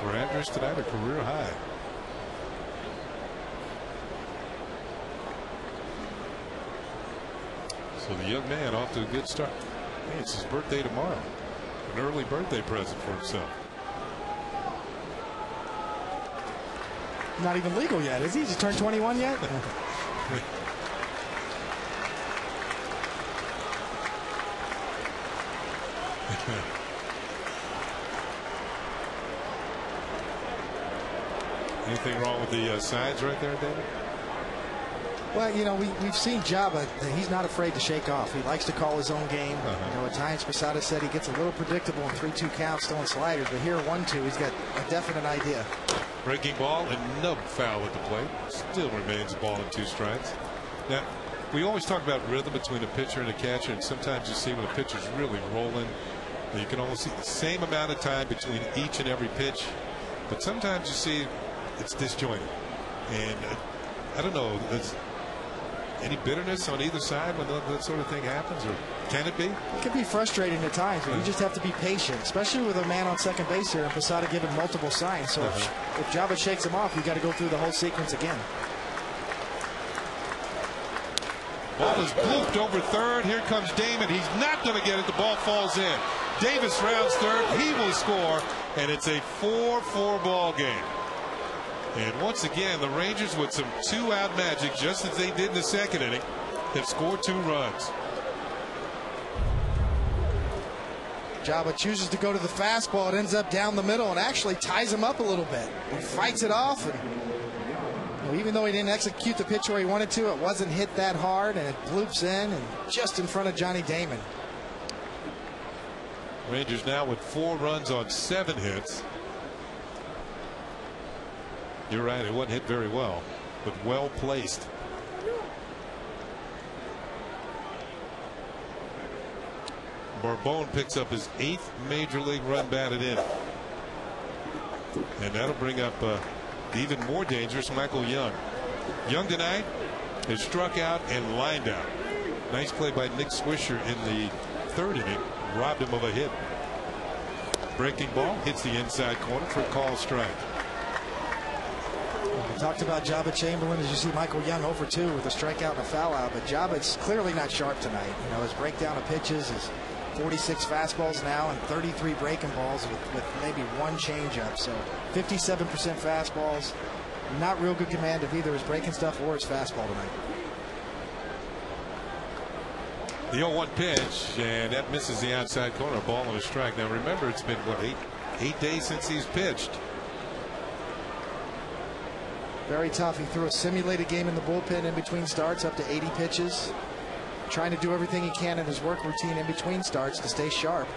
for Andrus tonight, a career high. So the young man off to a good start. Hey, it's his birthday tomorrow. An early birthday present for himself. Not even legal yet, is he? Just turned 21 yet? Anything wrong with the signs right there, David? Well, we've seen Jabba. He's not afraid to shake off. He likes to call his own game. At times, Posada said he gets a little predictable in 3-2 counts, throwing sliders. But here, 1-2, he's got a definite idea. Breaking ball and nub foul at the plate. Still remains a ball and 2 strikes. Now, we always talk about rhythm between a pitcher and a catcher, and sometimes you see when a pitcher's really rolling, you can almost see the same amount of time between each and every pitch. But sometimes you see it's disjointed. And I don't know, any bitterness on either side when that sort of thing happens, or can it be? It can be frustrating at times, but you just have to be patient, especially with a man on second base here and Posada giving multiple signs. So if Jabba shakes him off, you got to go through the whole sequence again. Ball is blooped over third. Here comes Damon. He's not going to get it. The ball falls in. Davis rounds third. He will score, and it's a 4-4 ball game. And once again, the Rangers, with some 2-out magic, just as they did in the second inning, have scored 2 runs. Jabba chooses to go to the fastball. It ends up down the middle and actually ties him up a little bit. He fights it off. And even though he didn't execute the pitch where he wanted to, it wasn't hit that hard, and it bloops in and just in front of Johnny Damon. Rangers now with 4 runs on 7 hits. You're right, it wasn't hit very well, but well placed. Barbone picks up his 8th major league run batted in. And that'll bring up the even more dangerous Michael Young. Young tonight is struck out and lined out. Nice play by Nick Swisher in the third inning. Robbed him of a hit. Breaking ball hits the inside corner for a call strike. We talked about Jabba Chamberlain. As you see, Michael Young 0 for 2 with a strikeout and a foul out. But Jabba's clearly not sharp tonight. You know, his breakdown of pitches is 46 fastballs now and 33 breaking balls with maybe one changeup. So 57% fastballs. Not real good command of either his breaking stuff or his fastball tonight. The 0-1 pitch, and that misses the outside corner. A ball and a strike. Now remember, it's been what, eight days since he's pitched. Very tough. He threw a simulated game in the bullpen in between starts, up to 80 pitches. Trying to do everything he can in his work routine in between starts to stay sharp.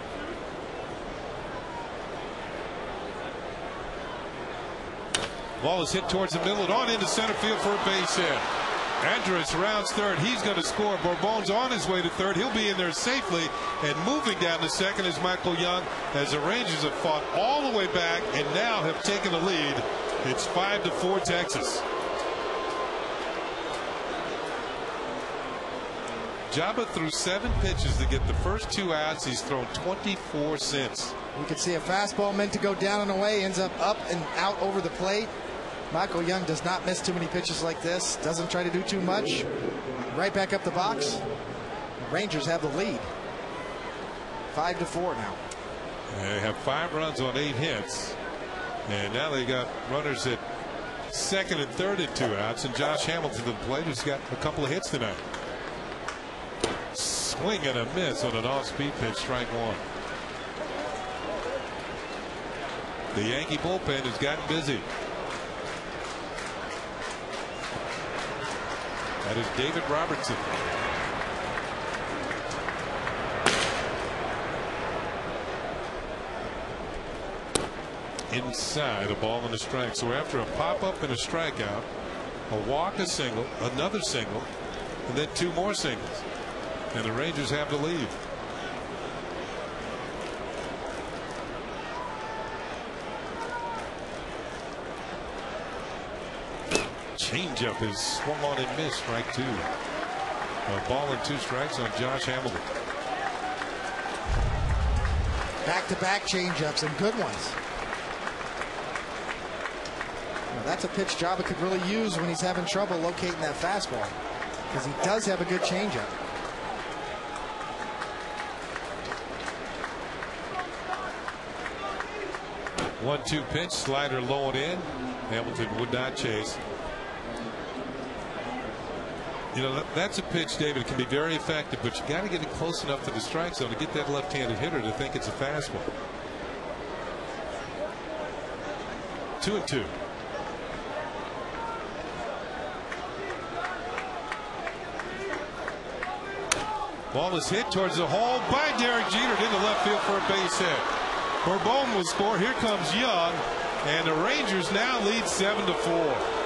Ball is hit towards the middle and on into center field for a base hit. Andrus rounds third. He's going to score. Bourbon's on his way to third. He'll be in there safely, and moving down to second is Michael Young, as the Rangers have fought all the way back and now have taken the lead. It's 5-4 Texas. Jabba threw 7 pitches to get the first 2 outs. He's thrown 24 since. You can see a fastball meant to go down and away ends up and out over the plate. Michael Young does not miss too many pitches like this. Doesn't try to do too much. Right back up the box. The Rangers have the lead. 5-4 now. They have 5 runs on 8 hits. And now they got runners at second and third at 2 outs. And Josh Hamilton, the plate, who's got a couple of hits tonight. Swing and a miss on an off-speed pitch, strike 1. The Yankee bullpen has gotten busy. That is David Robertson. Inside, a ball and a strike. So after a pop-up and a strikeout, a walk, a single, another single, and then 2 more singles. And the Rangers have the lead. Changeup is swung on and missed, strike 2. A ball and 2 strikes on Josh Hamilton. Back-to-back changeups and good ones. Now that's a pitch Jabba could really use when he's having trouble locating that fastball, because he does have a good changeup. One-two pitch, slider low and in. Hamilton would not chase. You know, that's a pitch, David, it can be very effective, but you got to get it close enough to the strike zone to get that left-handed hitter to think it's a fastball. 2-2. Ball is hit towards the hole by Derek Jeter into left field for a base hit. Bourbon will score. Here comes Young, and the Rangers now lead 7-4.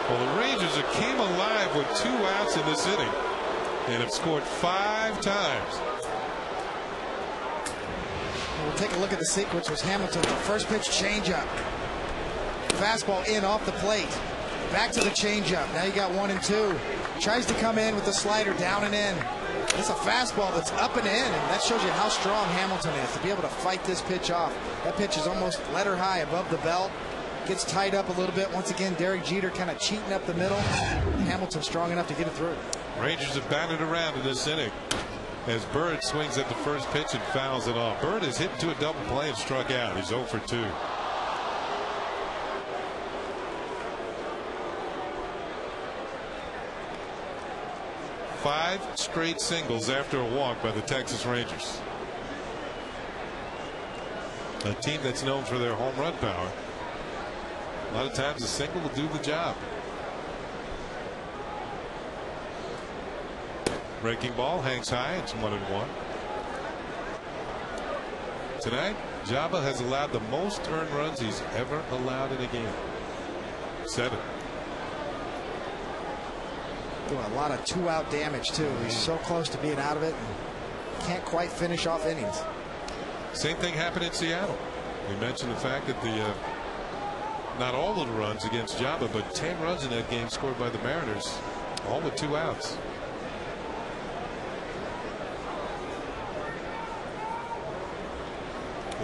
Well, the Rangers came alive with 2 outs in this inning and have scored 5 times. We'll take a look at the sequence. Was Hamilton, the first pitch changeup, fastball in off the plate, back to the changeup. Now you got 1 and 2. Tries to come in with the slider down and in. It's a fastball that's up and in, and that shows you how strong Hamilton is to be able to fight this pitch off. That pitch is almost letter high above the belt. Gets tied up a little bit. Once again, Derek Jeter kind of cheating up the middle. Hamilton strong enough to get it through. Rangers have batted around in this inning as Bird swings at the first pitch and fouls it off. Bird is hit to a double play and struck out. He's 0 for 2. Five straight singles after a walk by the Texas Rangers. A team that's known for their home run power. A lot of times a single will do the job. Breaking ball hangs high. It's 1-1. Tonight, Jabba has allowed the most earned runs he's ever allowed in a game. 7. Doing a lot of 2-out damage too. He's so close to being out of it and can't quite finish off innings. Same thing happened in Seattle. We mentioned the fact that the not all of the runs against Jabba, but 10 runs in that game scored by the Mariners, all with 2 outs.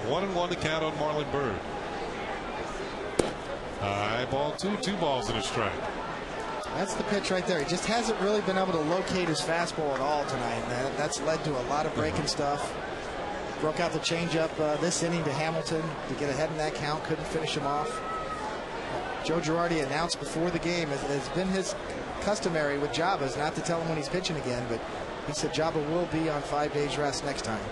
One and one to count on Marlon Byrd. High ball 2, 2 balls and a strike. That's the pitch right there. He just hasn't really been able to locate his fastball at all tonight. And that's led to a lot of breaking stuff. Broke out the changeup this inning to Hamilton to get ahead in that count. Couldn't finish him off. Joe Girardi announced before the game, it's been his customary with Jabba, not to tell him when he's pitching again, but he said Jabba will be on 5 days rest next time.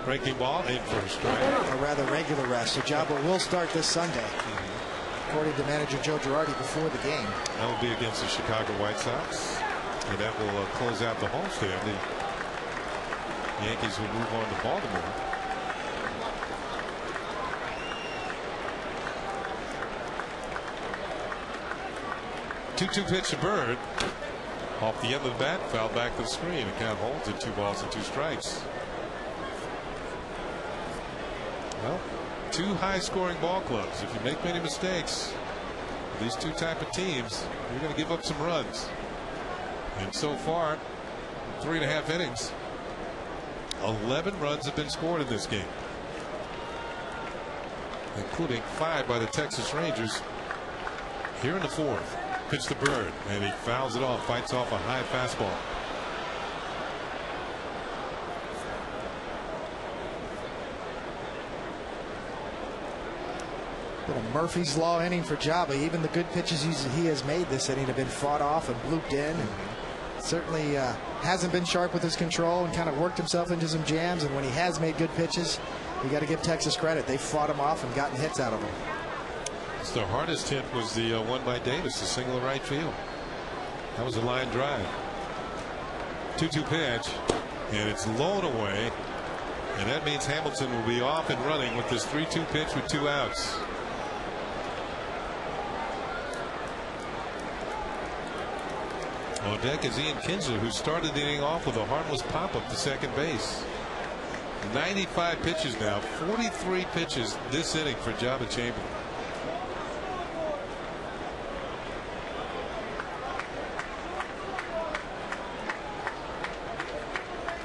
Breaking ball, in for a strike. Or rather regular rest. So Jabba will start this Sunday, according to manager Joe Girardi before the game. That will be against the Chicago White Sox, and that will close out the homestand. The Yankees will move on to Baltimore. Two-two pitch to Bird. Off the end of the bat, fouled back to the screen. The count holds at 2 balls and 2 strikes. Well, 2 high-scoring ball clubs. If you make many mistakes, these 2 type of teams, you're going to give up some runs. And so far, 3.5 innings, 11 runs have been scored in this game, including 5 by the Texas Rangers here in the 4th. Pitch to Bird, and he fouls it off, fights off a high fastball. Been a Murphy's Law inning for Jabba. Even the good pitches he has made this inning have been fought off and blooped in. And certainly hasn't been sharp with his control and kind of worked himself into some jams. And when he has made good pitches, you got to give Texas credit. They fought him off and gotten hits out of him. The hardest hit was the one by Davis, the single to right field. That was a line drive. 2-2 pitch, and it's low and away, and that means Hamilton will be off and running with this 3-2 pitch with 2 outs. On deck is Ian Kinsler, who started the inning off with a harmless pop-up to second base. 95 pitches now, 43 pitches this inning for Jabba Chamberlain.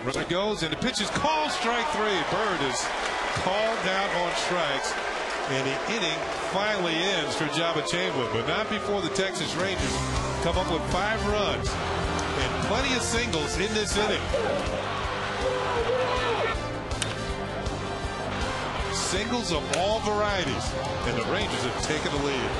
Runner goes, and the pitch is called strike 3. Bird is called down on strikes, and the inning finally ends for Jabba Chamberlain, but not before the Texas Rangers come up with 5 runs and plenty of singles in this inning. Singles of all varieties, and the Rangers have taken the lead.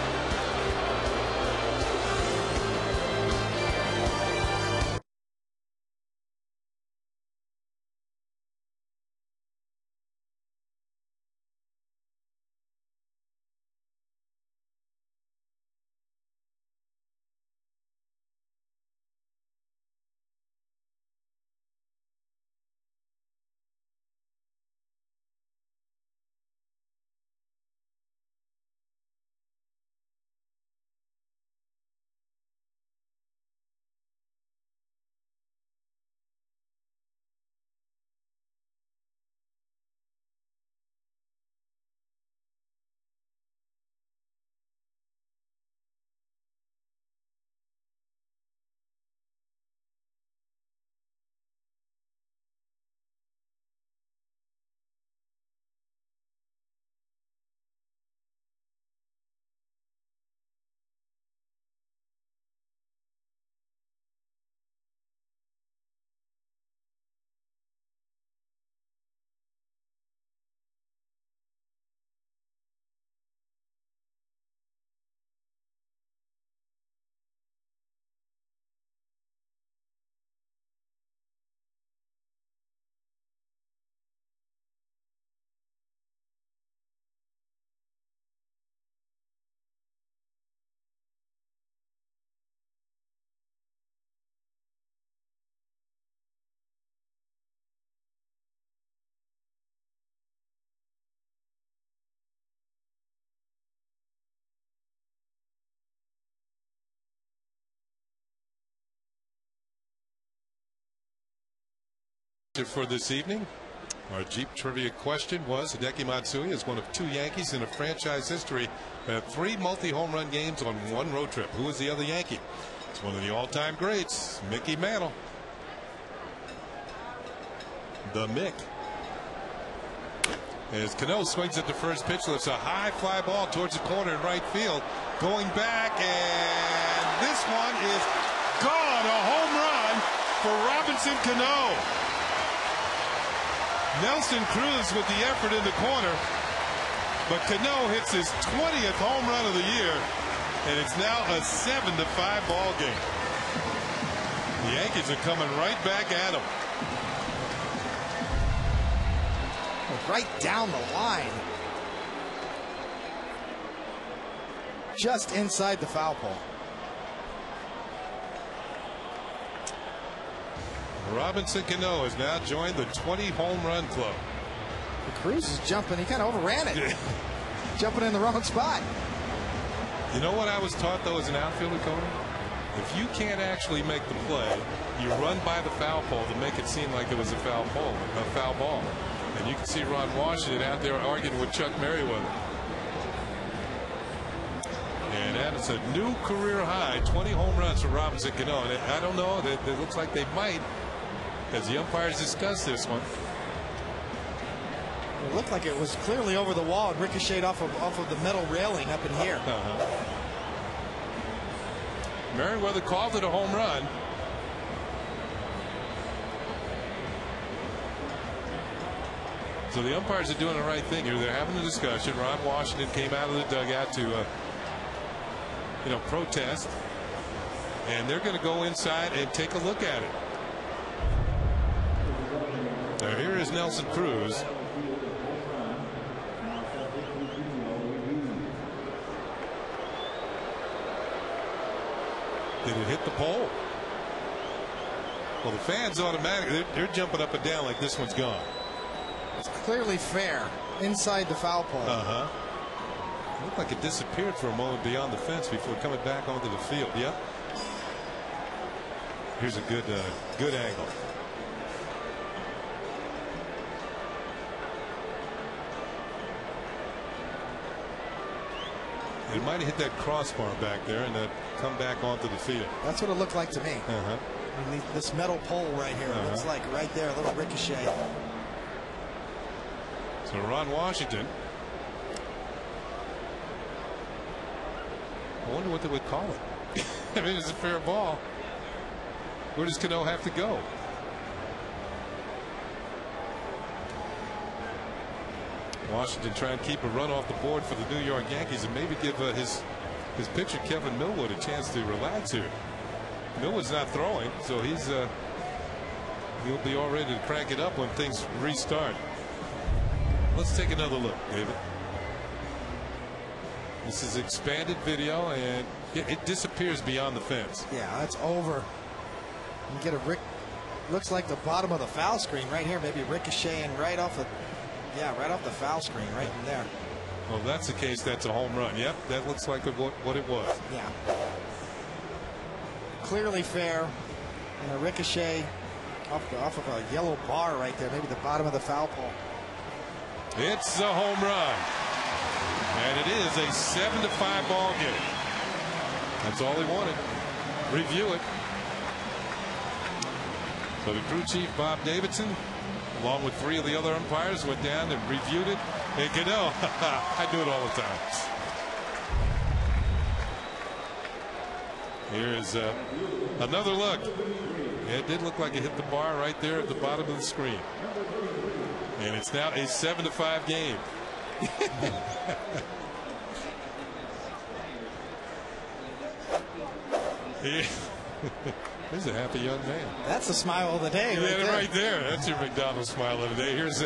For this evening, Our Jeep trivia question was: Hideki Matsui is one of 2 Yankees in a franchise history that have 3 multi-home run games on 1 road trip. Who is the other Yankee? It's one of the all-time greats, Mickey Mantle. The Mick. As Cano swings at the first pitch, lifts a high fly ball towards the corner in right field. Going back, and this one is gone. A home run for Robinson Cano. Nelson Cruz with the effort in the corner, but Cano hits his 20th home run of the year, and it's now a 7-5 ball game. The Yankees are coming right back at him. Right down the line. Just inside the foul pole. Robinson Cano has now joined the 20 home run club. Cruz is jumping. He kind of overran it. Jumping in the wrong spot. You know what I was taught, though, as an outfielder, Cody? If you can't actually make the play, you run by the foul pole to make it seem like it was a foul ball. And you can see Ron Washington out there arguing with Chuck Merriweather. And that is a new career high, 20 home runs for Robinson Cano. And I don't know, it looks like they might, as the umpires discuss this one. It looked like it was clearly over the wall and ricocheted off of the metal railing up in here. Merriweather called it a home run. So the umpires are doing the right thing here. They're having a discussion. Ron Washington came out of the dugout to, protest. And they're going to go inside and take a look at it. Now here is Nelson Cruz. Did it hit the pole? Well, the fans automatically, they're jumping up and down like this one's gone. It's clearly fair inside the foul pole. It looked like it disappeared for a moment beyond the fence before coming back onto the field. Yep. Here's a good angle. It might have hit that crossbar back there and come back onto the field. That's what it looked like to me. I mean, this metal pole right here looks like right there, a little ricochet. So Ron Washington. I wonder what they would call it. I mean, it's a fair ball. Where does Cano have to go? Washington trying to keep a run off the board for the New York Yankees and maybe give his pitcher Kevin Millwood a chance to relax here. Millwood's not throwing, so he'll be all ready to crank it up when things restart. Let's take another look, David. This is expanded video, and it disappears beyond the fence. Yeah, that's over. You get looks like the bottom of the foul screen right here, maybe ricocheting right off the foul screen right in there. Well, if that's the case, that's a home run. Yep, that looks like what it was. Yeah. Clearly fair, and a ricochet off of a yellow bar right there, maybe the bottom of the foul pole. It's a home run. And it is a 7-5 ball game. That's all he wanted. Review it. So the crew chief, Bob Davidson, along with 3 of the other umpires, went down and reviewed it. And Cano, I do it all the time. Here's another look. It did look like it hit the bar right there at the bottom of the screen. And it's now a 7-5 game. He's a happy young man. That's the smile of the day. Right there. That's your McDonald's smile of the day. Here's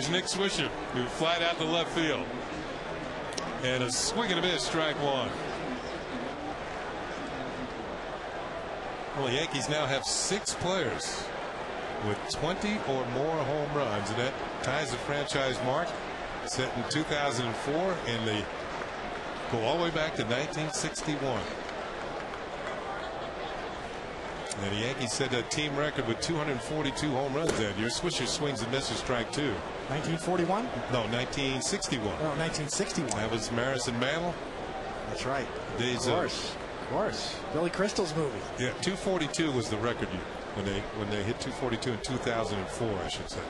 Nick Swisher, who flied out to left field. And a swing and a miss, strike 1. Well, the Yankees now have 6 players with 20 or more home runs, and that ties the franchise mark set in 2004, and they go all the way back to 1961. And the Yankees set a team record with 242 home runs that year. Swisher swings and misses strike 2. 1941? No, 1961. Oh, 1961. That was Maris and Mantle. That's right. Days of course. Billy Crystal's movie. Yeah, 242 was the record year when they hit 242 in 2004, I should say.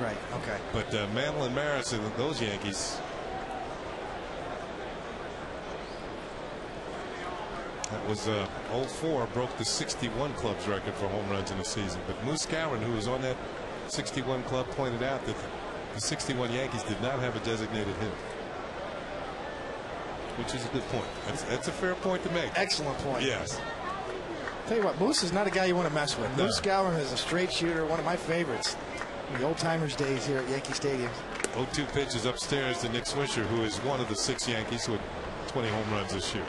Right. Okay. But Mantle and Maris and those Yankees. That was 04 broke the 61 club's record for home runs in a season. But Moose Skowron, who was on that 61 club, pointed out that the 61 Yankees did not have a designated hitter. Which is a good point. That's a fair point to make. Excellent point. Yes. Tell you what, Moose is not a guy you want to mess with. No. Moose Skowron is a straight shooter, one of my favorites. In the old timers days here at Yankee Stadium. 0-2 pitches upstairs to Nick Swisher, who is one of the 6 Yankees with 20 home runs this year.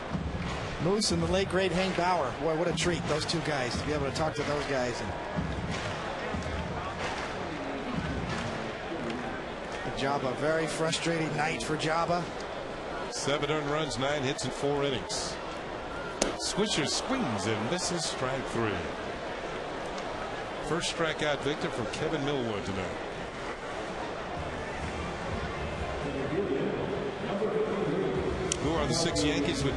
Moose and the late great Hank Bauer. Boy, what a treat, those two guys, to be able to talk to those guys. And Jabba, very frustrating night for Jabba. 7 earned runs, 9 hits in 4 innings. Swisher swings and misses strike 3. First strikeout victor from Kevin Millwood tonight. Who are the 6 Yankees with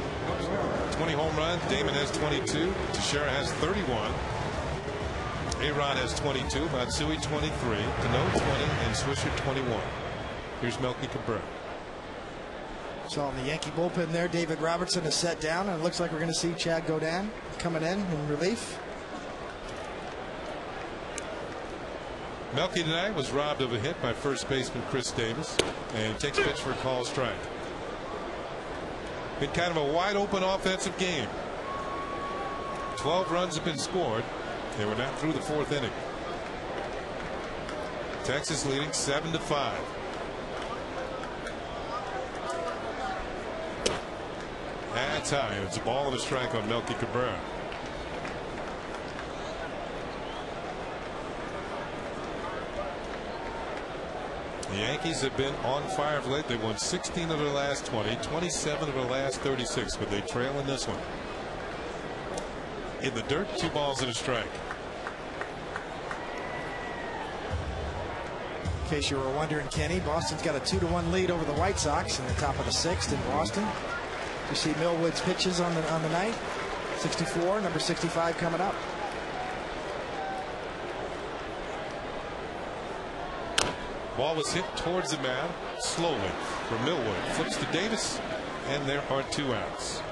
20 home runs? Damon has 22. Teixeira has 31. A-Rod has 22. Matsui 23. Cano 20. And Swisher 21. Here's Melky Cabrera. So in the Yankee bullpen there, David Robertson is set down, and it looks like we're going to see Chad Godin coming in relief. Melky tonight was robbed of a hit by first baseman Chris Davis and takes pitch for a call strike. Been kind of a wide open offensive game. 12 runs have been scored. They were not through the 4th inning. Texas leading 7-5. That's high. It's a ball and a strike on Melky Cabrera. The Yankees have been on fire of late. They won 16 of their last 20, 27 of their last 36, but they trail in this one. In the dirt, 2 balls and a strike. In case you were wondering, Kenny, Boston's got a 2-1 lead over the White Sox in the top of the 6th in Boston. You see Millwood's pitches on the night. 64, number 65 coming up. Ball was hit towards the mound slowly from Millwood. Flips to Davis, and there are 2 outs.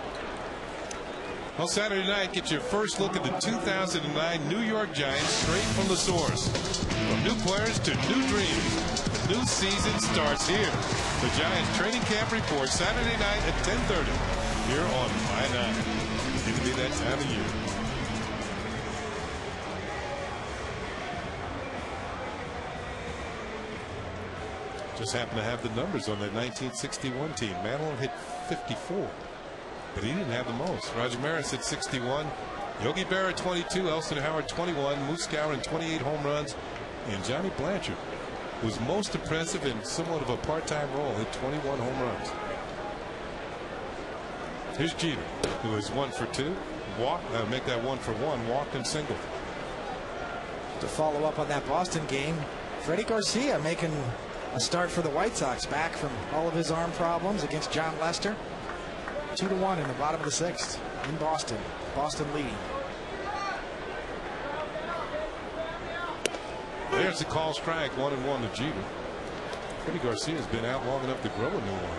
Well, Saturday night, get your first look at the 2009 New York Giants straight from the source. From new players to new dreams, the new season starts here. The Giants training camp report Saturday night at 10:30 here on My 9. It's going to be that time of year. Just happened to have the numbers on that 1961 team. Mantle hit 54, but he didn't have the most. Roger Maris hit 61. Yogi Berra 22. Elston Howard 21. Moose Skowron 28 home runs. And Johnny Blanchard was most impressive in somewhat of a part-time role. Hit 21 home runs. Here's Jeter, who is 1 for 2. Walked, make that 1 for 1. Walked and singled. To follow up on that Boston game, Freddie Garcia making a start for the White Sox, back from all of his arm problems against John Lester. 2-1 in the bottom of the 6th in Boston. Boston leading. There's the call strike. 1-1 to Jeter. Freddie Garcia's been out long enough to grow a new one.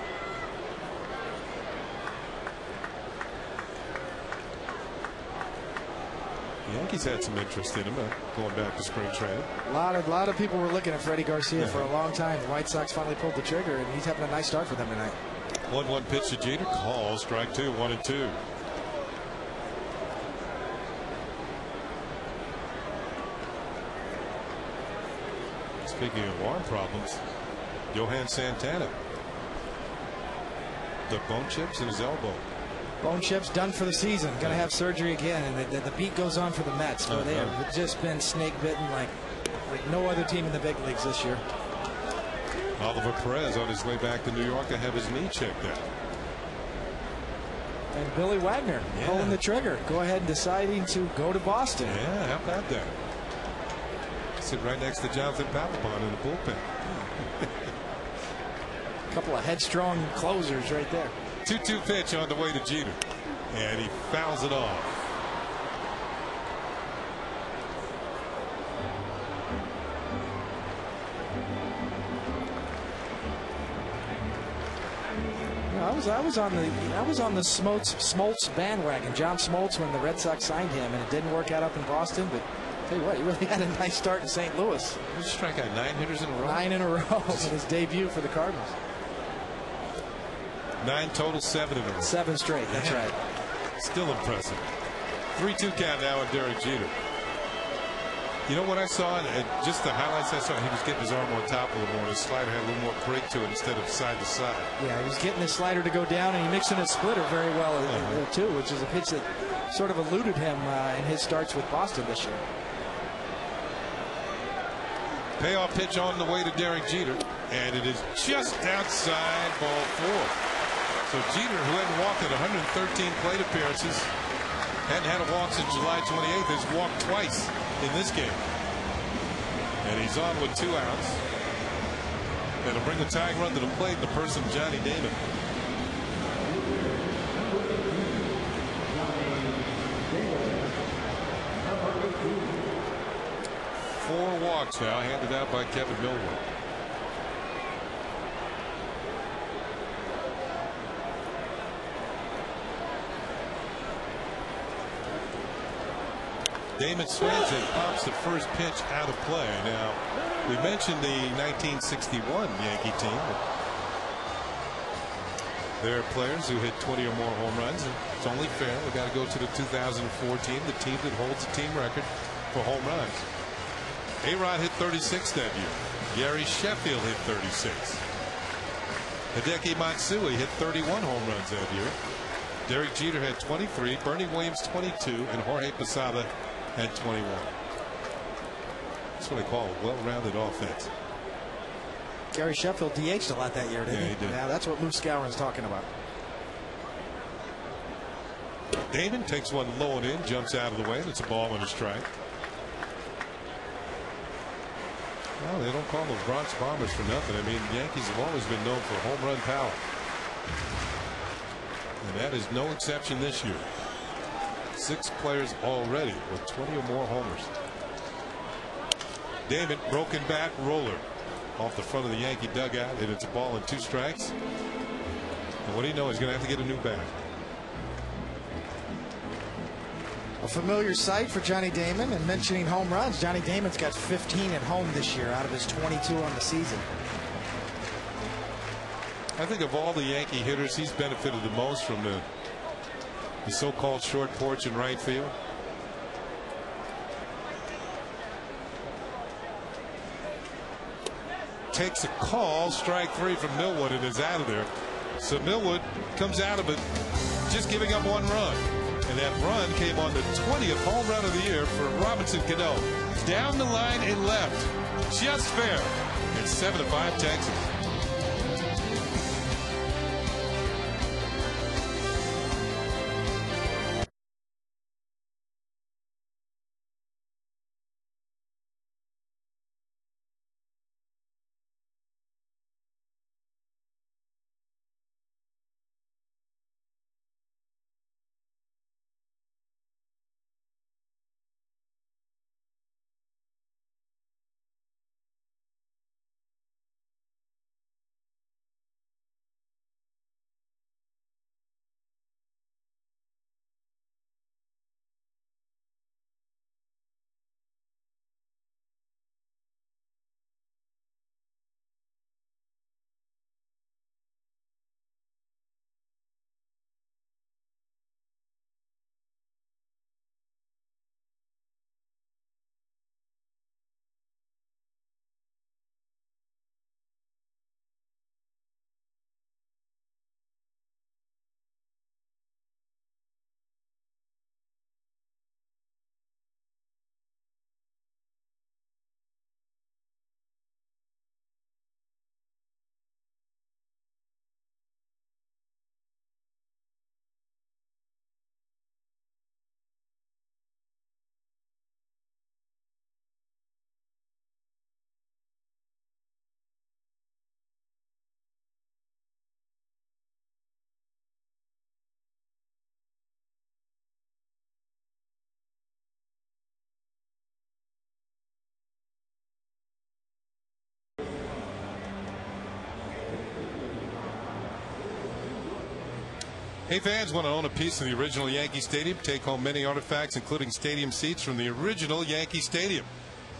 The Yankees had some interest in him going back to spring training. A lot of people were looking at Freddie Garcia for a long time. The White Sox finally pulled the trigger, and he's having a nice start for them tonight. 1-1 pitch to Jeter. Call strike 2. 1-2. Speaking of arm problems, Johan Santana. The bone chips in his elbow. Bone chips, done for the season. Going to have surgery again, and the beat goes on for the Mets. Where they have just been snake bitten like no other team in the big leagues this year. Oliver Perez on his way back to New York to have his knee checked out. And Billy Wagner pulling the trigger. Go ahead and deciding to go to Boston. Yeah, how about that? Sit right next to Jonathan Papelbon in the bullpen. A couple of headstrong closers right there. 2-2 pitch on the way to Jeter. And he fouls it off. I was on the Smoltz bandwagon. John Smoltz, when the Red Sox signed him, and it didn't work out up in Boston. But tell you what, he really had a nice start in St. Louis. He struck out 9 hitters in a row. 9 in a row in his debut for the Cardinals. 9 total, 7 in a row. 7 straight. That's right. Still impressive. 3-2 count now on Derek Jeter. You know what I saw, and just the highlights I saw, he was getting his arm on top a little more. His slider had a little more break to it instead of side to side. Yeah, he was getting his slider to go down, and he mixed in his splitter very well too, which is a pitch that sort of eluded him in his starts with Boston this year. Payoff pitch on the way to Derek Jeter, and it is just outside ball 4. So Jeter, who hadn't walked at 113 plate appearances, hadn't had a walk since July 28th, has walked twice in this game. And he's on with 2 outs. That'll bring the tying run to the plate in the person of Johnny Damon. Four walks now handed out by Kevin Millwood. Damon swings and pops the first pitch out of play. Now, we mentioned the 1961 Yankee team. There are players who hit 20 or more home runs, and it's only fair. We got to go to the 2004 team, the team that holds the team record for home runs. A-Rod hit 36 that year. Gary Sheffield hit 36. Hideki Matsui hit 31 home runs that year. Derek Jeter had 23, Bernie Williams 22, and Jorge Posada had 21. That's what I call a well-rounded offense. Gary Sheffield DH'd a lot that year, didn't he? Yeah, he did. Yeah, that's what Lou Skowron's talking about. Damon takes one low and in, jumps out of the way, and it's a ball and a strike. Well, they don't call them Bronx Bombers for nothing. I mean, the Yankees have always been known for home run power. And that is no exception this year. 6 players already with 20 or more homers. Damon, broken back roller off the front of the Yankee dugout, and it's a ball and 2 strikes. And what do you know? He's going to have to get a new bat. A familiar sight for Johnny Damon, and mentioning home runs, Johnny Damon's got 15 at home this year out of his 22 on the season. I think of all the Yankee hitters, he's benefited the most from the so-called short porch in right field. Takes a call, strike 3 from Millwood, and is out of there. So Millwood comes out of it just giving up 1 run. And that run came on the 20th home run of the year for Robinson Cano. Down the line and left. Just fair. It's 7-5 Texas. Hey fans, want to own a piece of the original Yankee Stadium? Take home many artifacts, including stadium seats from the original Yankee Stadium.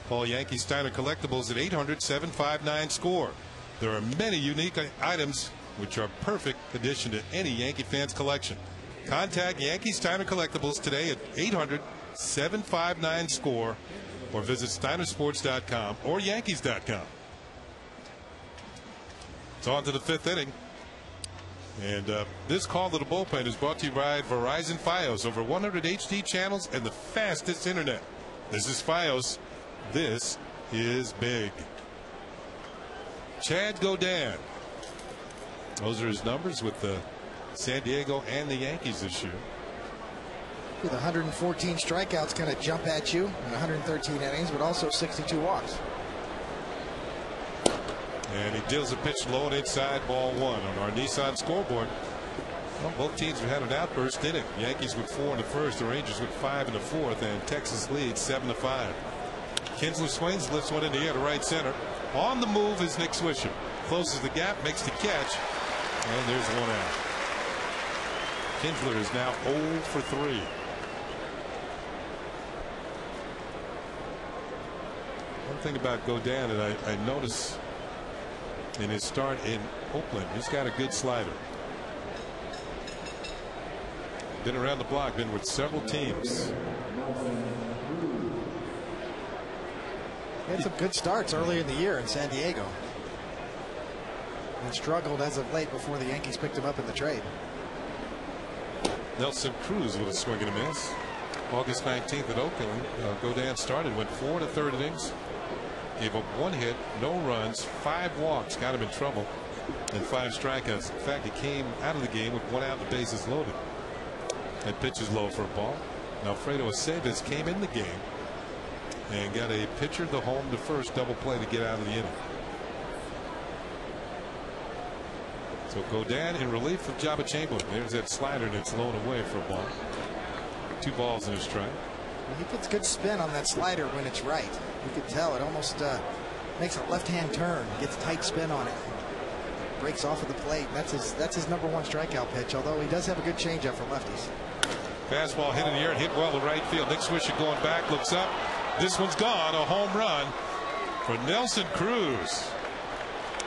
Call Yankee Steiner Collectibles at 800-759-SCORE. There are many unique items which are perfect addition to any Yankee fan's collection. Contact Yankee Steiner Collectibles today at 800-759-SCORE or visit steinersports.com or yankees.com. It's on to the fifth inning. And this call to the bullpen is brought to you by Verizon Fios. Over 100 HD channels and the fastest internet. This is Fios. This is big. Chad Godin. Those are his numbers with the San Diego and the Yankees this year. With 114 strikeouts kind of jump at you in 113 innings, but also 62 walks. And he deals a pitch low and inside, ball one on our Nissan scoreboard. Well, both teams have had an outburst in it. Yankees with 4 in the first, the Rangers with 5 in the fourth, and Texas leads 7-5. Kinsler swings, lifts one in the air to right center. On the move is Nick Swisher. Closes the gap, makes the catch, and there's one out. Kinsler is now 0 for 3. One thing about Godin that I notice in his start in Oakland, he's got a good slider. Been around the block, been with several teams. He had some good starts early in the year in San Diego. And struggled as of late before the Yankees picked him up in the trade. Nelson Cruz with a swing and a miss. August 19th at Oakland, Godin started, went 4 in the third innings. Gave up 1 hit, no runs, 5 walks, got him in trouble, and 5 strikeouts. In fact, he came out of the game with 1 out and the bases loaded. That pitch is low for a ball. Now Alfredo Aceves came in the game and got a pitcher to home to first double play to get out of the inning. So Godin in relief of Jabba Chamberlain. There's that slider and it's low and away for a ball. 2 balls in a strike. He gets good spin on that slider when it's right. You could tell it almost makes a left-hand turn, gets tight spin on it, breaks off of the plate. That's his #1 strikeout pitch. Although he does have a good changeup for lefties. Fastball hit in the air and hit well to right field. Nick Swisher going back, looks up. This one's gone. A home run for Nelson Cruz.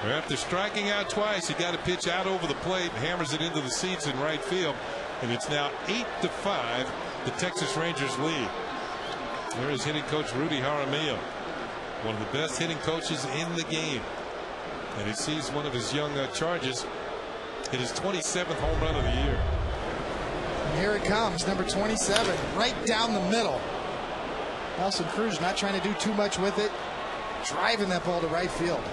After striking out twice, he got a pitch out over the plate and hammers it into the seats in right field. And it's now 8-5. The Texas Rangers lead. There is hitting coach Rudy Jaramillo, one of the best hitting coaches in the game. And he sees one of his young charges hit his 27th home run of the year. And here it comes, number 27, right down the middle. Nelson Cruz not trying to do too much with it, driving that ball to right field.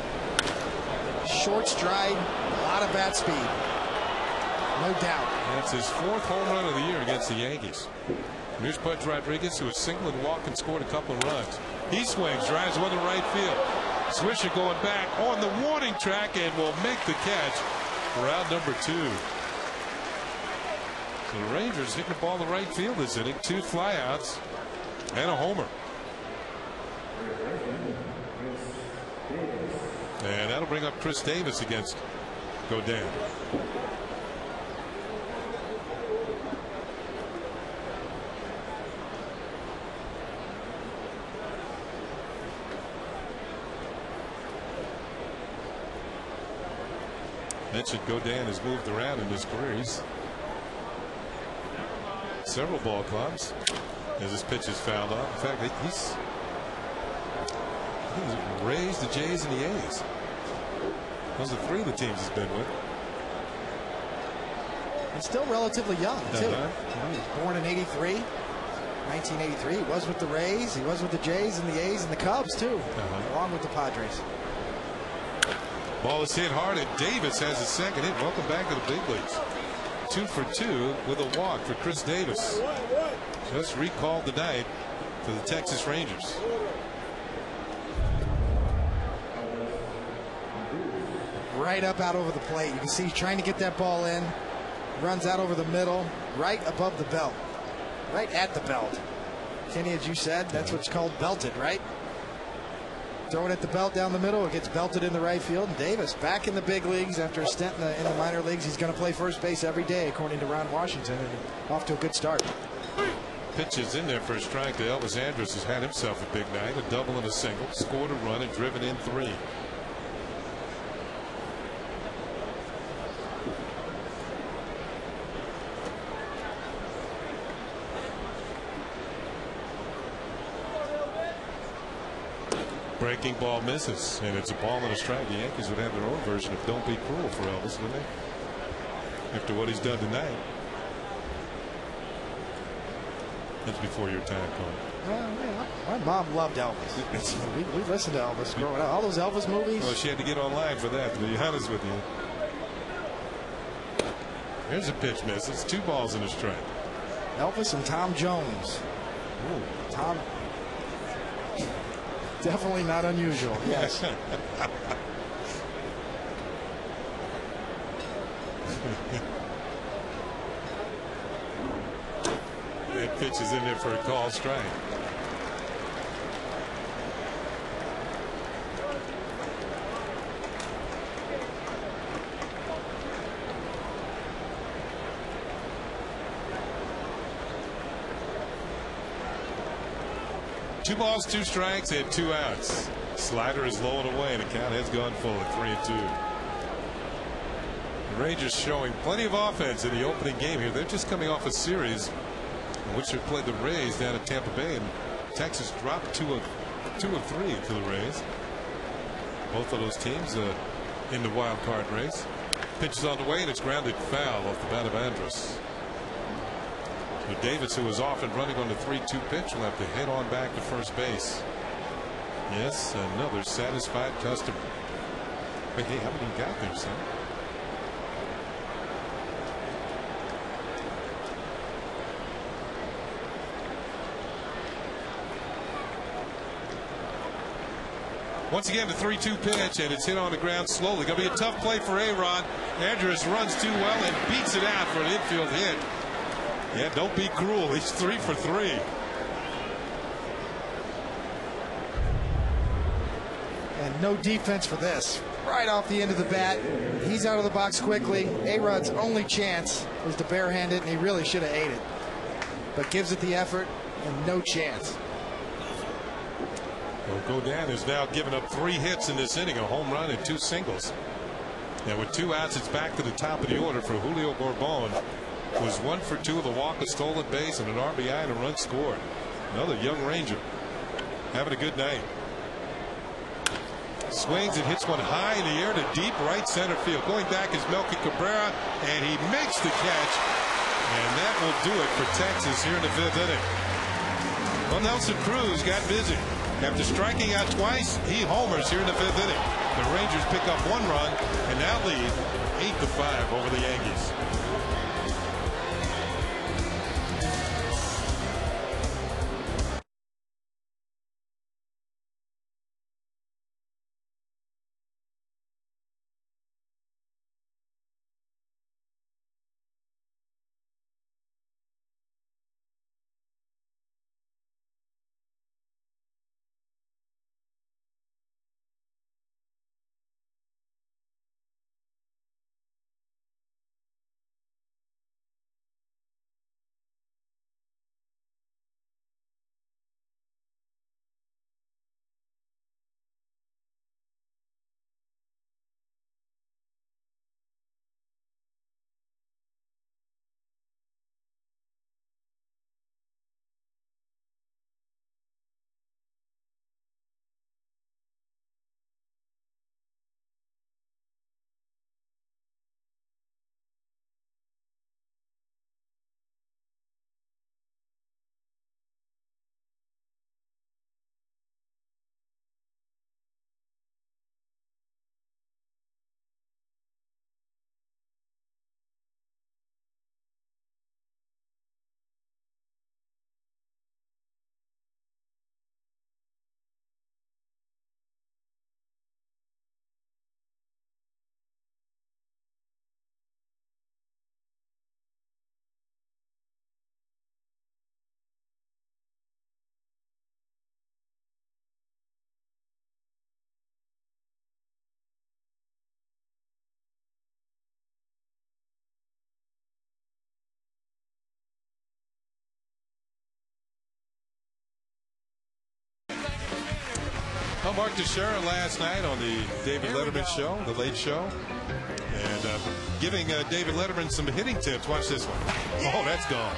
Short stride, a lot of bat speed. No doubt. That's his 4th home run of the year against the Yankees. Here's Pudge Rodriguez, who was single and walked and scored a couple of runs. He swings, drives one to right field. Swisher going back on the warning track and will make the catch for out number 2. So the Rangers hitting the ball to right field this inning. 2 flyouts and a homer. And that'll bring up Chris Davis against Godin. Mentioned Godin has moved around in his career. He's several ball clubs as his pitch is fouled off. In fact, he's Rays, the Jays, and the A's. Those are 3 of the teams he's been with. He's still relatively young, too. He was born in 1983. He was with the Rays. He was with the Jays and the A's and the Cubs, too, along with the Padres. Ball is hit hard, and Davis has a second hit. Welcome back to the big leagues. 2 for 2 with a walk for Chris Davis. Just recalled tonight to the Texas Rangers. Right up out over the plate. You can see he's trying to get that ball in. Runs out over the middle, right above the belt. Right at the belt. Kenny, as you said, that's what's called belted, right? throw it at the belt down the middle. It gets belted in the right field. And Davis back in the big leagues after a stint in the minor leagues. He's going to play first base every day, according to Ron Washington, and off to a good start. Pitches in there for a strike to Elvis Andrus, has had himself a big night. A double and a single, scored a run and driven in 3. Breaking ball misses, and it's a ball and a strike. The Yankees would have their own version of "Don't Be Cruel" for Elvis, wouldn't they? After what he's done tonight. That's before your time, Cole. Well, yeah, my mom loved Elvis. we listened to Elvis growing up. All those Elvis movies. Well, she had to get online for that, to be honest with you. Here's a pitch miss. It's 2 balls and a strike. Elvis and Tom Jones. Ooh, Tom. Definitely not unusual. Yes. That pitch is in there for a call strike. Two balls, 2 strikes, and 2 outs. Slider is low and away, and the count has gone full at 3-2. The Rangers showing plenty of offense in the opening game here. They're just coming off a series in which they played the Rays down at Tampa Bay, and Texas dropped 2 of 3 to the Rays. Both of those teams in the wild card race. Pitch is on the way, and it's grounded foul off the bat of Andrus. So Davis, who was off and running on the 3-2 pitch, will have to head on back to first base. Yes, another satisfied customer. But hey, how many you got there, son? Once again, the 3-2 pitch, and it's hit on the ground slowly. Going to be a tough play for A-Rod. Andrus runs too well and beats it out for an infield hit. Yeah, don't be cruel. He's 3 for 3. And no defense for this. Right off the end of the bat. He's out of the box quickly. A-Rod's only chance was to barehand it, and he really should have ate it. But gives it the effort and no chance. Well, Godin has now given up 3 hits in this inning, a home run and 2 singles. Now with 2 outs, it's back to the top of the order for Julio Bourbon. Was 1 for 2 with a walk, a stolen base, and an RBI and a run scored. Another young Ranger having a good night. Swings and hits one high in the air to deep right center field. Going back is Melky Cabrera, and he makes the catch. And that will do it for Texas here in the 5th inning. Well, Nelson Cruz got busy. After striking out twice, he homers here in the 5th inning. The Rangers pick up 1 run and now lead 8-5 over the Yankees. Saw Mark Teixeira last night on the David Letterman show, the Late Show, and giving David Letterman some hitting tips. Watch this one. Oh, that's gone.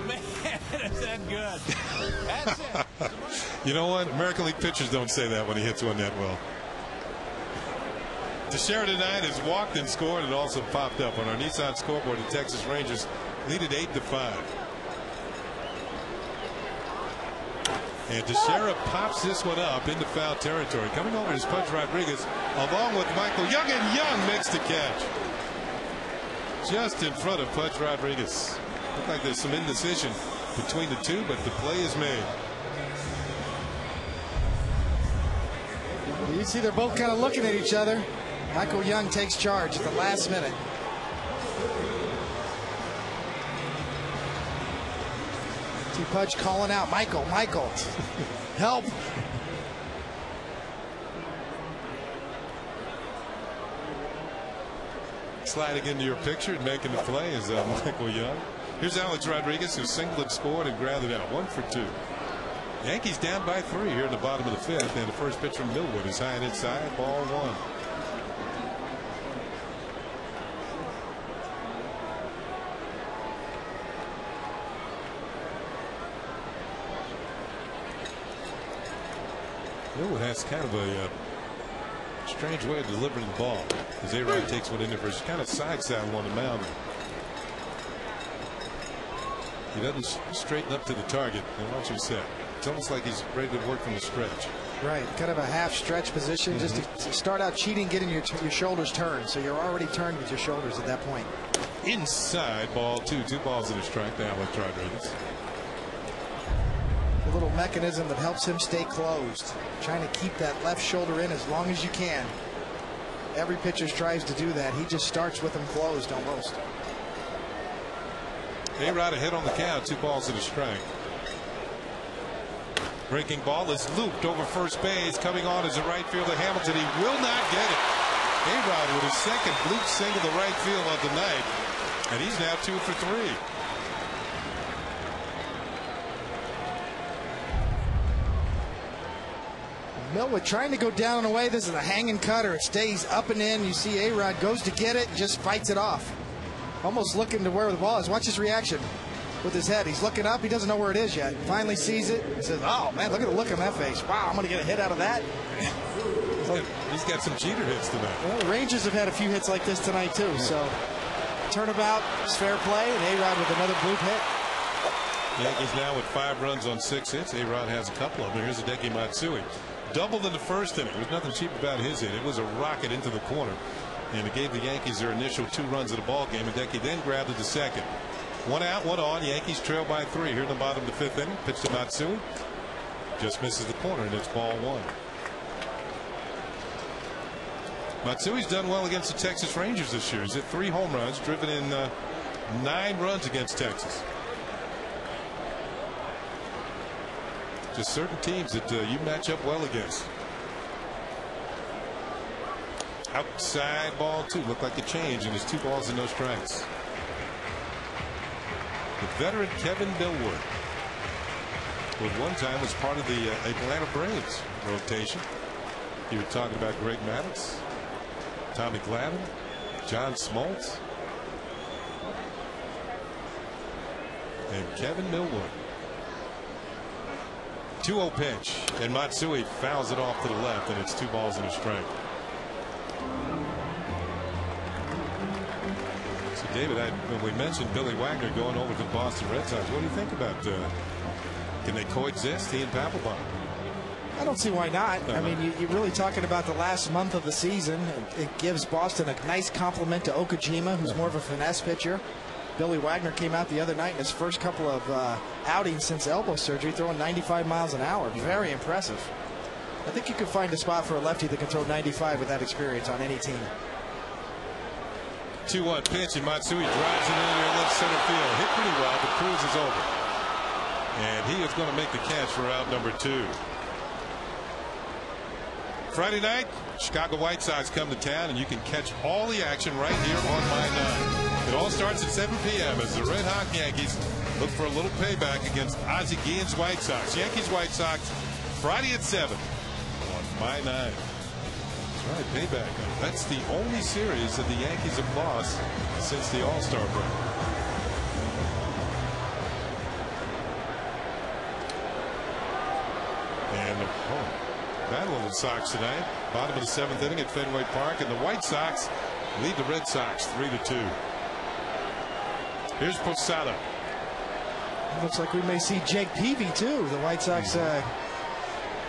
Man, is that good? That's it. You know what? American League pitchers don't say that when he hits one that well. Teixeira tonight has walked and scored and also popped up on our Nissan scoreboard. The Texas Rangers lead it 8-5. And Teixeira pops this one up into foul territory. Coming over is Pudge Rodriguez along with Michael Young, and Young makes the catch. Just in front of Pudge Rodriguez. Looked like there's some indecision between the two, but the play is made. You see they're both kind of looking at each other. Michael Young takes charge at the last minute. See Pudge calling out, Michael, help. Sliding into your picture and making the play is Michael Young. Here's Alex Rodriguez, who singled and scored and grounded out. 1 for 2. Yankees down by 3 here in the bottom of the 5th, and the first pitch from Millwood is high and inside, ball 1. Millwood has kind of a strange way of delivering the ball. As A-Rod takes one in there first, kind of side saddle on the mound. He doesn't straighten up to the target. And watch him set. It's almost like he's ready to work from the stretch. Right, kind of a half stretch position, just to start out cheating, getting your shoulders turned. So you're already turned with your shoulders at that point. Inside, ball 2. 2 balls and a strike to Alex Rodriguez. A little mechanism that helps him stay closed, trying to keep that left shoulder in as long as you can. Every pitcher tries to do that. He just starts with them closed almost. A-Rod ahead on the count. 2 balls and a strike. Breaking ball is looped over first base. Coming on is a right fielder, Hamilton. He will not get it. A-Rod with his second bloop single to right field of the night, and he's now 2 for 3. Millwood trying to go down and away. This is a hanging cutter. It stays up and in. You see A-Rod goes to get it, just fights it off. Almost looking to where the ball is. Watch his reaction with his head. He's looking up. He doesn't know where it is yet. Finally sees it. He says, oh, man, look at the look on that face. Wow, I'm going to get a hit out of that. He's got some cheater hits tonight. Well, the Rangers have had a few hits like this tonight, too. So, turnabout, it's fair play, and A-Rod with another bloop hit. Yankees now with 5 runs on 6 hits. A-Rod has a couple of them. Here's Hideki Matsui. Doubled in the first inning. There's nothing cheap about his hit. It was a rocket into the corner, and it gave the Yankees their initial 2 runs of the ball game. Hideki then grabbed it the second. 1 out, 1 on. Yankees trail by 3 here in the bottom of the 5th inning. Pitch to Matsui. Just misses the corner, and it's ball 1. Matsui's done well against the Texas Rangers this year. He's hit 3 home runs, driven in 9 runs against Texas. Just certain teams that you match up well against. Outside ball 2. Looked like a change, and it's 2 balls and no strikes. The veteran Kevin Millwood, who at one time was part of the Atlanta Braves rotation. You were talking about Greg Maddux, Tommy Glavine, John Smoltz, and Kevin Millwood. 2-0 pitch, and Matsui fouls it off to the left, and it's 2 balls and a strike. So, David, when we mentioned Billy Wagner going over to the Boston Red Sox, what do you think about can they coexist, he and Papelbon? I don't see why not. I mean, you're really talking about the last month of the season. It gives Boston a nice compliment to Okajima, who's more of a finesse pitcher. Billy Wagner came out the other night in his first couple of outings since elbow surgery, throwing 95 miles an hour. Very impressive. I think you could find a spot for a lefty that can throw 95 with that experience on any team. 2-1 pitch, and Matsui drives it into left center field. Hit pretty well, but Cruz is over. And he is going to make the catch for out number 2. Friday night, Chicago White Sox come to town, and you can catch all the action right here on My 9. It all starts at 7 p.m. as the Red Hot Yankees look for a little payback against Ozzie Guillen's White Sox. Yankees White Sox Friday at 7 on My 9. That's right, payback. That's the only series that the Yankees have lost since the All-Star break. And battle of the Sox tonight. Bottom of the 7th inning at Fenway Park, and the White Sox lead the Red Sox 3-2. Here's Posada. Looks like we may see Jake Peavy too. The White Sox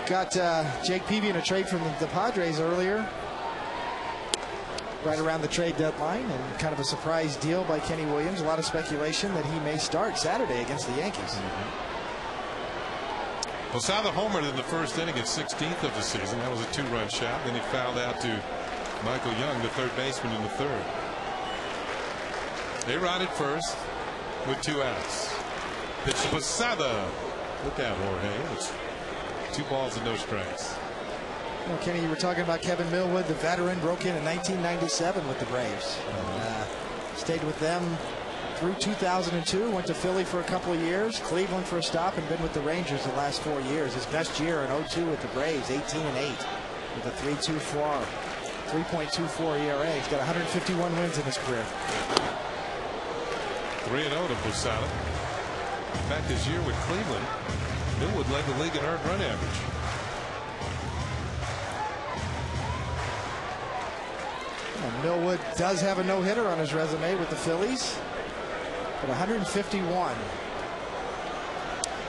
got Jake Peavy in a trade from the Padres earlier, right around the trade deadline, and kind of a surprise deal by Kenny Williams. A lot of speculation that he may start Saturday against the Yankees. Posada homered in the first inning at 16th of the season. That was a 2-run shot. Then he fouled out to Michael Young, the third baseman, in the third. They ride at first with 2 outs. Pitch to Posada. Look out, Jorge. It's 2 balls and no strikes. Well, Kenny, you were talking about Kevin Millwood, the veteran, broke in 1997 with the Braves. Stayed with them through 2002, went to Philly for a couple of years, Cleveland for a stop, and been with the Rangers the last 4 years. His best year in 02 with the Braves, 18-8, with a 3.24 ERA. He's got 151 wins in his career. 3-0 to Posada. In fact, his year with Cleveland, Millwood led the league in earned run average. And Millwood does have a no-hitter on his resume with the Phillies, but 151.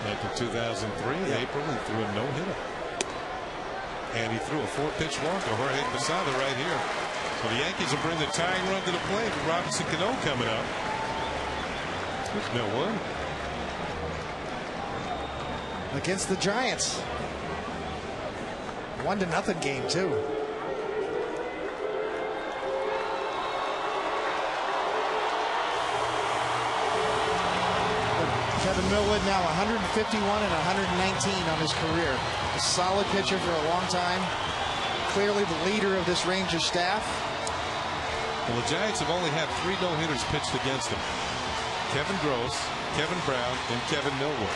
Back in 2003, in April, he threw a no-hitter. And he threw a 4-pitch walk to Jorge Posada right here. So the Yankees will bring the tying run to the plate with Robinson Cano coming up. Here's Millwood. Against the Giants. 1-0 game, too. Kevin Millwood now 151 and 119 on his career. A solid pitcher for a long time. Clearly the leader of this Rangers staff. Well, the Giants have only had 3 no-hitters pitched against them. Kevin Gross, Kevin Brown, and Kevin Millwood.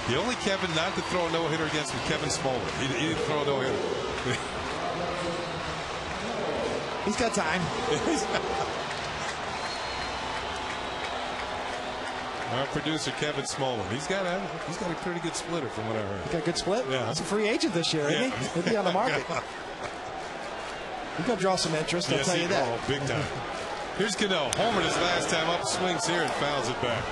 The only Kevin not to throw a no-hitter against was Kevin Smolin. He didn't throw a no-hitter. He's got time. Our producer Kevin Smolin. He's got a pretty good splitter from what I heard. He got a good split? Yeah. He's a free agent this year, isn't he? He'll be on the market. He's going to draw some interest, I'll tell you that. Oh, big time. Here's Cano. Homered his last time up, swings here and fouls it back.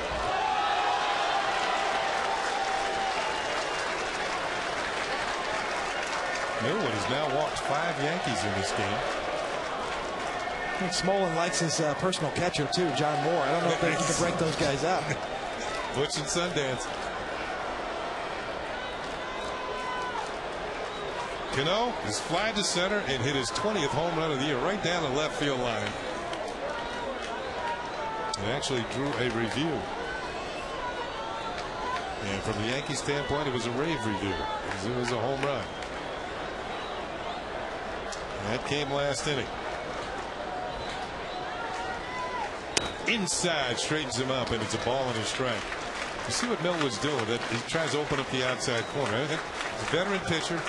Millwood has now walked 5 Yankees in this game. I think Smolin likes his personal catcher, too, John Moore. I don't know if he can break those guys up. Butch and Sundance. Cano is fly to center and hit his 20th home run of the year right down the left field line. It actually drew a review. And from the Yankee standpoint, it was a rave review because it was a home run. That came last inning. Inside, straightens him up, and it's a ball and a strike. You see what Millwood's doing? That he tries to open up the outside corner. He's a veteran pitcher,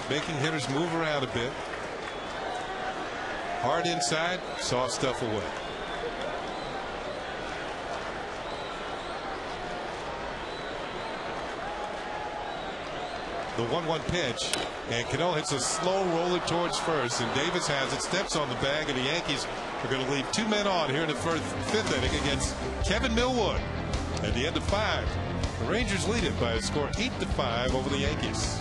making hitters move around a bit. Hard inside, soft stuff away. The 1-1 pitch, and Cano hits a slow roller towards first, and Davis has it, steps on the bag, and the Yankees are going to leave 2 men on here in the 5th inning against Kevin Millwood. At the end of 5, the Rangers lead it by a score 8-5 over the Yankees.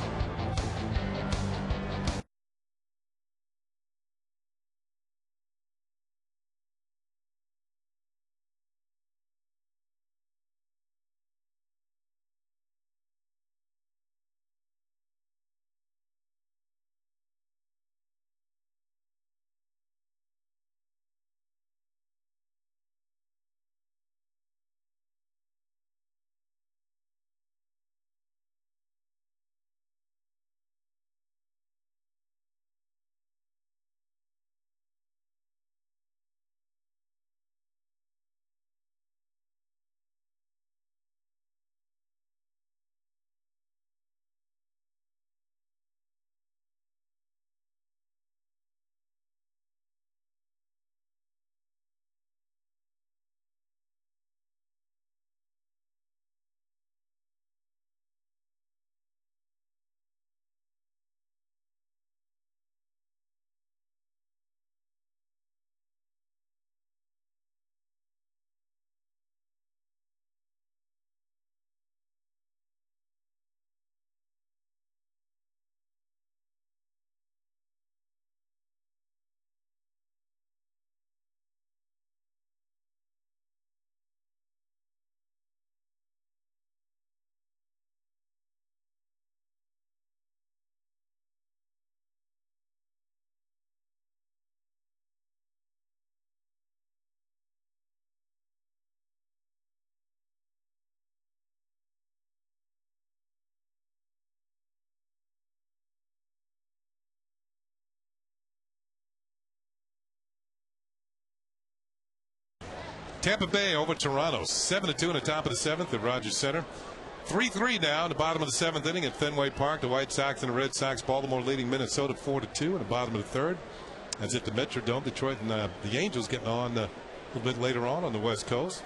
Tampa Bay over Toronto, 7-2 in the top of the 7th at Rogers Center. 3-3 now in the bottom of the 7th inning at Fenway Park. The White Sox and the Red Sox. Baltimore leading Minnesota 4-2 in the bottom of the 3rd. As at the Metrodome, Detroit and the Angels getting on a little bit later on the West Coast.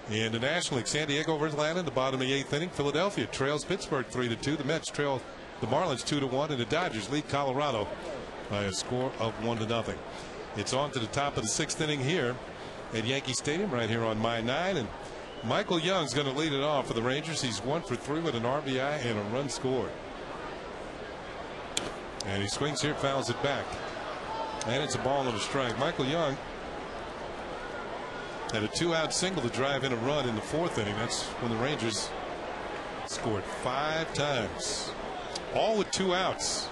In the National League, San Diego over Atlanta in the bottom of the 8th inning. Philadelphia trails Pittsburgh 3-2. The Mets trail the Marlins 2-1, and the Dodgers lead Colorado by a score of 1-0. It's on to the top of the 6th inning here at Yankee Stadium right here on My 9, and Michael Young's going to lead it off for the Rangers. He's 1 for 3 with an RBI and a run scored. And he swings here, fouls it back, and it's a ball and a strike. Michael Young had a 2-out single to drive in a run in the 4th inning. That's when the Rangers scored 5 times, all with 2 outs.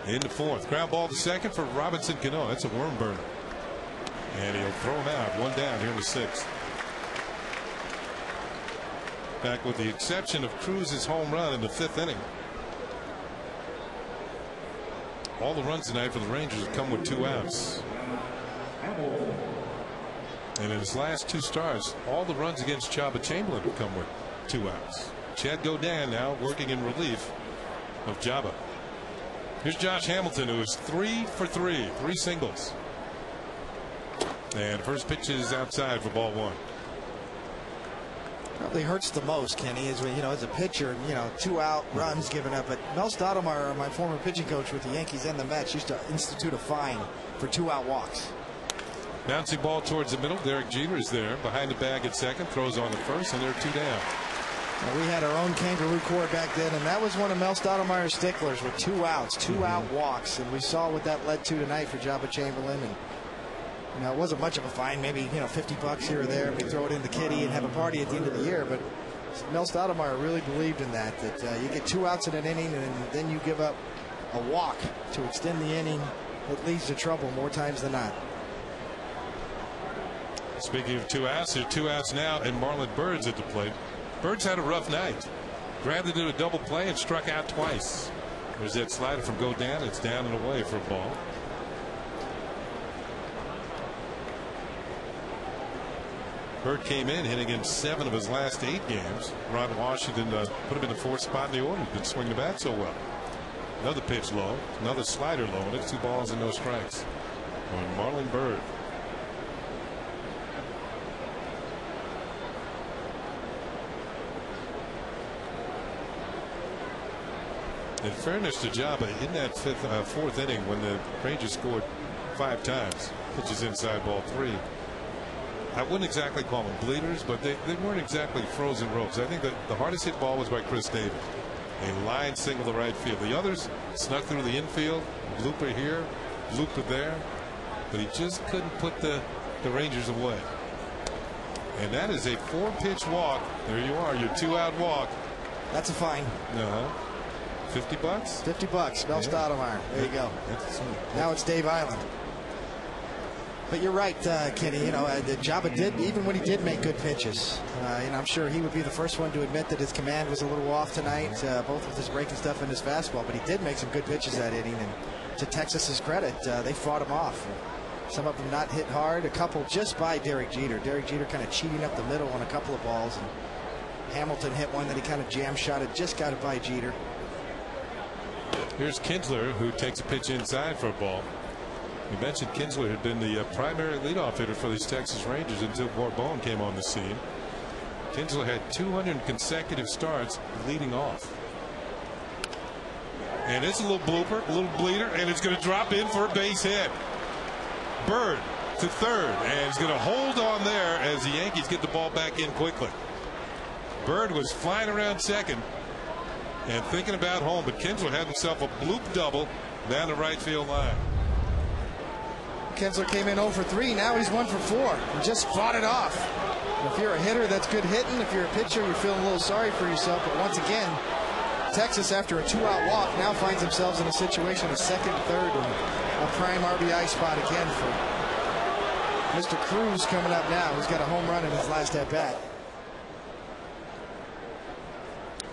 In the 4th, ground ball to second for Robinson Cano. That's a worm burner, and he'll throw him out. 1 down here in the 6th. Back with the exception of Cruz's home run in the 5th inning. All the runs tonight for the Rangers have come with 2 outs. And in his last 2 starts, all the runs against Chaba Chamberlain have come with 2 outs. Chad Godin now working in relief of Chaba. Here's Josh Hamilton, who is 3 for 3, 3 singles. And first pitch is outside for ball 1. Probably hurts the most, Kenny, is when, as a pitcher, 2 out runs given up. But Mel Stottlemyre, my former pitching coach with the Yankees and the Mets, used to institute a fine for 2 out walks. Bouncing ball towards the middle. Derek Jeter is there behind the bag at second, throws on the first, and they're 2 down. We had our own kangaroo court back then, and that was one of Mel Stottlemyre's sticklers with 2 outs, 2 out walks, and we saw what that led to tonight for Chaba Chamberlain. And it wasn't much of a fine, maybe $50 here or there. We throw it in the kitty and have a party at the end of the year. But Mel Stottlemyre really believed in that you get 2 outs in an inning, and then you give up a walk to extend the inning. It leads to trouble more times than not. Speaking of 2 outs, there are 2 outs now, and Marlon Bird's at the plate. Bird's had a rough night. Grabbed into a double play and struck out twice. There's that slider from Godin. It's down and away for a ball. Bird came in hitting in 7 of his last 8 games. Ron Washington put him in the 4th spot in the order. Didn't swing the bat so well. Another pitch low, another slider low, and it's 2 balls and no strikes on Marlon Bird. In fairness to Chaba, in that 4th inning when the Rangers scored 5 times, pitches inside ball 3. I wouldn't exactly call them bleeders, but they weren't exactly frozen ropes. I think that the hardest hit ball was by Chris Davis. A line single to right field. The others snuck through the infield, blooper here, blooper there, but he just couldn't put the Rangers away. And that is a 4-pitch walk. There you are, your 2-out walk. That's a fine. $50? $50. Mel Stottlemyre. There you go. Now it's Dave Island. But you're right, Kenny. Chaba did, even when he did make good pitches. I'm sure he would be the first one to admit that his command was a little off tonight, both with his breaking stuff and his fastball. But he did make some good pitches that inning. And to Texas's credit, they fought him off. Some of them not hit hard. A couple just by Derek Jeter. Derek Jeter kind of cheating up the middle on a couple of balls. And Hamilton hit one that he kind of jam shotted, just got it by Jeter. Here's Kinsler, who takes a pitch inside for a ball. We mentioned Kinsler had been the primary leadoff hitter for these Texas Rangers until Borbon came on the scene. Kinsler had 200 consecutive starts leading off. And it's a little blooper, a little bleeder, and it's going to drop in for a base hit. Bird to 3rd, and he's going to hold on there as the Yankees get the ball back in quickly. Bird was flying around second and thinking about home, but Kinsler had himself a bloop double down the right field line. Kinsler came in 0 for 3. Now he's 1 for 4. He just fought it off. If you're a hitter, that's good hitting. If you're a pitcher, you're feeling a little sorry for yourself. But once again, Texas, after a 2-out walk, now finds themselves in a situation of 2nd, 3rd, and a prime RBI spot again for Mr. Cruz coming up now, who's got a home run in his last at-bat.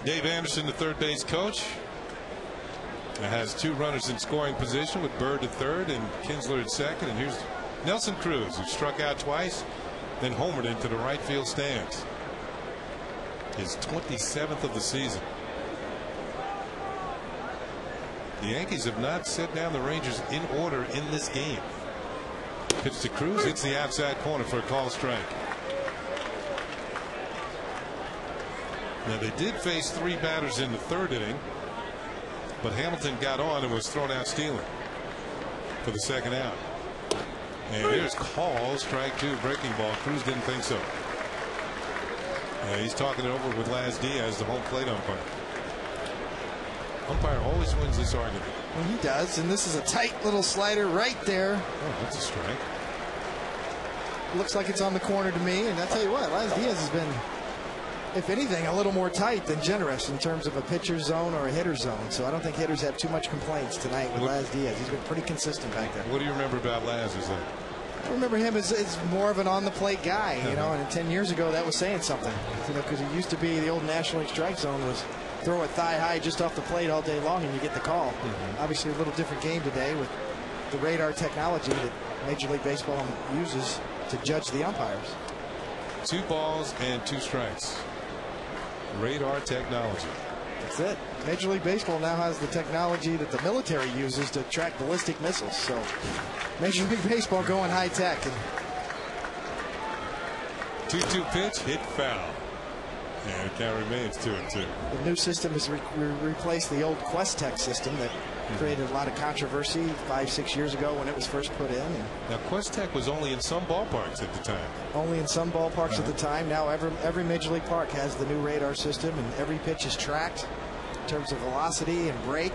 Dave Anderson, the 3rd base coach, has 2 runners in scoring position with Bird at 3rd and Kinsler at 2nd. And here's Nelson Cruz, who struck out twice, then homered into the right field stands. His 27th of the season. The Yankees have not set down the Rangers in order in this game. Pitch to Cruz, hits the outside corner for a call strike. Now they did face 3 batters in the 3rd inning, but Hamilton got on and was thrown out stealing for the 2nd out. And here's call, strike 2, breaking ball. Cruz didn't think so. He's talking it over with Laz Diaz, the home plate umpire. Umpire always wins this argument. Well, he does, and this is a tight little slider right there. Oh, that's a strike. Looks like it's on the corner to me, and I'll tell you what, Laz Diaz has been, if anything, a little more tight than generous in terms of a pitcher's zone or a hitter's zone. So I don't think hitters have too much complaints tonight with Laz Diaz. He's been pretty consistent back there. What do you remember about Laz? Is that? I remember him as more of an on-the-plate guy, you know, and 10 years ago that was saying something, you know, because he used to be the old National League strike zone was throw it thigh high just off the plate all day long and you get the call. Obviously a little different game today with the radar technology that Major League Baseball uses to judge the umpires. 2 balls and 2 strikes. Radar technology. That's it. Major League Baseball now has the technology that the military uses to track ballistic missiles. So Major League Baseball going high tech. 2-2 pitch, hit foul. And the count remains 2-2. The new system has replaced the old Quest-Tech system that created a lot of controversy 5-6 years ago when it was first put in. Now Quest-Tech was only in some ballparks at the time. Only in some ballparks at the time. Now every Major League park has the new radar system, and every pitch is tracked in terms of velocity and break,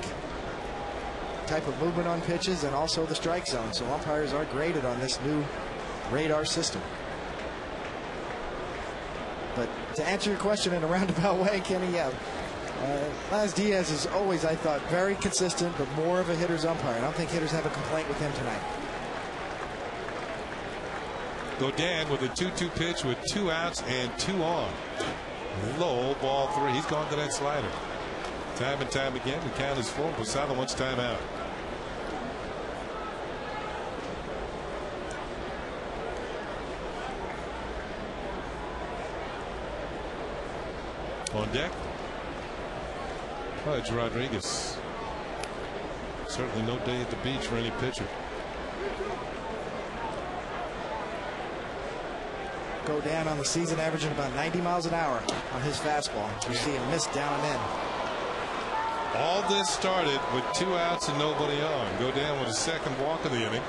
type of movement on pitches, and also the strike zone. So umpires are graded on this new radar system. But to answer your question in a roundabout way, Kenny, yeah, Laz Diaz is always, I thought, very consistent, but more of a hitter's umpire. I don't think hitters have a complaint with him tonight. Godin with a 2-2 pitch with 2 outs and 2 on. Low, ball 3. He's gone to that slider. Time and time again, the count is 4. Posada wants time out. On deck, Pudge Rodriguez. Certainly no day at the beach for any pitcher. Godin on the season averaging about 90 miles an hour on his fastball. You see him miss down and in. All this started with 2 outs and nobody on. Godin with his 2nd walk of the inning.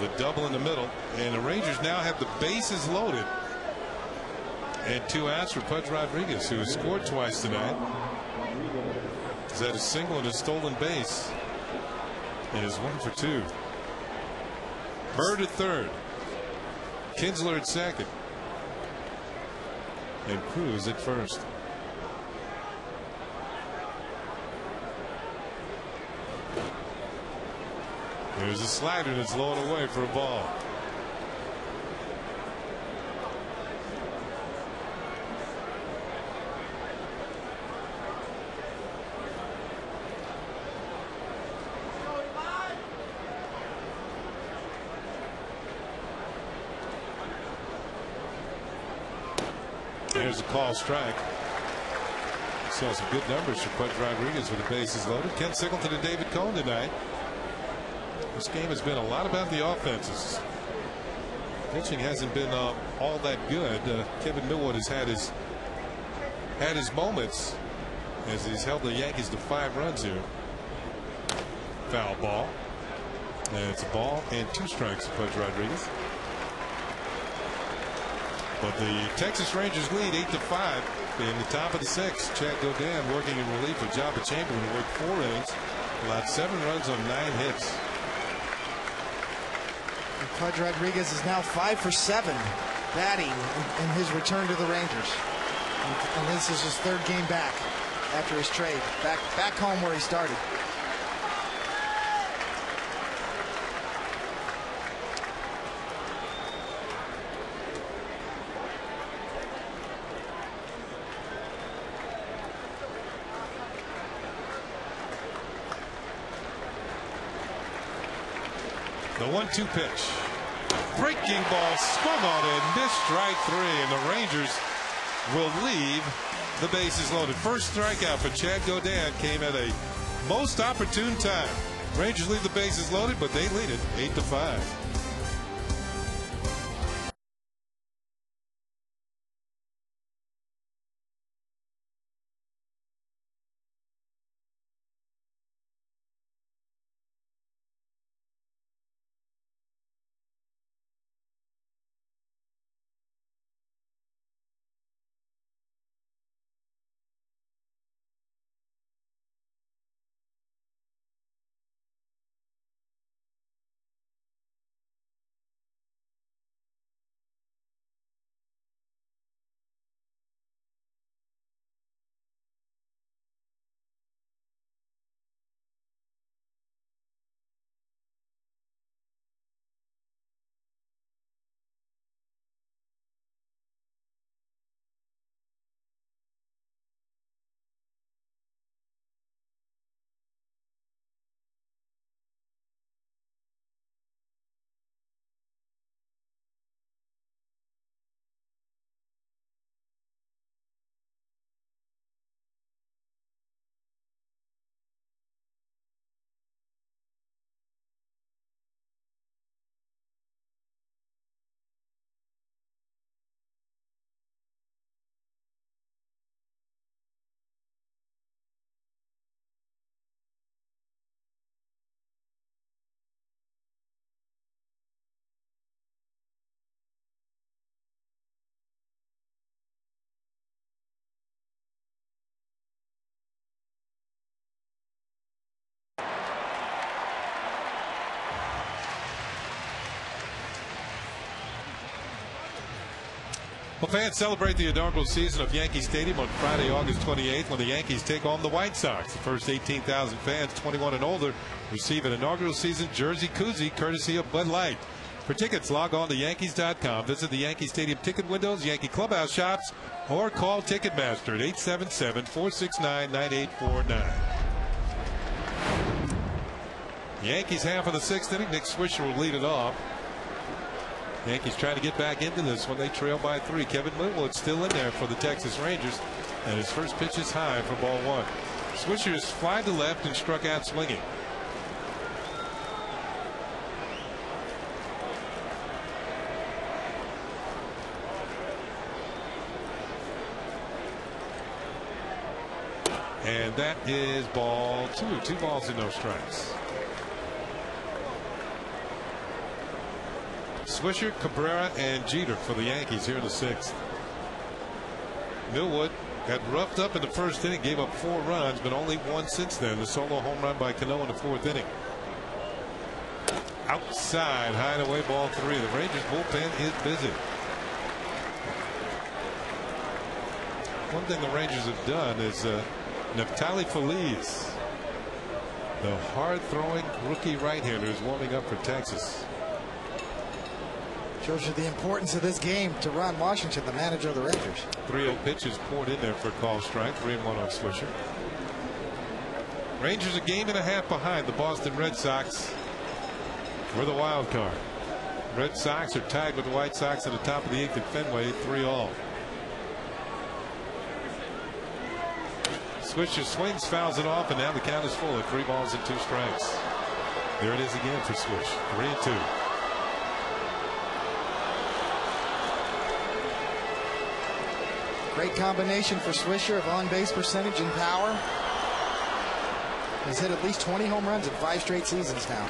The double in the middle. And the Rangers now have the bases loaded. And 2 outs for Pudge Rodriguez, who has scored twice tonight. He's had a single and a stolen base. And is 1 for 2. Bird at 3rd. Kinsler at 2nd. And Cruz at 1st. There's a slider that's low and away for a ball. There's a call strike. Saw some good numbers for Pudge Rodriguez with the bases loaded. Ken Singleton and David Cohn tonight. This game has been a lot about the offenses. Pitching hasn't been all that good. Kevin Millwood has had his moments as he's held the Yankees to 5 runs here. Foul ball. And it's a ball and 2 strikes for Pudge Rodriguez. But the Texas Rangers lead 8-5 in the top of the 6th. Chad Godin working in relief of Jabba Chamberlain, who worked 4 innings, allowed 7 runs on 9 hits. And Pudge Rodriguez is now 5 for 7 batting in his return to the Rangers. And this is his 3rd game back after his trade. Back home where he started. The 1-2 pitch. Breaking ball swung on and missed strike 3, and the Rangers will leave the bases loaded. First strikeout for Chad Godin came at a most opportune time. Rangers leave the bases loaded, but they lead it 8-5. Well, fans celebrate the inaugural season of Yankee Stadium on Friday, August 28th, when the Yankees take on the White Sox. The first 18,000 fans 21 and older receive an inaugural season jersey koozie courtesy of Bud Light. For tickets, log on to Yankees.com. Visit the Yankee Stadium ticket windows, Yankee clubhouse shops, or call Ticketmaster at 877-469-9849. Yankees half of the sixth inning. Nick Swisher will lead it off. Yankees trying to get back into this when they trail by 3. Kevin Millwood's still in there for the Texas Rangers, and his first pitch is high for ball 1. Swisher is fly to left and struck out swinging. And that is ball 2. 2 balls and no strikes. Swisher, Cabrera, and Jeter for the Yankees here in the 6th. Millwood got roughed up in the first inning, gave up 4 runs, but only 1 since then. The solo home run by Cano in the 4th inning. Outside, high and away, ball 3. The Rangers bullpen is busy. One thing the Rangers have done is Neftali Feliz, the hard-throwing rookie right-hander, is warming up for Texas. Shows you the importance of this game to Ron Washington, the manager of the Rangers. 3-0 pitches poured in there for a call strike. 3-1 on Swisher. Rangers a game and a half behind the Boston Red Sox for the wild card. Red Sox are tied with the White Sox at the top of the 8th at Fenway, 3-all. Swisher swings, fouls it off, and now the count is full at 3 balls and 2 strikes. There it is again for Swish. 3-2. Great combination for Swisher of on-base percentage and power. He's hit at least 20 home runs in 5 straight seasons now.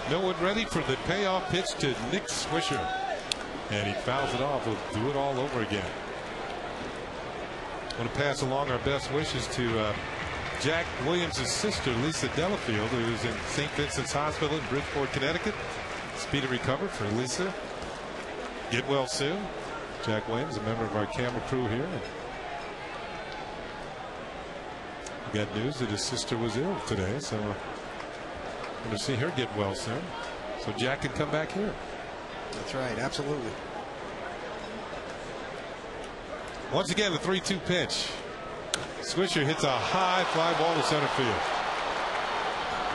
Millwood ready for the payoff pitch to Nick Swisher. And he fouls it off. We'll do it all over again. I want to pass along our best wishes to Jack Williams' sister, Lisa Delafield, who's in St. Vincent's Hospital in Bridgeport, Connecticut. Speedy recovery for Lisa. Get well soon. Jack Williams, a member of our camera crew here. We got news that his sister was ill today, so we're going to see her get well soon, so Jack can come back here. That's right, absolutely. Once again, the 3-2 pitch. Swisher hits a high fly ball to center field.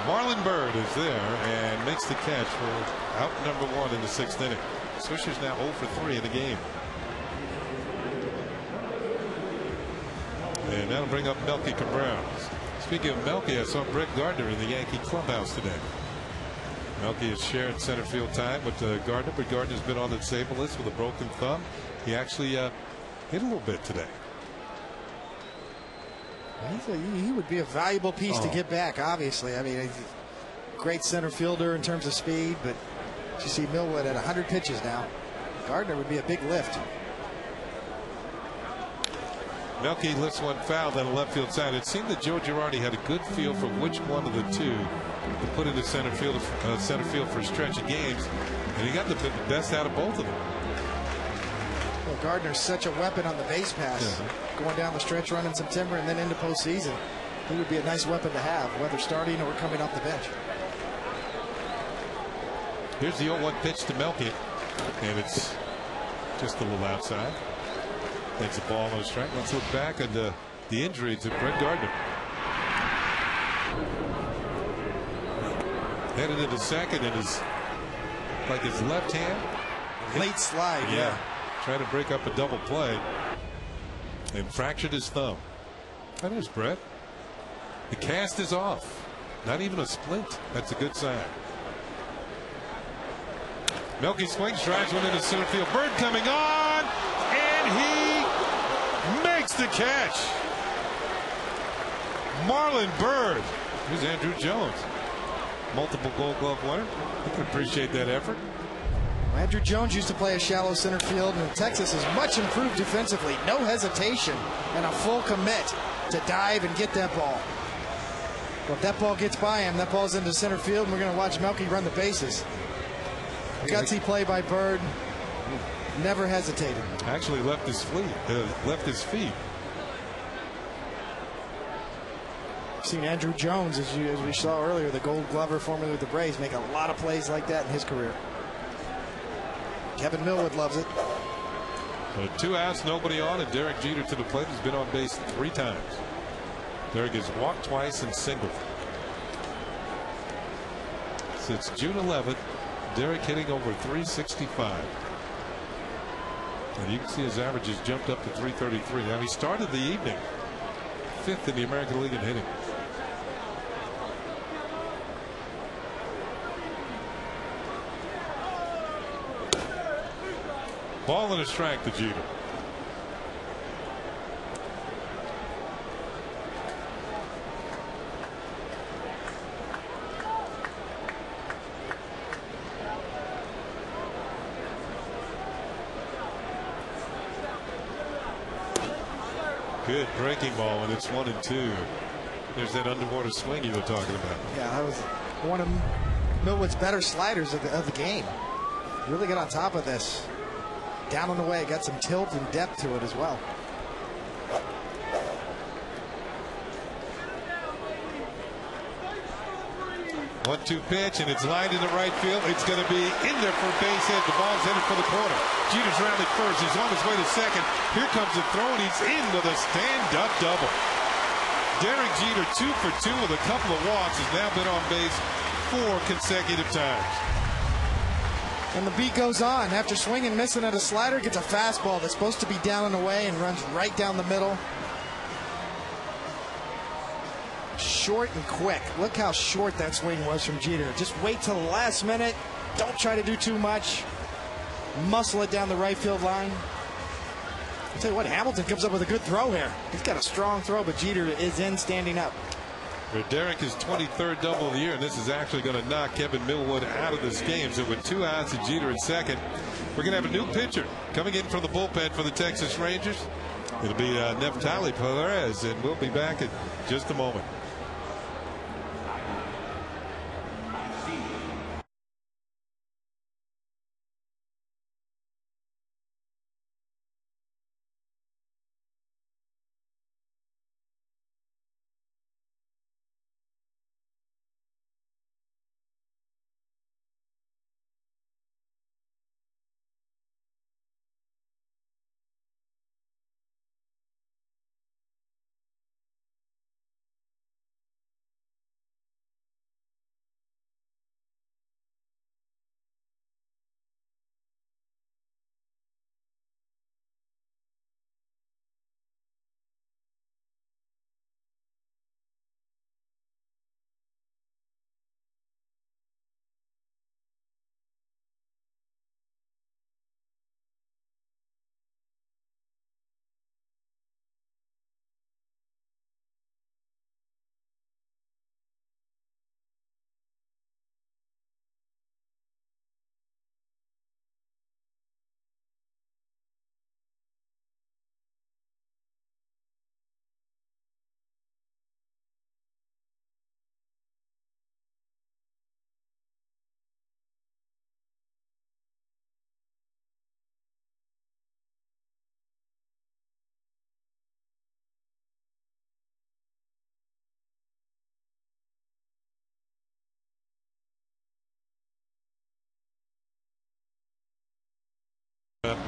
Marlon Byrd is there and makes the catch for out number 1 in the 6th inning. Swisher's now 0 for 3 in the game. And that'll bring up Melky Cabrera. Speaking of Melky, I saw Brett Gardner in the Yankee clubhouse today. Melky has shared center field time with Gardner, but Gardner's been on the disabled list with a broken thumb. He actually hit a little bit today. He would be a valuable piece to get back, obviously. I mean, he's a great center fielder in terms of speed, but you see Millwood at 100 pitches now. Gardner would be a big lift. Melky lifts one foul down the left field side. It seemed that Joe Girardi had a good feel for which one of the two to put into center field for a stretch of games, and he got the best out of both of them. Well, Gardner's such a weapon on the base pass, going down the stretch run in September and then into postseason. He would be a nice weapon to have, whether starting or coming off the bench. Here's the 0-1 pitch to Melky, and it's just a little outside. Takes a ball on a strike. Let's look back at the injury to Brett Gardner. Headed into second, and his left hand. Late slide, yeah. Trying to break up a double play and fractured his thumb. That is Brett. The cast is off. Not even a splint. That's a good sign. Melky swings, drives one into center field. Bird coming on, and he makes the catch. Marlon Byrd. Here's Andrew Jones, multiple Gold Glove winner. You can appreciate that effort. Andrew Jones used to play a shallow center field, and Texas is much improved defensively. No hesitation and a full commit to dive and get that ball. Well, if that ball gets by him, that ball's into center field, and we're going to watch Melky run the bases. Gutsy play by Byrd. Never hesitated. Actually left his feet. Seen Andrew Jones, as we saw earlier, the Gold Glover formerly with the Braves, make a lot of plays like that in his career. Kevin Millwood loves it. So 2 outs, nobody on, and Derek Jeter to the plate. Has been on base 3 times. Derek has walked twice and singled. Since June 11th, Derek hitting over 365. And you can see his average has jumped up to 333. Now, he started the evening 5th in the American League in hitting. Ball and a strike to Jeter. Good breaking ball, and it's 1-2. There's that underwater swing you were talking about. Yeah, that was one of Millwood's better sliders of the game. Really got on top of this. Down and away, got some tilt and depth to it as well. One-two pitch, and it's lined into right field. It's going to be in there for a base hit. The ball's headed for the corner. Jeter's rounded first. He's on his way to second. Here comes the throw, and he's in with a stand-up double. Derek Jeter, 2 for 2 with a couple of walks, has now been on base 4 consecutive times. And the beat goes on. After swinging, missing at a slider, gets a fastball that's supposed to be down and away and runs right down the middle. Short and quick. Look how short that swing was from Jeter. Just wait till the last minute. Don't try to do too much. Muscle it down the right field line. I'll tell you what, Hamilton comes up with a good throw here. He's got a strong throw, but Jeter is in standing up. Derek is 23rd double of the year, and this is actually going to knock Kevin Millwood out of this game. So with 2 outs and Jeter at second, we're going to have a new pitcher coming in from the bullpen for the Texas Rangers. It'll be Neftali Perez, and we'll be back in just a moment.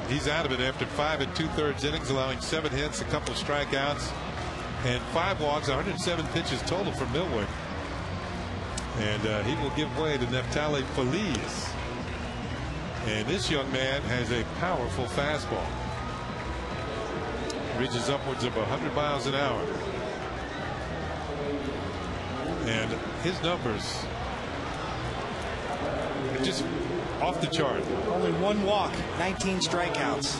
He's out of it after 5 2/3 innings, allowing 7 hits, a couple of strikeouts, and 5 walks, 107 pitches total for Milwick. And he will give way to Neftali Feliz. And this young man has a powerful fastball. Reaches upwards of 100 miles an hour. And his numbers are just off the chart. Only 1 walk, 19 strikeouts,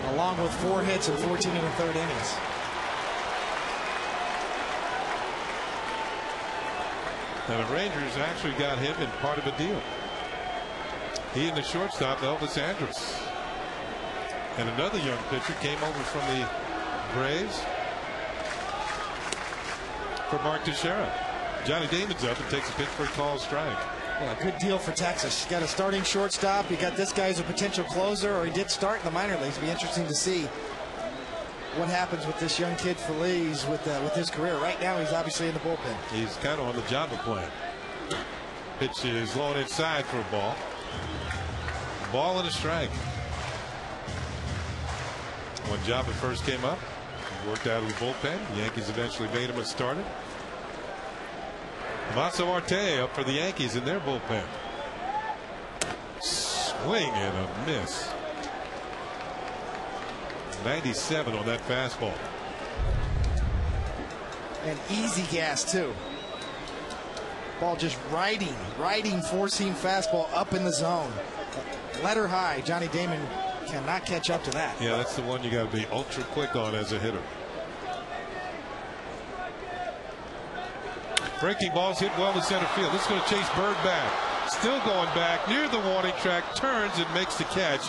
along with 4 hits in 14 1/3 innings. Now the Rangers actually got him in part of a deal. He and the shortstop Elvis Andrus. And another young pitcher came over from the Braves for Mark Teixeira. Johnny Damon's up and takes a pitch for a called strike. Well, a good deal for Texas. You got a starting shortstop. You got this guy as a potential closer, or he did start in the minor leagues. It'll be interesting to see what happens with this young kid Feliz with his career. Right now, he's obviously in the bullpen. He's kind of on the Java plan. Pitch is low inside for a ball. Ball and a strike. When Java first came up, he worked out of the bullpen. The Yankees eventually made him a starter. Maso Marte up for the Yankees in their bullpen. Swing and a miss. 97 on that fastball. And easy gas too. Ball just riding four-seam fastball up in the zone. Letter high. Johnny Damon cannot catch up to that. Yeah, that's the one you got to be ultra quick on as a hitter. Breaking ball's hit well to center field. This is going to chase Bird back. Still going back near the warning track. Turns and makes the catch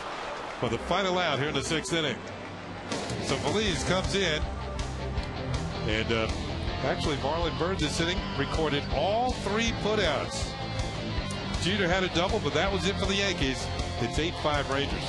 for the final out here in the 6th inning. So Feliz comes in, and actually Marlon Byrd this inning recorded all 3 putouts. Jeter had a double, but that was it for the Yankees. It's 8-5 Rangers.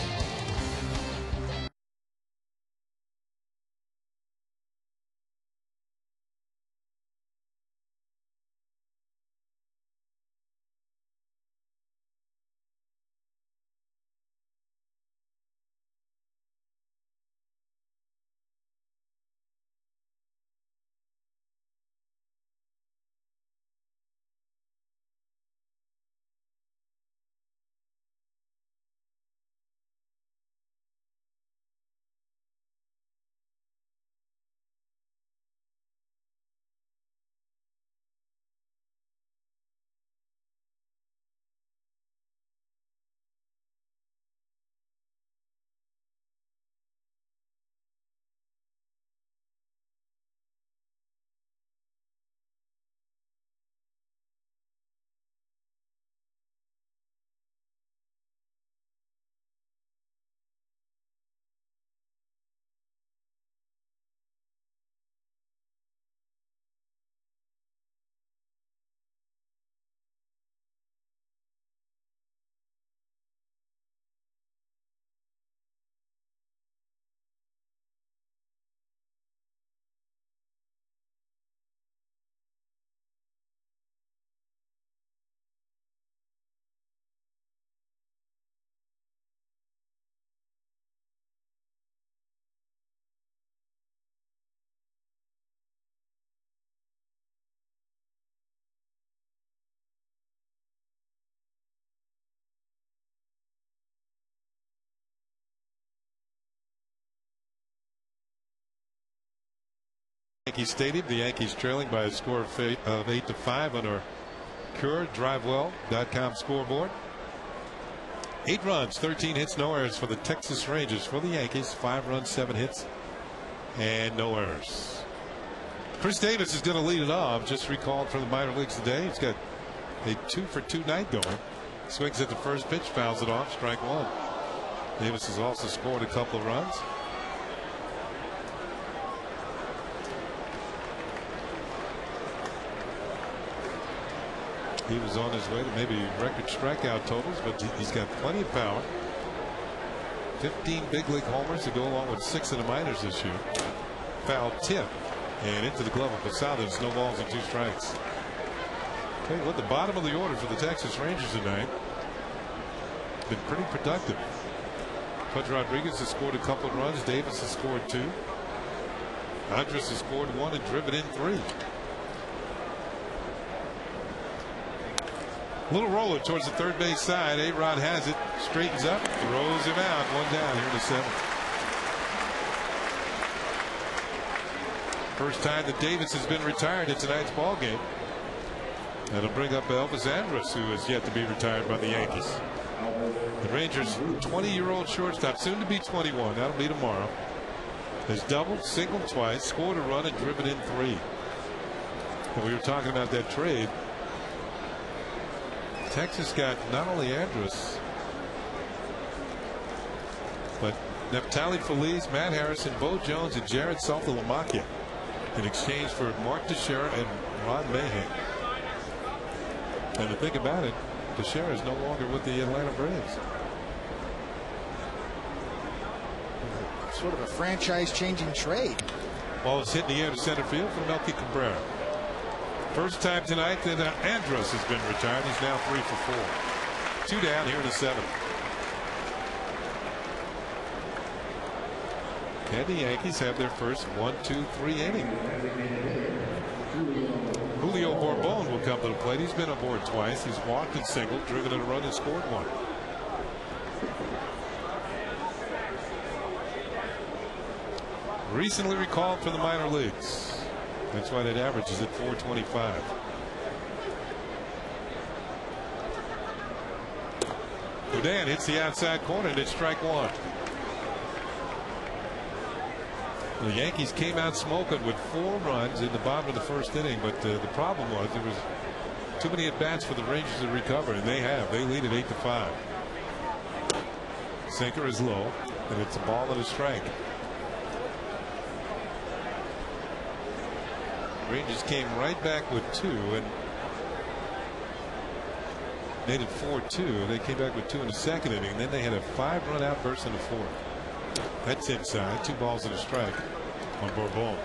Yankee Stadium, the Yankees trailing by a score of 8-5 on our Cure DriveWell.com scoreboard. 8 runs, 13 hits, no errors for the Texas Rangers. For the Yankees, 5 runs, 7 hits, and no errors. Chris Davis is going to lead it off. Just recalled from the minor leagues today. He's got a 2-for-2 night going. Swings at the first pitch, fouls it off, strike 1. Davis has also scored a couple of runs. He was on his way to maybe record strikeout totals, but he's got plenty of power. 15 big league homers to go along with 6 in the minors this year. Foul tip and into the glove of Posada. There's no balls and 2 strikes. Tell you what, the bottom of the order for the Texas Rangers tonight been pretty productive. Pudge Rodriguez has scored a couple of runs. Davis has scored 2. Andrus has scored 1 and driven in 3. Little roller towards the third base side. A-Rod has it, straightens up, throws him out. 1 down here in the 7th. First time that Davis has been retired in tonight's ball game. That'll bring up Elvis Andrus, who is yet to be retired by the Yankees. The Rangers' 20-year-old shortstop, soon to be 21, that'll be tomorrow, has doubled, singled twice, scored a run, and driven in 3. And we were talking about that trade. Texas got not only Andrus, but Neftali Feliz, Matt Harrison, Bo Jones, and Jared Saltalamacchia in exchange for Mark Teixeira and Ron Mahan. And to think about it, Teixeira is no longer with the Atlanta Braves. Sort of a franchise-changing trade. Ball is hit in the air to center field for Melky Cabrera. First time tonight that Andrus has been retired. He's now 3 for 4. 2 down here in the 7th. And the Yankees have their first 1-2-3 inning. Julio Bourbon will come to the plate. He's been aboard twice. He's walked and singled, driven in a run, and scored 1. Recently recalled from the minor leagues. That's why that average is at 425. Godin hits the outside corner, and it's strike 1. The Yankees came out smoking with 4 runs in the bottom of the first inning, but the problem was there was too many at bats for the Rangers to recover, and they have. They lead at 8-5. Sinker is low, and it's a ball and a strike. Rangers came right back with 2 and made it 4-2. They came back with 2 in the second inning. And then they had a 5-run outburst in the 4th. That's inside. 2 balls and a strike on Bourbon.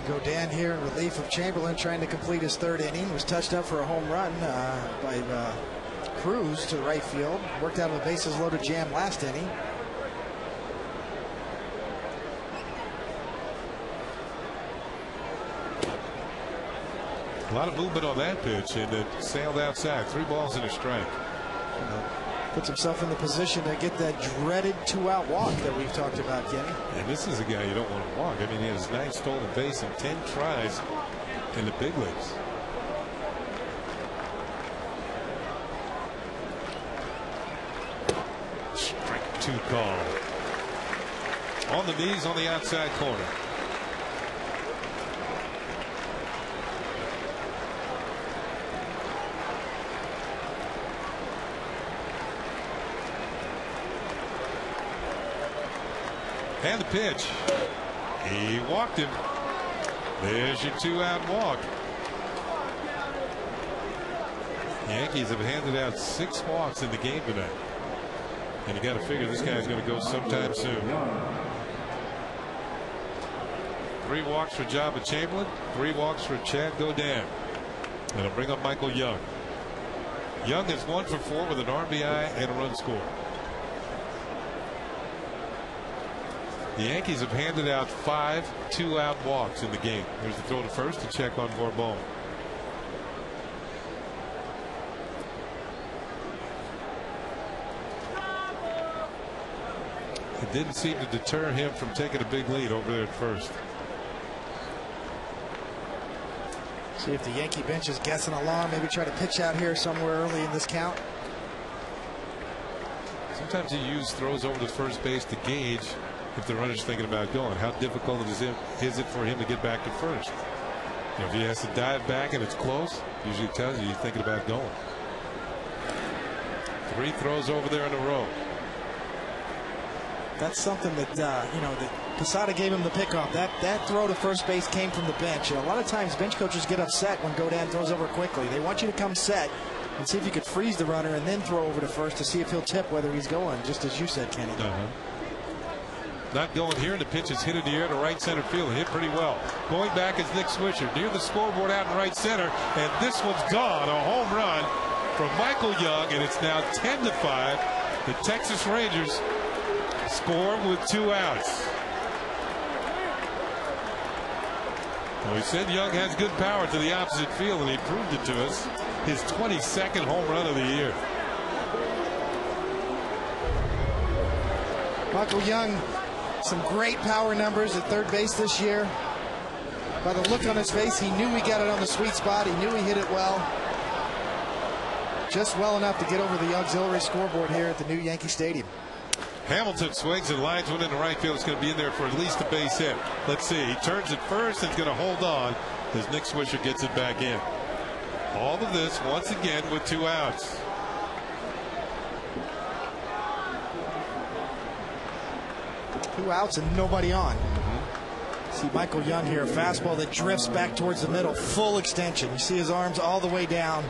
Godin here in relief of Chamberlain, trying to complete his 3rd inning. Was touched up for a home run by Cruz to the right field. Worked out of a bases loaded jam last inning. A lot of movement on that pitch, and it sailed outside. 3 balls and a strike. Puts himself in the position to get that dreaded 2-out walk that we've talked about, Kenny. And this is a guy you don't want to walk. I mean, he has 9 stolen bases and 10 tries in the big leagues. Strike 2 call. On the knees on the outside corner. And the pitch. He walked him. There's your 2-out walk. The Yankees have handed out 6 walks in the game tonight. And you got to figure this guy's going to go sometime soon. 3 walks for Jabba Chamberlain. 3 walks for Chad Godin. And it'll bring up Michael Young. Young is 1 for 4 with an RBI and a run scored. The Yankees have handed out 5 2-out walks in the game. There's the throw to first to check on Bourbon. It didn't seem to deter him from taking a big lead over there at first. See if the Yankee bench is guessing along. Maybe try to pitch out here somewhere early in this count. Sometimes you use throws over to first base to gauge if the runner's thinking about going. How difficult is it for him to get back to first? You know, if he has to dive back and it's close, usually tells you he's thinking about going. 3 throws over there in a row. That's something that that Posada gave him the pickoff. That throw to first base came from the bench. And a lot of times bench coaches get upset when Godin throws over quickly. They want you to come set and see if you could freeze the runner and then throw over to first to see if he'll tip whether he's going, just as you said, Kenny. Not going here, and the pitch is hit in the air to right center field and hit pretty well. Going back is Nick Swisher near the scoreboard out in right center, and this one's gone. A home run from Michael Young, and it's now 10-5. The Texas Rangers score with 2 outs. Well, we said Young has good power to the opposite field, and he proved it to us. His 22nd home run of the year. Michael Young, some great power numbers at third base this year. By the look on his face, he knew he got it on the sweet spot. He knew he hit it well. Just well enough to get over the auxiliary scoreboard here at the new Yankee Stadium. Hamilton swings and lines one into right field. It's going to be in there for at least a base hit. Let's see. He turns it first and is going to hold on as Nick Swisher gets it back in. All of this once again with 2 outs. Two outs and nobody on. See Michael Young here, a fastball that drifts back towards the middle, full extension. You see his arms all the way down.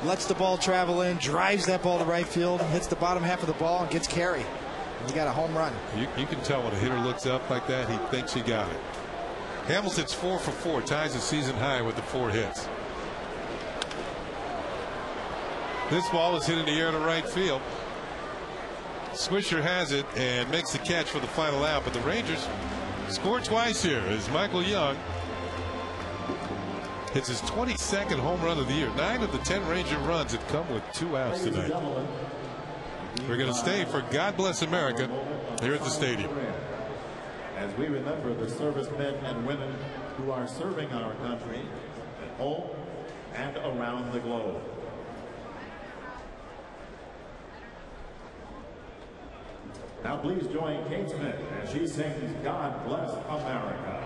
Lets the ball travel in, drives that ball to right field, hits the bottom half of the ball and gets carry. And you got a home run. You can tell when a hitter looks up like that, he thinks he got it. Hamilton's 4 for 4, ties the season high with the 4 hits. This ball is hit in the air to right field. Swisher has it and makes the catch for the final out, but the Rangers score twice here as Michael Young hits his 22nd home run of the year. 9 of the 10 Ranger runs have come with 2 outs tonight. We're going to stay for God Bless America here at the stadium. As we remember the servicemen and women who are serving our country at home and around the globe. Now please join Kate Smith as she sings God Bless America.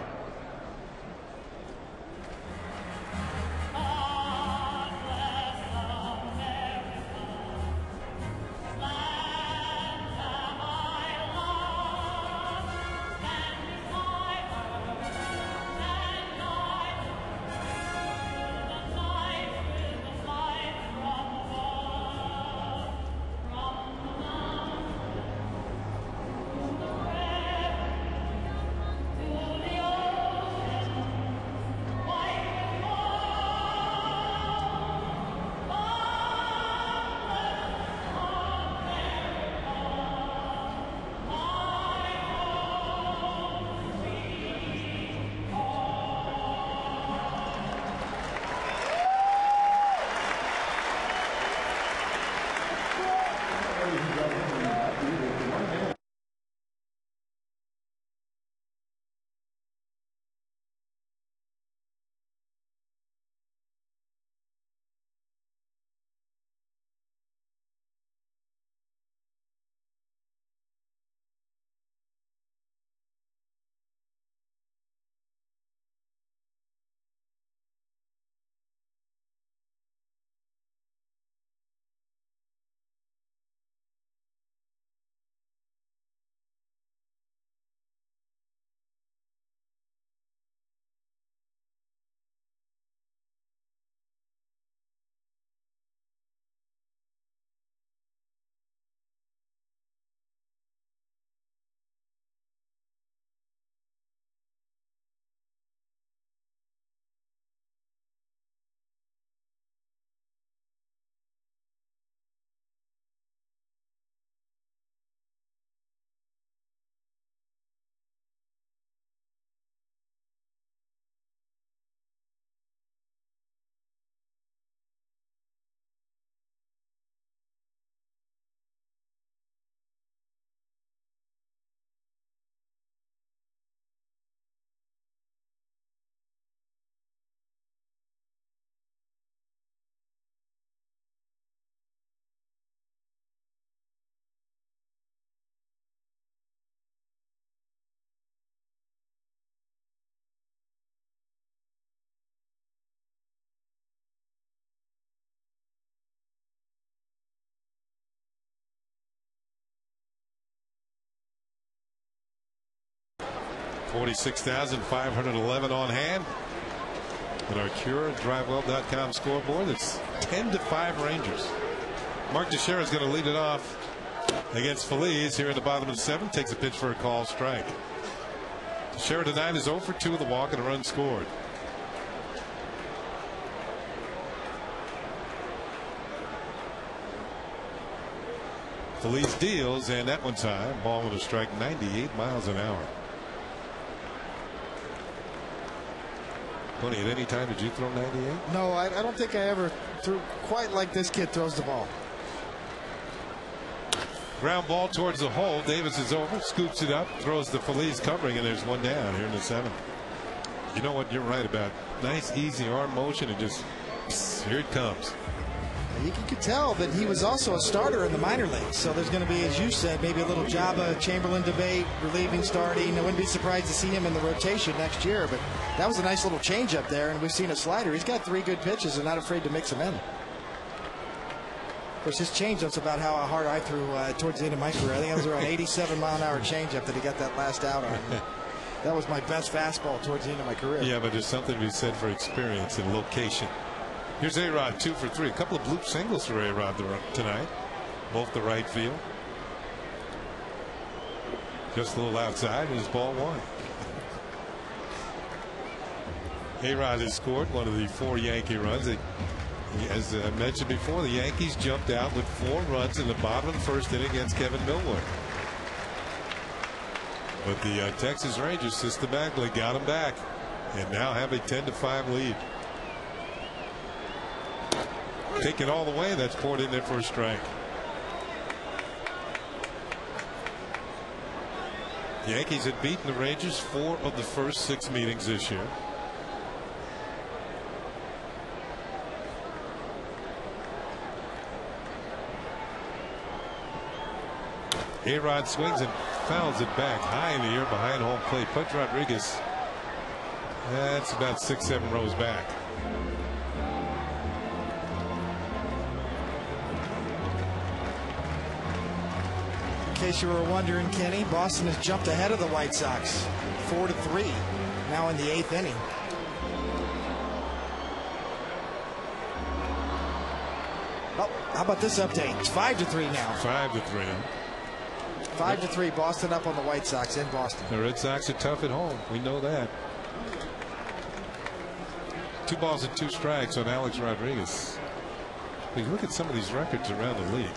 $46,511 on hand. And our CureDriveWell.com scoreboard, it's 10-5 Rangers. Mark Teixeira is going to lead it off against Feliz here in the bottom of the 7th. Takes a pitch for a call strike. Teixeira tonight is 0 for 2 with a walk and a run scored. Feliz deals, and that one's high. Ball with a strike, 98 miles an hour. Tony, at any time did you throw 98? No, I don't think I ever threw quite like this kid throws the ball. Ground ball towards the hole. Davis is over, scoops it up, throws the Feliz covering, and there's one down here in the 7th. You know what? You're right about nice, easy arm motion, and just here it comes. You could tell that he was also a starter in the minor leagues. So there's going to be, as you said, maybe a little Jabba Chamberlain debate, relieving, starting. I wouldn't be surprised to see him in the rotation next year. But that was a nice little change up there, and we've seen a slider. He's got 3 good pitches and not afraid to mix them in. Of course, his changeup's about how hard I threw towards the end of my career. I think it was around 87-mile-an-hour changeup that he got that last out on. That was my best fastball towards the end of my career. Yeah, but there's something to be said for experience and location. Here's A-Rod, 2 for 3. A couple of bloop singles for A-Rod tonight. Both the right field. Just a little outside, and his ball 1. A-Rod has scored one of the 4 Yankee runs. As I mentioned before, the Yankees jumped out with 4 runs in the bottom of the 1st inning against Kevin Millwood. But the Texas Rangers systematically got him back and now have a 10-5 lead. Take it all the way. That's poured in there for a strike. The Yankees had beaten the Rangers 4 of the first 6 meetings this year. A-Rod swings and fouls it back high in the air behind home plate. Pudge Rodriguez, that's about 6-7 rows back. In case you were wondering, Kenny, Boston has jumped ahead of the White Sox 4-3 now in the 8th inning. Oh, how about this update? It's 5-3 now. 5-3. 5-3, Boston up on the White Sox in Boston. The Red Sox are tough at home. We know that. 2 balls and 2 strikes on Alex Rodriguez. But you look at some of these records around the league.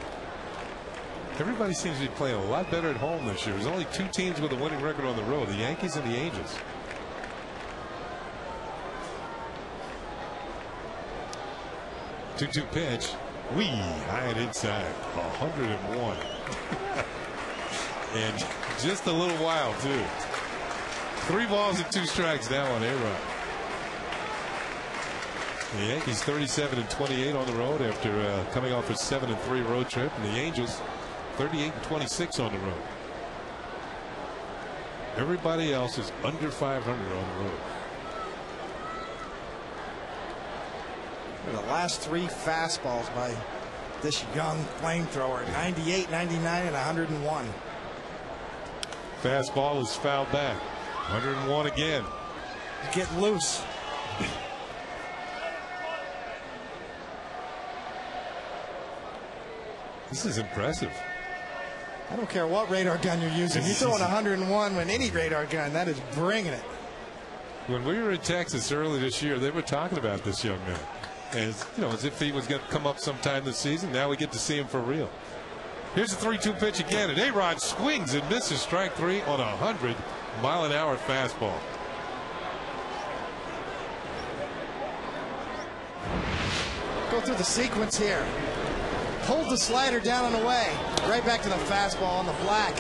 Everybody seems to be playing a lot better at home this year. There's only 2 teams with a winning record on the road, the Yankees and the Angels. Two-two pitch. Wee, high and inside. 101. And just a little wild, too. 3 balls and 2 strikes now on A-Rod. The Yankees 37-28 on the road after coming off a 7-3 road trip, and the Angels 38-26 on the road. Everybody else is under 500 on the road. The last 3 fastballs by this young flamethrower, 98, 99, and 101. Fastball is fouled back. 101 again. Get loose. This is impressive. I don't care what radar gun you're using. You're throwing 101 with any radar gun. That is bringing it. When we were in Texas early this year, they were talking about this young man. As, you know, as if he was going to come up sometime this season. Now we get to see him for real. Here's the 3-2 pitch again, and A-Rod swings and misses strike 3 on a 100-mile-an-hour fastball. Go through the sequence here. Pulled the slider down and away. Right back to the fastball on the black.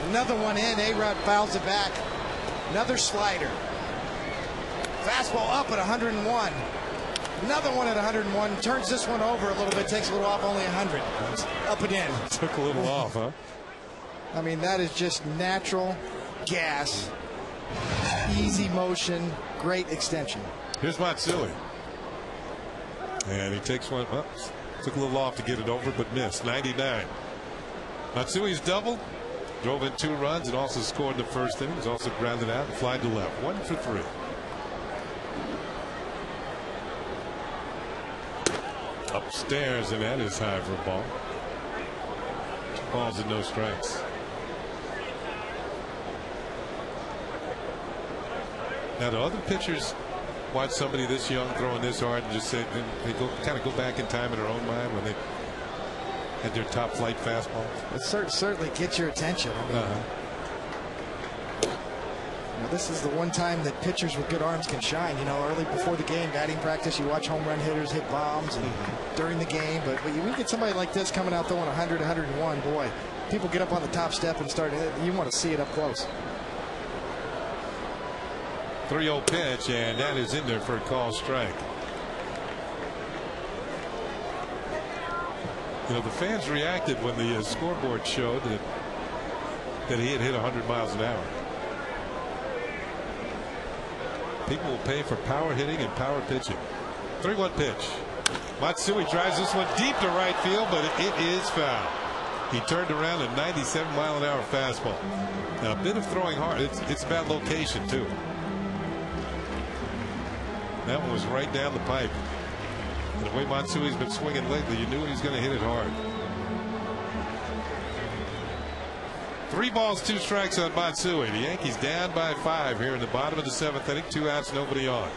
Another one in. A-Rod fouls it back. Another slider. Fastball up at 101. Another one at 101. Turns this one over a little bit. Takes a little off, only 100. Up and in. Took a little off, huh? I mean, that is just natural gas. Easy motion. Great extension. Here's Matsui. And he takes one. Well, took a little off to get it over, but missed. 99. Matsui's double. Drove in 2 runs and also scored in the 1st inning. He's also grounded out and fly to left. 1 for 3. Upstairs, and that is high for a ball. 2 balls and no strikes. Now, do other pitchers watch somebody this young throwing this hard and just say they kind of go back in time in their own mind when they and their top flight fastball. It certainly gets your attention. I mean, this is the one time that pitchers with good arms can shine. You know, early before the game, batting practice, you watch home run hitters hit bombs, and during the game. But when you get somebody like this coming out throwing 100, 101, boy, people get up on the top step and start. You want to see it up close. 3-0 pitch, and that is in there for a call strike. You know, the fans reacted when the scoreboard showed that he had hit 100 miles an hour. People will pay for power hitting and power pitching. 3-1 pitch. Matsui drives this one deep to right field, but it is foul. He turned around a 97-mile-an-hour fastball. Now, a bit of throwing hard. It's about location, too. That one was right down the pipe. And the way Matsui's been swinging lately, you knew he was going to hit it hard. 3 balls, 2 strikes on Matsui. The Yankees down by 5 here in the bottom of the 7th inning. 2 outs, nobody on.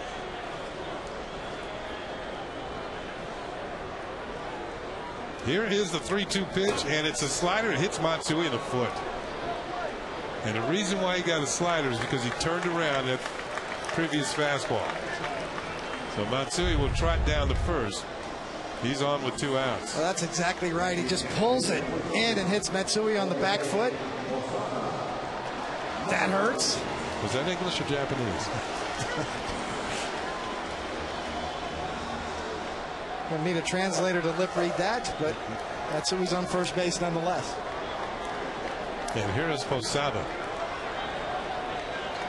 Here is the 3-2 pitch, and it's a slider. It hits Matsui in the foot. And the reason why he got a slider is because he turned around that previous fastball. So Matsui will trot down to first. He's on with 2 outs. Well, that's exactly right. He just pulls it in and hits Matsui on the back foot. That hurts. Was that English or Japanese? Gonna need a translator to lip read that, but Matsui's on first base nonetheless. And here is Posada.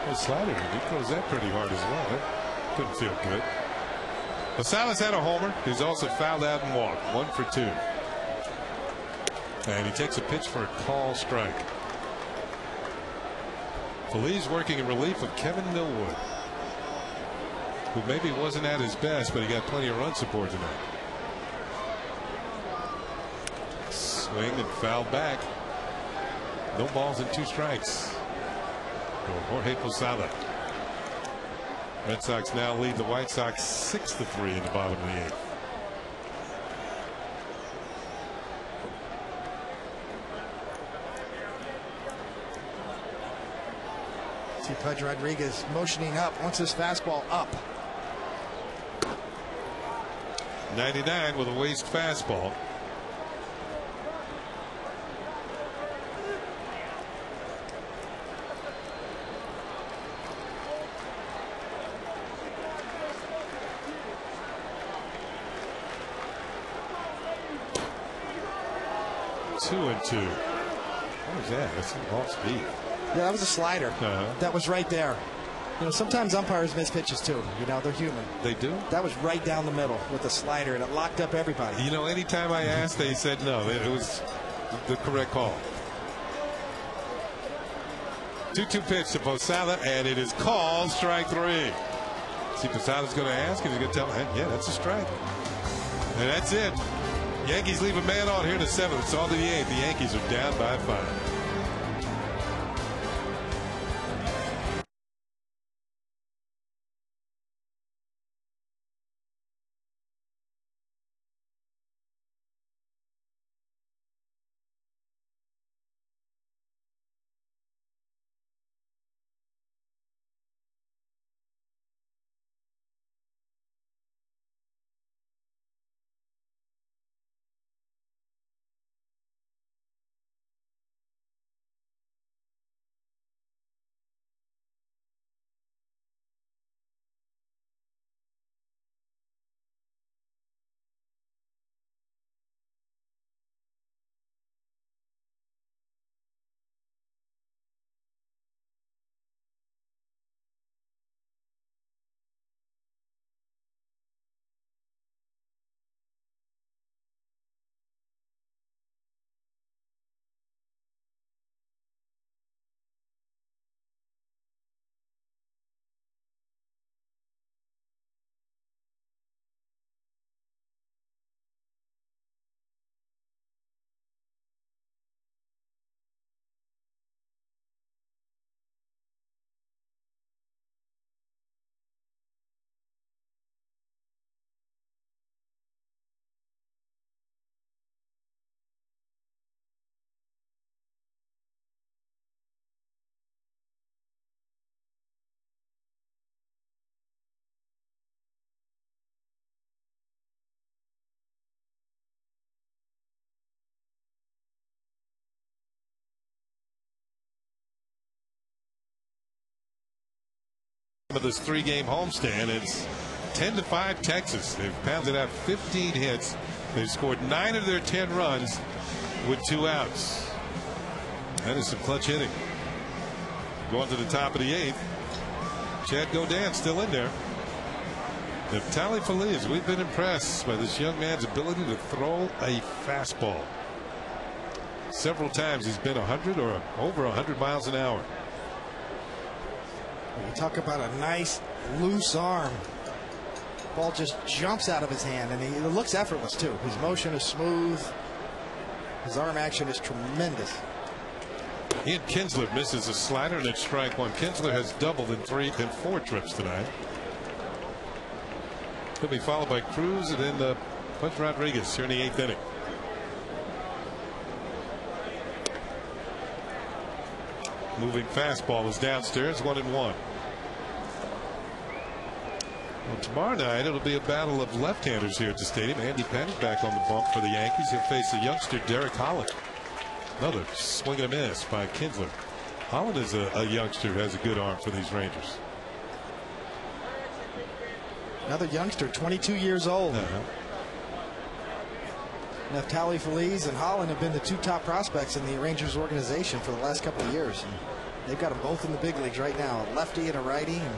The slider, he throws that pretty hard as well. It didn't feel good. Posada's had a homer. He's also fouled out and walked. 1 for 2. And he takes a pitch for a call strike. Feliz working in relief of Kevin Millwood, who maybe wasn't at his best, but he got plenty of run support tonight. Swing and foul back. No balls and 2 strikes for Jorge Posada. Red Sox now lead the White Sox 6-3 in the bottom of the 8th. See Pudge Rodriguez motioning up, wants his fastball up. 99 with a waist fastball. Two and 2. What was that? That's off speed. Yeah, that was a slider. That was right there. You know, sometimes umpires miss pitches too. You know, they're human. They do? That was right down the middle with the slider, and it locked up everybody. You know, anytime I asked, they said no. It was the correct call. 2-2 pitch to Posada, and it is called strike 3. See, Posada's going to ask, and he's going to tell him, yeah, that's a strike. And that's it. Yankees leave a man on here in the 7th. It's all to the 8th. The Yankees are down by 5. of this 3-game homestand. It's 10-5 Texas. They've pounded out 15 hits. They've scored 9 of their 10 runs with 2 outs. That is some clutch hitting. Going to the top of the 8th. Chad Godin still in there. Feliz, we've been impressed by this young man's ability to throw a fastball. Several times he's been 100 or over 100 miles an hour. You talk about a nice loose arm. Ball just jumps out of his hand, and it looks effortless too. His motion is smooth. His arm action is tremendous. Ian Kinsler misses a slider, and it's strike 1. Kinsler has doubled in 4 trips tonight. He'll be followed by Cruz and then Punch Rodriguez here in the 8th inning. Moving fastball is downstairs, 1-1. Well, tomorrow night it'll be a battle of left-handers here at the stadium. Andy Penn back on the bump for the Yankees. He'll face the youngster Derek Holland. Another swing and a miss by Kinsler. Holland is a youngster who has a good arm for these Rangers. Another youngster, 22 years old. Neftali Feliz and Holland have been the 2 top prospects in the Rangers organization for the last couple of years. And they've got them both in the big leagues right now, a lefty and a righty. And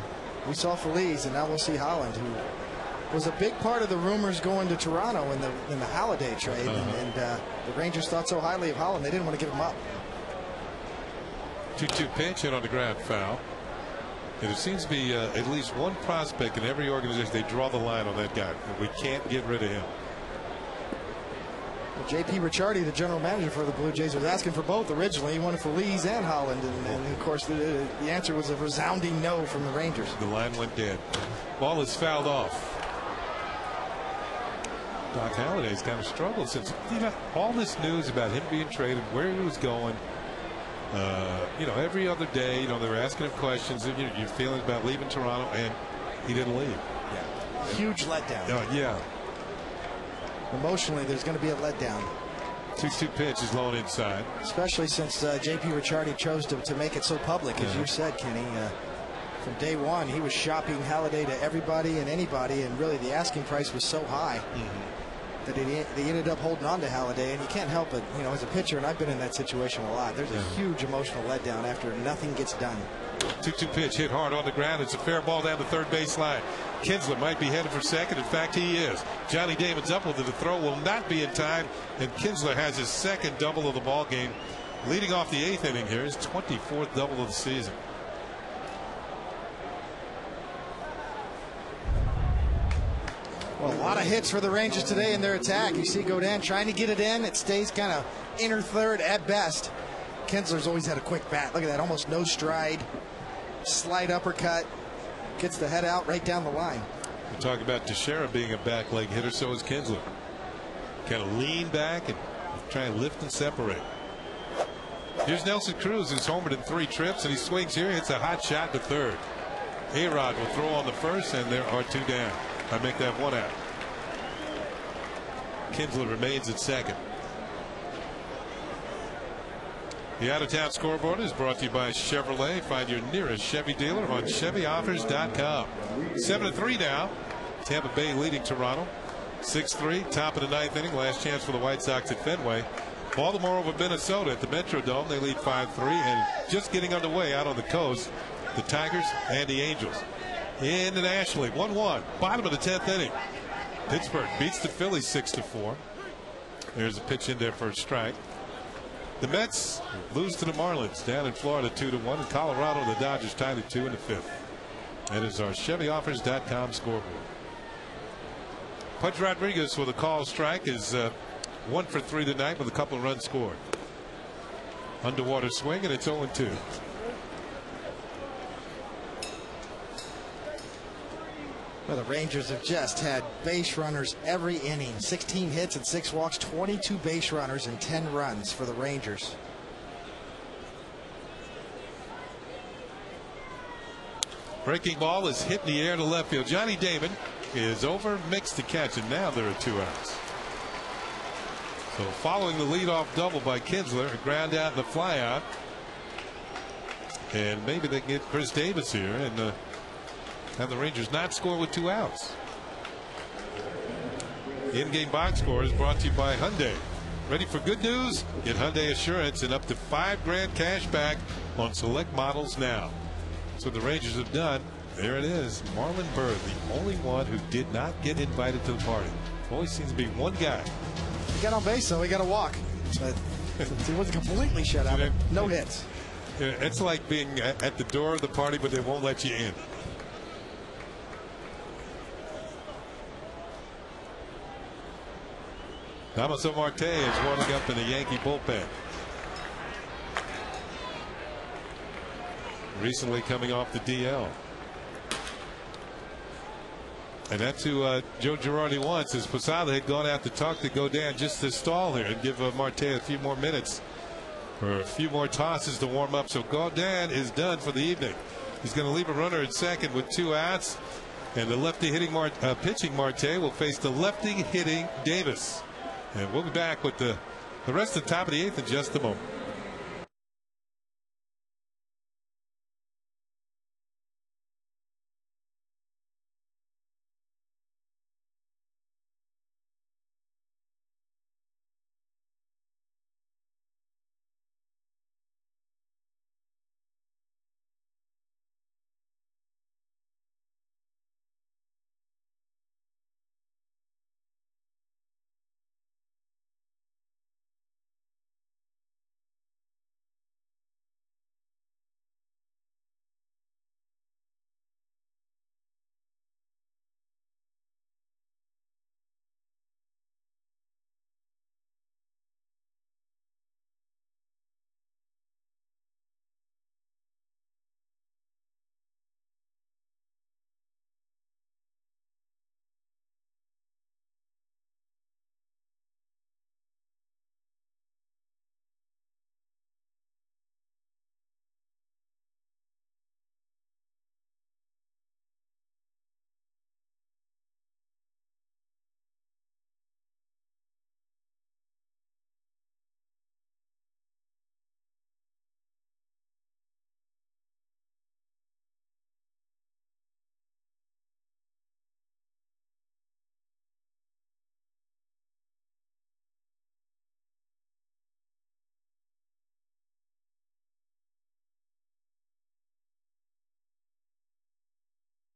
we saw Feliz, and now we'll see Holland, who was a big part of the rumors going to Toronto in the Holiday trade. And the Rangers thought so highly of Holland, they didn't want to give him up. 2-2 pitch hit on the ground foul. And it seems to be at least one prospect in every organization. They draw the line on that guy. We can't get rid of him. Well, J.P. Ricciardi, the general manager for the Blue Jays, was asking for both originally. He wanted Feliz and Holland, and of course the answer was a resounding no from the Rangers. The line went dead. Ball is fouled off. Doc Halliday's kind of struggled since all this news about him being traded, where he was going. Every other day, they were asking him questions, your feelings about leaving Toronto, and he didn't leave. Yeah. Huge letdown. Yeah. Emotionally, there's going to be a letdown. 2-2 pitch is low and inside. Especially since J.P. Ricciardi chose to make it so public, as you said, Kenny. From day one, he was shopping Halliday to everybody and anybody, and really the asking price was so high that they ended up holding on to Halliday. And you can't help it, as a pitcher, and I've been in that situation a lot. There's a huge emotional letdown after nothing gets done. 2-2 pitch hit hard on the ground. It's a fair ball down the third base line. Kinsler might be headed for second. In fact, he is. Johnny Damon's up with it. The throw will not be in time, and Kinsler has his second double of the ball game, leading off the 8th inning here. His 24th double of the season. Well, a lot of hits for the Rangers today in their attack. You see Godin trying to get it in. It stays kind of inner third at best. Kinsler's always had a quick bat. Look at that, almost no stride. Slight uppercut. Gets the head out right down the line. We talk about Teixeira being a back leg hitter, so is Kinsler. Kind of lean back and try and lift and separate. Here's Nelson Cruz, who's homered in 3 trips, and he swings here. It's a hot shot to third. A-Rod will throw on the first, and there are 2 down. I make that 1 out. Kinsler remains at second. The out-of-town scoreboard is brought to you by Chevrolet. Find your nearest Chevy dealer on ChevyOffers.com. 7-3 now. Tampa Bay leading Toronto. 6-3, top of the 9th inning. Last chance for the White Sox at Fenway. Baltimore over Minnesota at the Metrodome. They lead 5-3, and just getting underway out on the coast, the Tigers and the Angels. In the National League, 1-1, bottom of the 10th inning. Pittsburgh beats the Phillies 6-4. There's a pitch in there for a strike. The Mets lose to the Marlins down in Florida 2-1. In Colorado, the Dodgers tied at 2 in the 5th. That is our ChevyOffers.com scoreboard. Punch Rodriguez with a call strike is 1 for 3 tonight with a couple of runs scored. Underwater swing, and it's 0-2. Well, the Rangers have just had base runners every inning. 16 hits and 6 walks, 22 base runners and 10 runs for the Rangers. Breaking ball is hit in the air to left field. Johnny Damon is over, mixed to catch, and now there are 2 outs. So following the leadoff double by Kinsler, a ground out and a fly out. And maybe they can get Chris Davis here, and have the Rangers not score with 2 outs. In-game box score is brought to you by Hyundai. Ready for good news? Get Hyundai Assurance and up to $5,000 cash back on select models now. So the Rangers have done. There it is. Marlon Byrd, the only one who did not get invited to the party. Always seems to be one guy. He got on base, so he got to walk. But he wasn't completely shut out. No hits. It's like being at the door of the party, but they won't let you in. Damaso Marte is warming up in the Yankee bullpen. Recently coming off the DL. And that's who Joe Girardi wants, as Posada had gone out to talk to Godin just to stall here and give Marte a few more minutes or a few more tosses to warm up. So Godin is done for the evening. He's going to leave a runner at second with 2 outs. And the lefty hitting pitching Marte will face the lefty hitting Davis. And we'll be back with the rest of the top of the 8th in just a moment.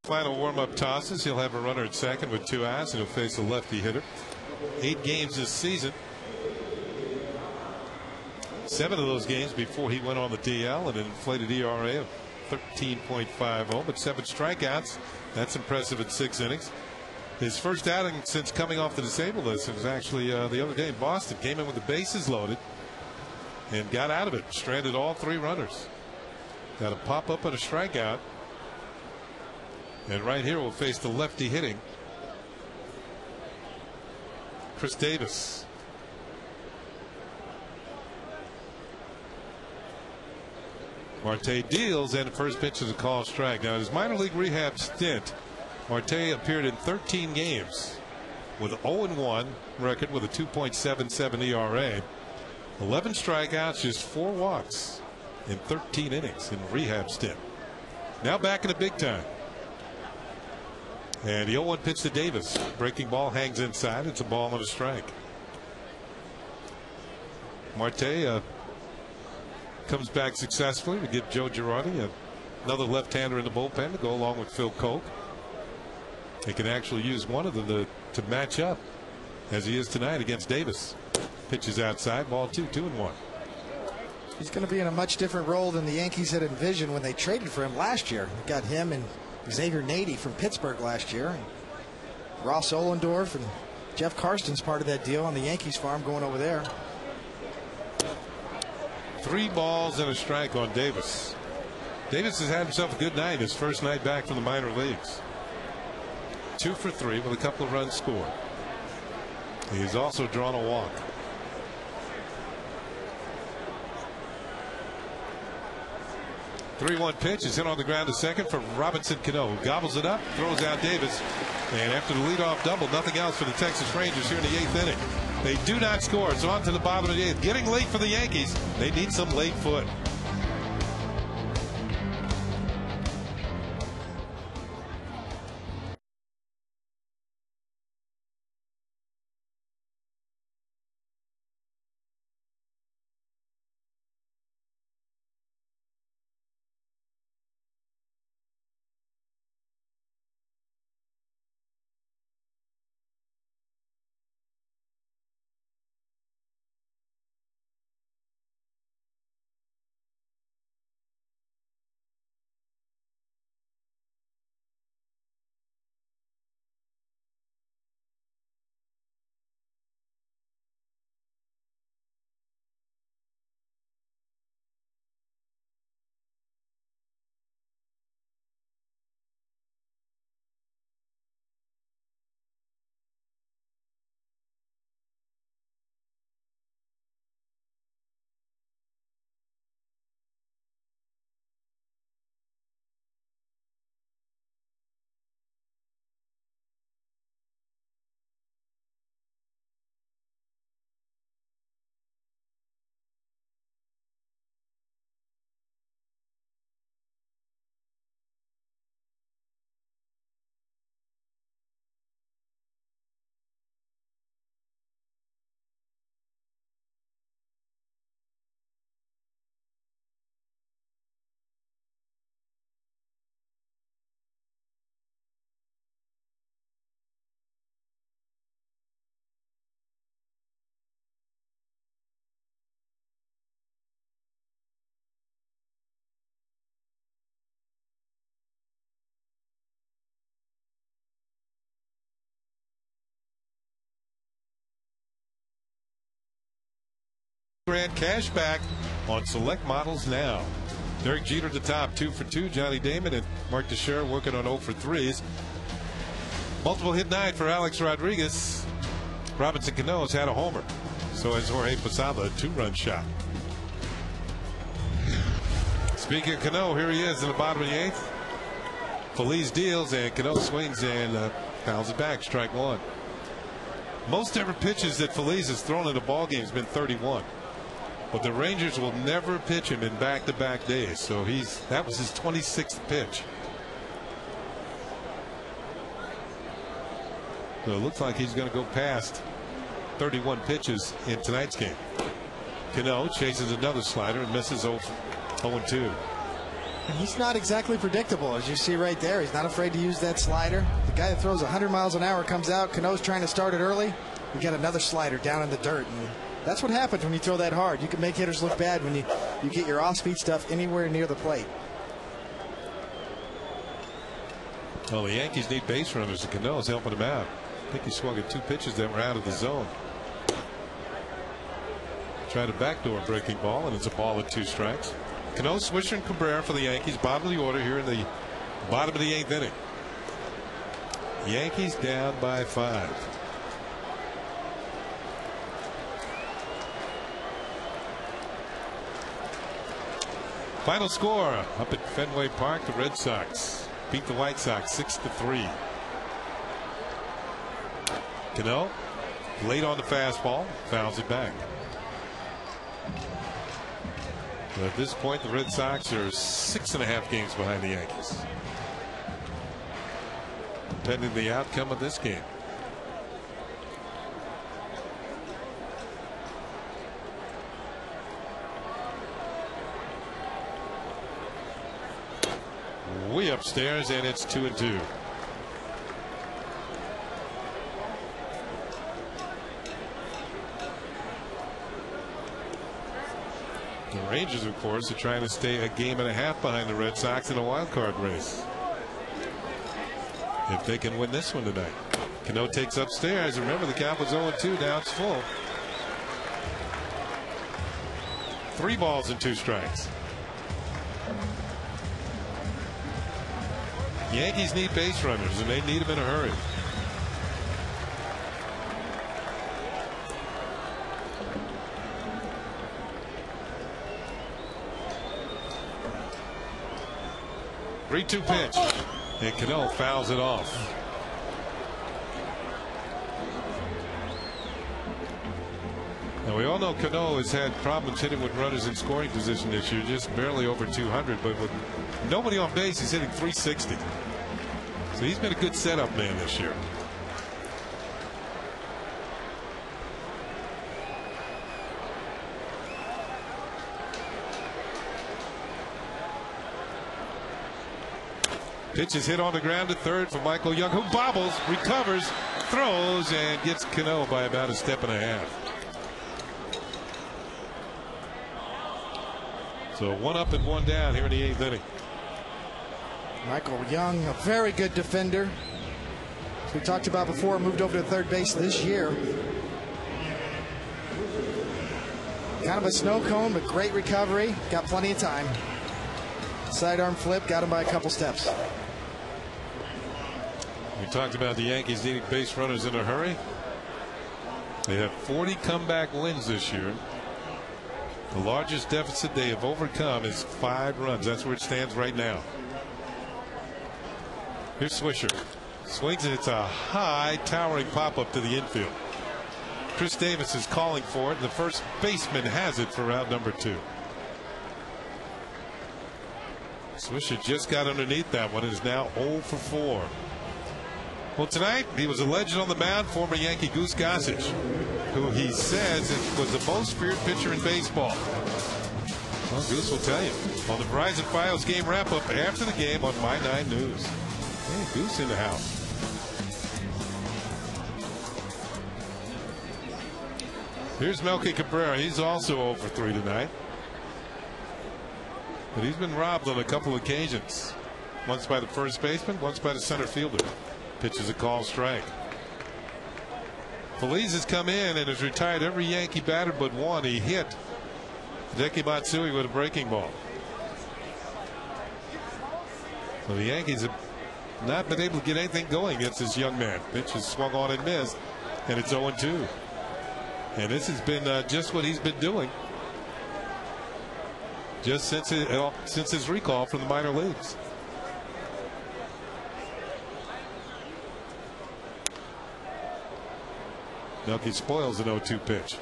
Final warm-up tosses. He'll have a runner at second with 2 outs, and he'll face a lefty hitter. 8 games this season. 7 of those games before he went on the DL, and an inflated ERA of 13.50, but 7 strikeouts. That's impressive in 6 innings. His first outing since coming off the disabled list was actually the other day in Boston. Came in with the bases loaded and got out of it. Stranded all 3 runners. Got a pop-up and a strikeout. And right here we'll face the lefty hitting Chris Davis. Marte deals, and the first pitch is a call strike. Now, in his minor league rehab stint, Marte appeared in 13 games with an 0-1 record with a 2.77 ERA. 11 strikeouts, just 4 walks in 13 innings in rehab stint. Now back in the big time. And the 0-1 pitch to Davis. Breaking ball hangs inside. It's a ball and a strike. Marte comes back successfully to give Joe Girardi another left-hander in the bullpen to go along with Phil Coke. They can actually use one of them to match up as he is tonight against Davis. Pitches outside, ball 2, 2-1. He's going to be in a much different role than the Yankees had envisioned when they traded for him last year. Got him and Xavier Nady from Pittsburgh last year. And Ross Ohlendorf and Jeff Karsten's part of that deal on the Yankees farm going over there. 3 balls and a strike on Davis. Davis has had himself a good night, his first night back from the minor leagues. 2 for 3 with a couple of runs scored. He's also drawn a walk. Three-one pitch is hit on the ground to second for Robinson Cano. Gobbles it up, throws out Davis, and after the leadoff double, nothing else for the Texas Rangers here in the 8th inning. They do not score. It's on to the bottom of the 8th. Getting late for the Yankees. They need some late foot. grand cash back on select models now. Derek Jeter at the top, 2 for 2. Johnny Damon and Mark Teixeira working on 0 for 3s. Multiple hit night for Alex Rodriguez. Robinson Cano has had a homer. So has Jorge Posada, a 2-run shot. Speaking of Cano, here he is in the bottom of the 8th. Feliz deals and Cano swings and fouls it back. Strike 1. Most ever pitches that Feliz has thrown in a ball game has been 31. But the Rangers will never pitch him in back-to-back days. So that was his 26th pitch. So it looks like he's going to go past 31 pitches in tonight's game. Cano chases another slider and misses 0-2. And he's not exactly predictable, as you see right there. He's not afraid to use that slider. The guy that throws 100 miles an hour comes out. Cano's trying to start it early. We got another slider down in the dirt. And that's what happens when you throw that hard. You can make hitters look bad when you get your off-speed stuff anywhere near the plate. Well, the Yankees need base runners, and Cano's helping them out. I think he swung at 2 pitches that were out of the zone. Tried a backdoor breaking ball, and it's a ball with 2 strikes. Cano, Swisher, and Cabrera for the Yankees. Bottom of the order here in the bottom of the 8th inning. Yankees down by 5. Final score up at Fenway Park. The Red Sox beat the White Sox 6-3. Cano late on the fastball, fouls it back. But at this point, the Red Sox are 6.5 games behind the Yankees. Pending the outcome of this game. Way upstairs, and it's 2-2. The Rangers, of course, are trying to stay a game and a half behind the Red Sox in a wild card race. If they can win this one tonight. Cano takes upstairs. Remember, the count was 0-2. Now it's full. 3 balls and 2 strikes. Yankees need base runners, and they need them in a hurry. Three-two pitch, and Cano fouls it off. Now we all know Cano has had problems hitting with runners in scoring position this year, just barely over 200, but with nobody on base, he's hitting 360. So he's been a good setup man this year. Pitch is hit on the ground to third for Michael Young, who bobbles, recovers, throws, and gets Cano by about a step and a half. So 1 up and 1 down here in the 8th inning. Michael Young, a very good defender. As we talked about before, moved over to third base this year. Kind of a snow cone, but great recovery. Got plenty of time. Sidearm flip, got him by a couple steps. We talked about the Yankees needing base runners in a hurry. They have 40 comeback wins this year. The largest deficit they have overcome is 5 runs. That's where it stands right now. Here's Swisher. Swings, and it's a high towering pop up to the infield. Chris Davis is calling for it, and the first baseman has it for round number 2. Swisher just got underneath that one and is now 0 for 4. Well, tonight he was a legend on the mound, former Yankee Goose Gossage, who he says was the most feared pitcher in baseball. Well, Goose will tell you on the Verizon Files game wrap-up after the game on My 9 News. Hey, Goose in the house. Here's Melky Cabrera. He's also 0 for 3 tonight. But he's been robbed on a couple occasions. Once by the first baseman, once by the center fielder. Pitches a call strike. Feliz has come in and has retired every Yankee batter but one. He hit Hideki Matsui with a breaking ball. So the Yankees have not been able to get anything going against this young man. Pitch is swung on and missed, and it's 0-2. And this has been just what he's been doing just since his recall from the minor leagues. Melky spoils an 0-2 pitch.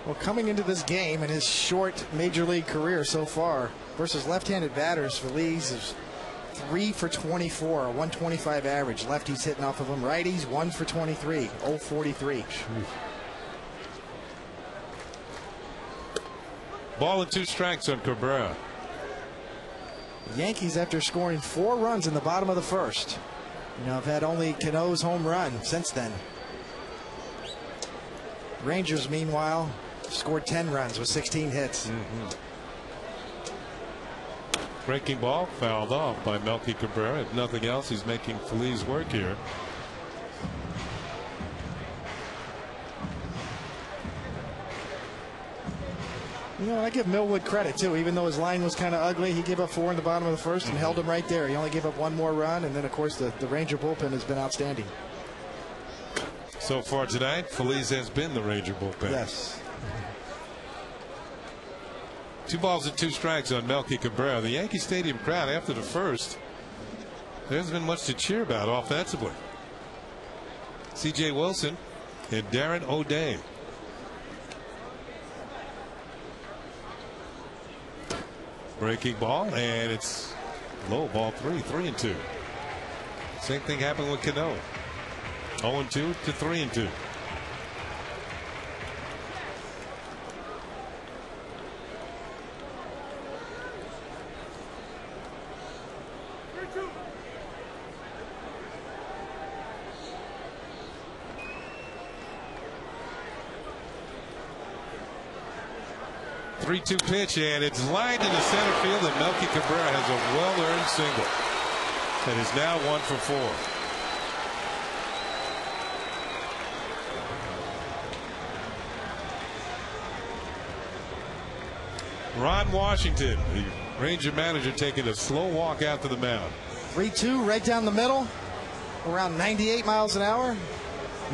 Well, coming into this game in his short major league career so far versus left-handed batters, Feliz is 3 for 24, a 125 average. Lefties hitting off of him. Righties 1 for 23, 0-43. Ball and 2 strikes on Cabrera. The Yankees, after scoring 4 runs in the bottom of the first, have had only Cano's home run since then. Rangers, meanwhile, scored 10 runs with 16 hits. Breaking ball fouled off by Melky Cabrera. If nothing else, he's making Feliz work here. I give Millwood credit too. Even though his line was kind of ugly, he gave up 4 in the bottom of the first and held him right there. He only gave up 1 more run, and then of course the Ranger bullpen has been outstanding. So far tonight, Feliz has been the Ranger bullpen. Yes. 2 balls and 2 strikes on Melky Cabrera. The Yankee Stadium crowd after the first, there hasn't been much to cheer about offensively. C.J. Wilson and Darren O'Day. Breaking ball, and it's low, ball 3, 3-2. Same thing happened with Cano. 0-2 to 3-2. Three-two pitch, and it's lined into center field, and Melky Cabrera has a well-earned single and is now 1 for 4. Ron Washington, the Ranger manager, taking a slow walk out to the mound. 3-2 right down the middle, around 98 miles an hour.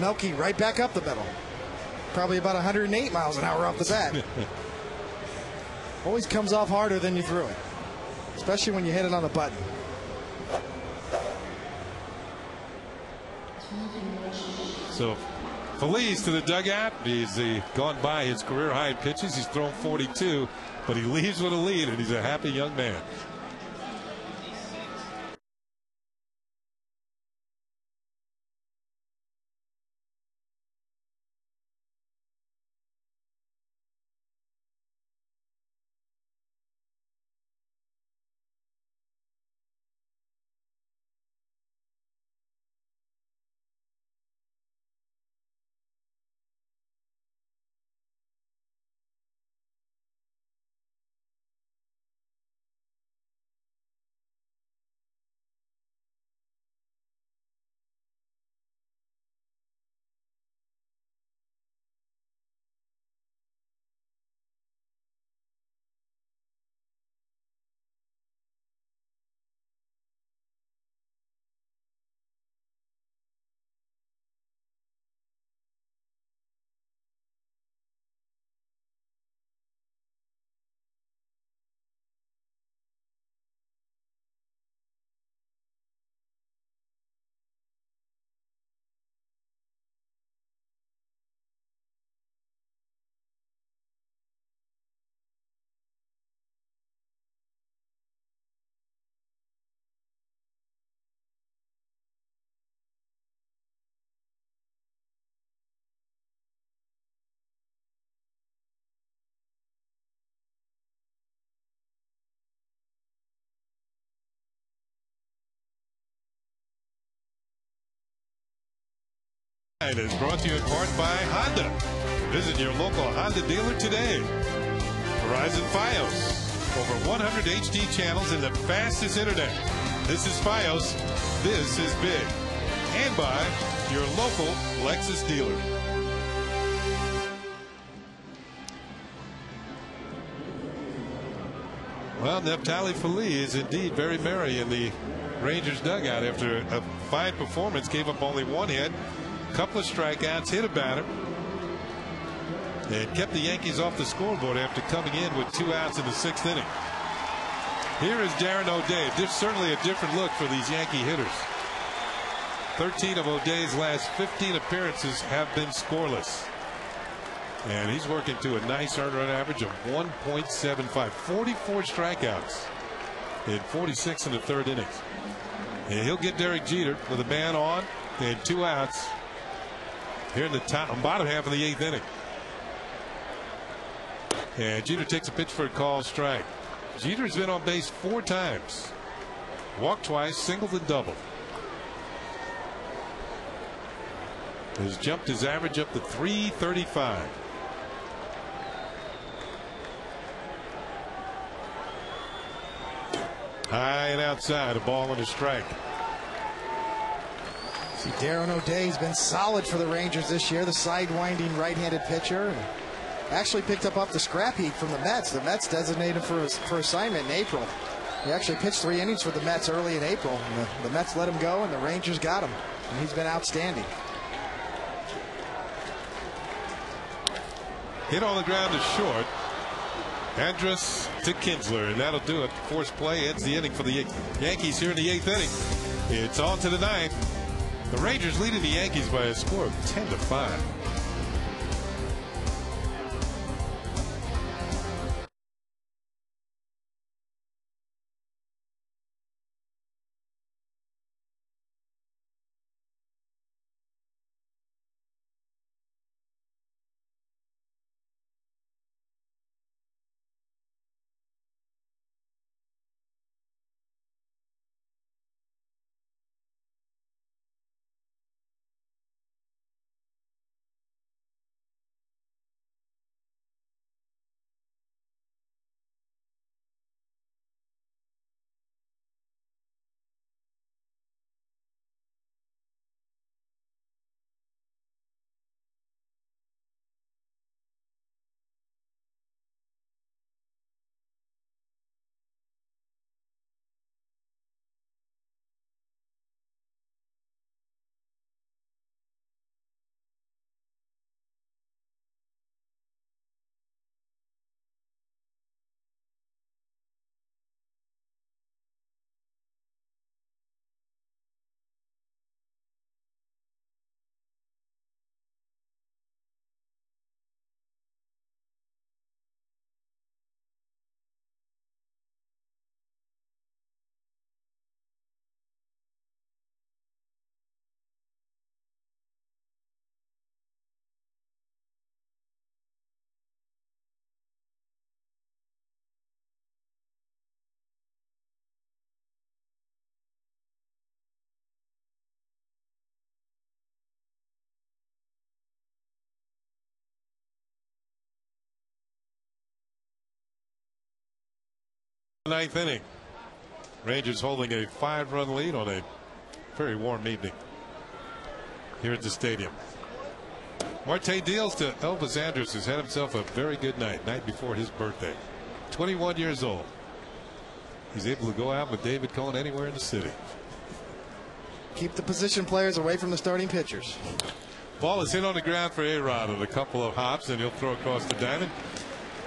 Melky right back up the middle, probably about 108 miles an hour off the bat. Always comes off harder than you threw it, especially when you hit it on the button. So Feliz to the dugout. He's gone by his career high in pitches. He's thrown 42, but he leaves with a lead, and he's a happy young man. It is brought to you in part by Honda. Visit your local Honda dealer today. Verizon Fios. Over 100 HD channels and the fastest internet. This is Fios. This is big. And by your local Lexus dealer. Well, Neftali Feliz is indeed very merry in the Rangers dugout after a fine performance. Gave up only one hit, a couple of strikeouts, hit a batter, and kept the Yankees off the scoreboard after coming in with 2 outs in the 6th inning. Here is Darren O'Day. Certainly a different look for these Yankee hitters. 13 of O'Day's last 15 appearances have been scoreless. And he's working to a nice earned run average of 1.75. 44 strikeouts in 46 in the 3rd innings. And he'll get Derek Jeter with a man on and 2 outs here in the bottom half of the 8th inning. And Jeter takes a pitch for a called strike. Jeter's been on base 4 times. Walked twice, singled and doubled. Has jumped his average up to 335. High and outside, a ball and a strike. See, Darren O'Day's been solid for the Rangers this year, the sidewinding right-handed pitcher. And actually picked up the scrap heap from the Mets. The Mets designated for assignment in April. He actually pitched 3 innings for the Mets early in April. And the Mets let him go, and the Rangers got him. And he's been outstanding. Hit on the ground is short. Andrus to Kinsler, and that'll do it. Forced play ends the inning for the Yankees here in the 8th inning. It's on to the 9th. The Rangers leading the Yankees by a score of 10-5. Ninth inning. Rangers holding a 5-run lead on a very warm evening here at the stadium. Marte deals to Elvis Andrus, who's had himself a very good night before his birthday. 21 years old. He's able to go out with David Cohn anywhere in the city. Keep the position players away from the starting pitchers. Ball is hit on the ground for A-Rod with a couple of hops, and he'll throw across the diamond.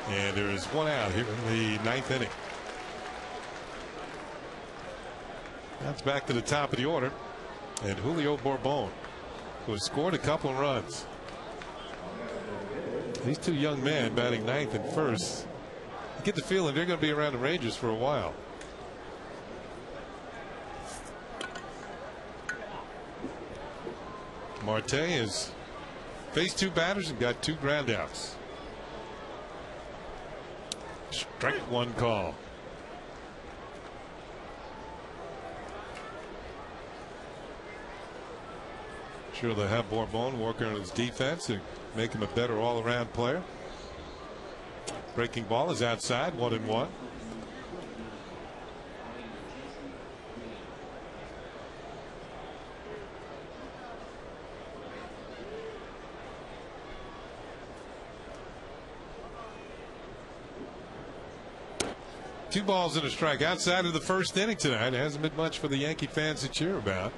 And there is 1 out here in the 9th inning. That's back to the top of the order. And Julio Bourbon, who has scored a couple of runs. These 2 young men batting 9th and 1st. You get the feeling they're going to be around the Rangers for a while. Marte has faced 2 batters and got 2 ground outs. Strike 1 call. Sure, they'll have Bourbon working on his defense and make him a better all-around player. Breaking ball is outside, 1-1. 2 balls and a strike outside of the first inning tonight. It hasn't been much for the Yankee fans to cheer about.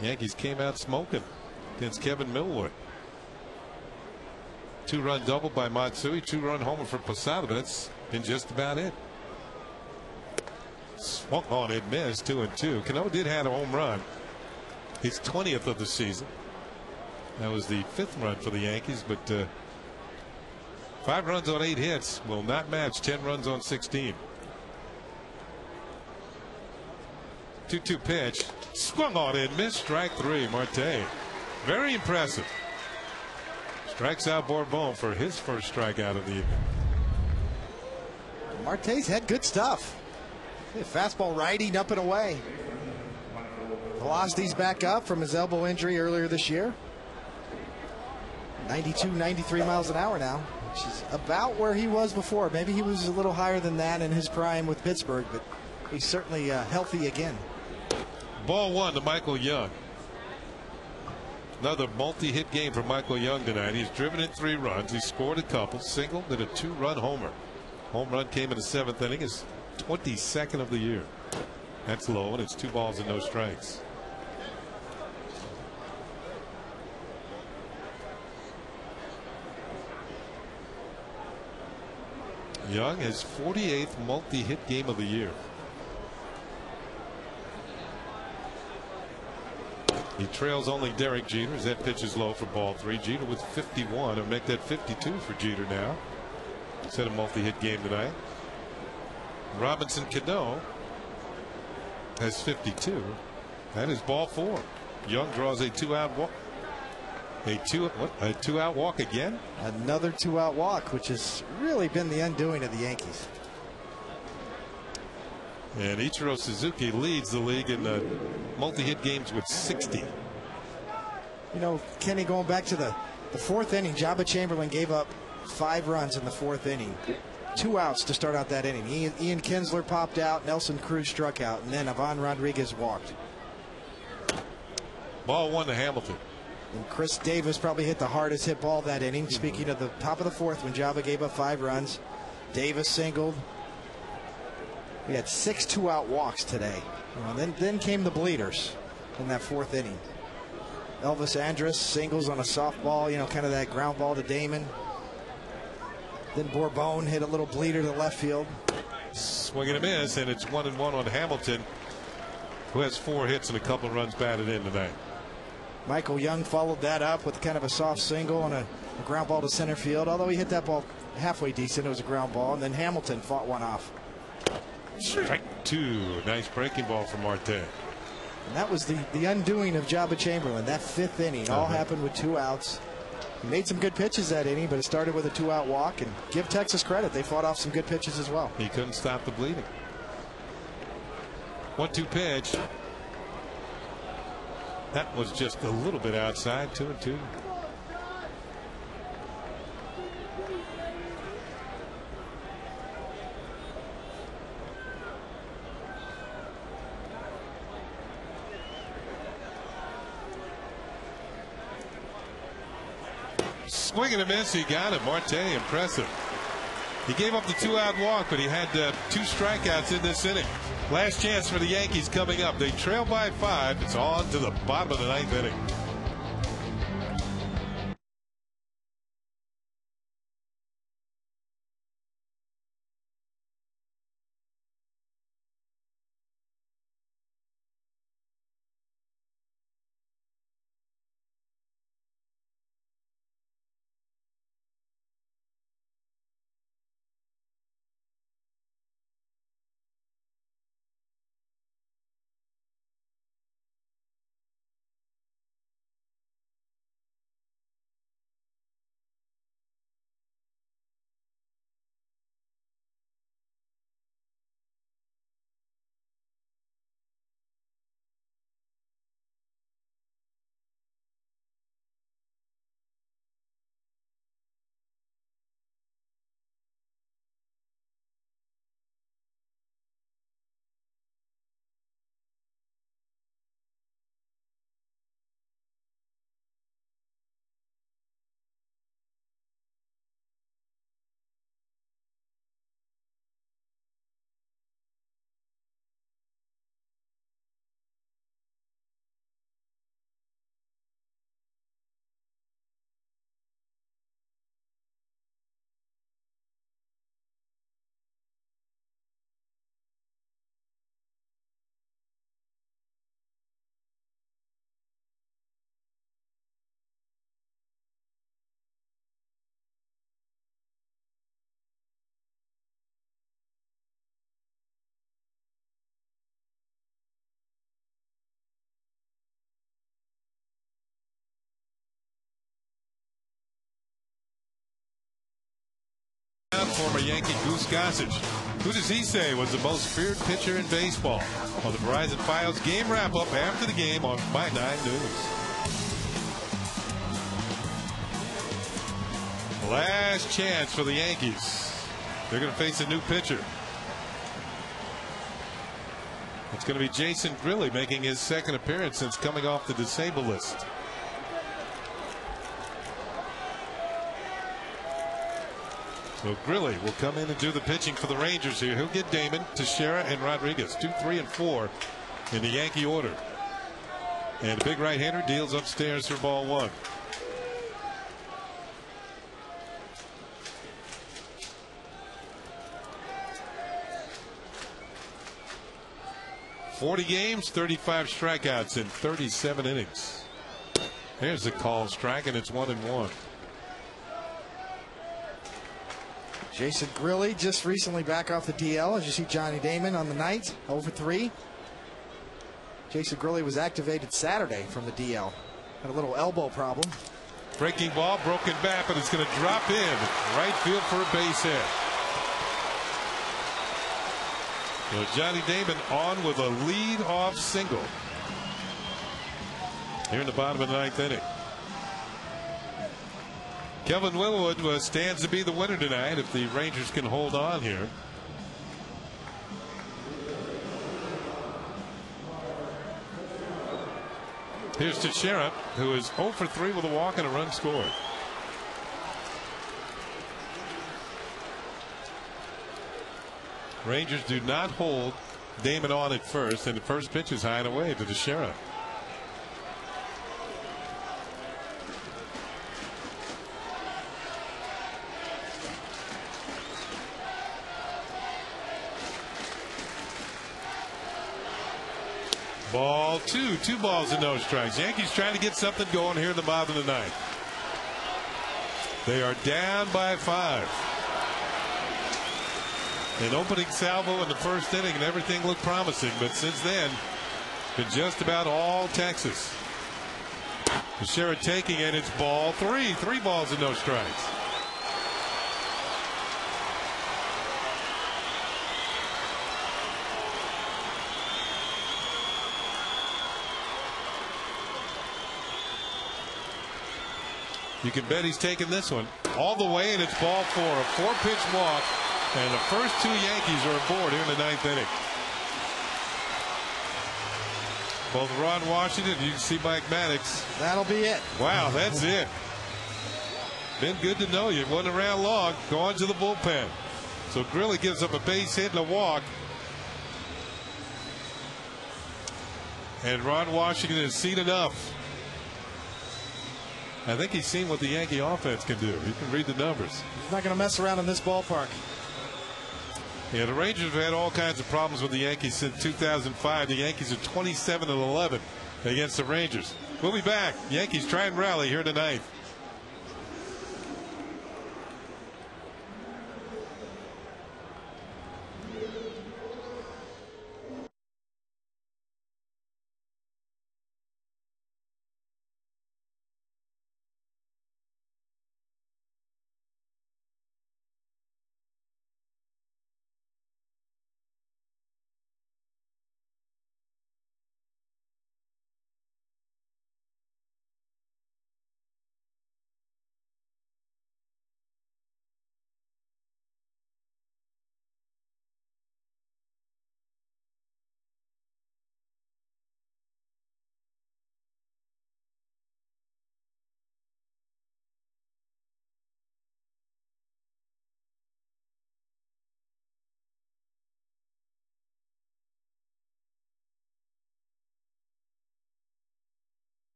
The Yankees came out smoking against Kevin Millwood. 2-run double by Matsui, 2-run homer for Posada, but that's been just about it. Swung on it, missed, 2-2. Cano did have a home run, his 20th of the season. That was the 5th run for the Yankees, but 5 runs on 8 hits will not match 10 runs on 16. 2-2 pitch, swung on it, missed, strike 3. Marte, very impressive. Strikes out Bourbon for his first strikeout of the evening. Marte's had good stuff. Fastball righty up and away. Velocity's back up from his elbow injury earlier this year. 92, 93 miles an hour now, which is about where he was before. Maybe he was a little higher than that in his prime with Pittsburgh, but he's certainly healthy again. Ball 1 to Michael Young. Another multi-hit game for Michael Young tonight. He's driven in 3 runs. He scored a couple, singled, and a 2-run homer. Home run came in the 7th inning. His 22nd of the year. That's low, and it's 2 balls and no strikes. Young, his 48th multi-hit game of the year. He trails only Derek Jeter as that pitch is low for ball 3. Jeter with 51. It'll make that 52 for Jeter now. He's had a multi-hit game tonight. Robinson Cano has 52. That is ball 4. Young draws a 2-out walk. A 2-out walk again. Another 2-out walk, which has really been the undoing of the Yankees. And Ichiro Suzuki leads the league in multi-hit games with 60. You know, Kenny, going back to the 4th inning, Jabba Chamberlain gave up 5 runs in the 4th inning. 2 outs to start out that inning. Ian Kinsler popped out, Nelson Cruz struck out, and then Ivan Rodriguez walked. Ball 1 to Hamilton. And Chris Davis probably hit the hardest hit ball that inning. Speaking of the top of the 4th, when Jabba gave up 5 runs, Davis singled. We had 6 2-out walks today. Then came the bleeders in that 4th inning. Elvis Andrus singles on a softball, kind of that ground ball to Damon. Then Bourbon hit a little bleeder to left field. Swing and a miss, and it's 1-1 on Hamilton, who has 4 hits and a couple runs batted in tonight. Michael Young followed that up with kind of a soft single on a ground ball to center field. Although he hit that ball halfway decent, it was a ground ball. And then Hamilton fought one off. Strike 2. Nice breaking ball from Marte. And that was the undoing of Jabba Chamberlain. That 5th inning all happened with 2 outs. He made some good pitches that inning, but it started with a 2-out walk. And give Texas credit, they fought off some good pitches as well. He couldn't stop the bleeding. 1-2 pitch. That was just a little bit outside. 2-2. Swing and a miss. He got it. Marte, impressive. He gave up the 2-out walk, but he had 2 strikeouts in this inning. Last chance for the Yankees coming up. They trail by 5. It's on to the bottom of the 9th inning. former Yankee Goose Gossage. Who does he say was the most feared pitcher in baseball? On the Verizon Files game wrap-up after the game on My 9 News. Last chance for the Yankees. They're going to face a new pitcher. It's going to be Jason Grilli making his second appearance since coming off the disabled list. So Grilli will come in and do the pitching for the Rangers here. He'll get Damon, Teixeira, and Rodriguez. 2, 3, and 4 in the Yankee order. And the big right-hander deals upstairs for ball 1. .40 games, 35 strikeouts in 37 innings. There's the call strike, and it's 1-1. Jason Grilli just recently back off the DL. As you see, Johnny Damon on the night, 0-for-3. Jason Grilli was activated Saturday from the DL. Had a little elbow problem. Breaking ball, broken bat, but it's going to drop in right field for a base hit. So Johnny Damon on with a lead-off single here in the bottom of the 9th inning. Kevin Willwood stands to be the winner tonight if the Rangers can hold on here. Here's Teixeira, who is 0-for-3 with a walk and a run scored. Rangers do not hold Damon on at first, and the first pitch is high and away to Teixeira. Ball 2, 2 balls and no strikes. Yankees trying to get something going here in the bottom of the 9th. They are down by 5. An opening salvo in the first inning, and everything looked promising, but since then, been just about all Texas. Teixeira taking it. It's ball 3, 3 balls and no strikes. You can bet he's taking this one all the way, and it's ball 4. A 4-pitch walk, and the first 2 Yankees are aboard here in the 9th inning. Both Ron Washington, you can see Mike Maddox. That'll be it. Wow, that's it. Been good to know you. Wasn't around long. Going to the bullpen. So Grilli gives up a base hit and a walk. And Ron Washington has seen enough. I think he's seen what the Yankee offense can do. He can read the numbers. He's not going to mess around in this ballpark. Yeah, the Rangers have had all kinds of problems with the Yankees since 2005. The Yankees are 27-11 against the Rangers. We'll be back. Yankees try and rally here in the 9th.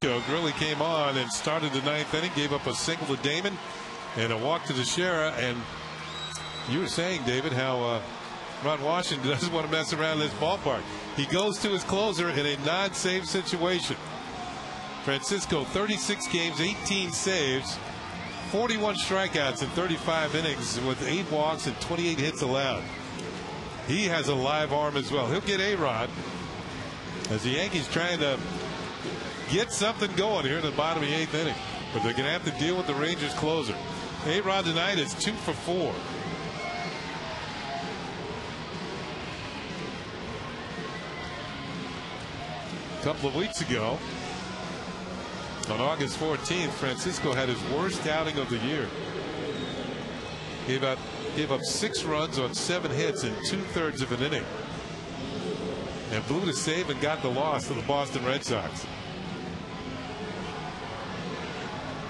Grilli came on and started the ninth inning, gave up a single to Damon and a walk to Teixeira. And you were saying, David, how Ron Washington doesn't want to mess around in this ballpark. He goes to his closer in a non-save situation. Francisco, 36 games, 18 saves, 41 strikeouts in 35 innings with 8 walks and 28 hits allowed. He has a live arm as well. He'll get A-Rod as the Yankees trying to get something going here in the bottom of the 8th inning. But they're going to have to deal with the Rangers closer. A-Rod tonight is 2 for 4. A couple of weeks ago, on August 14th, Francisco had his worst outing of the year. Gave up 6 runs on 7 hits in 2/3 of an inning, and blew the save and got the loss to the Boston Red Sox.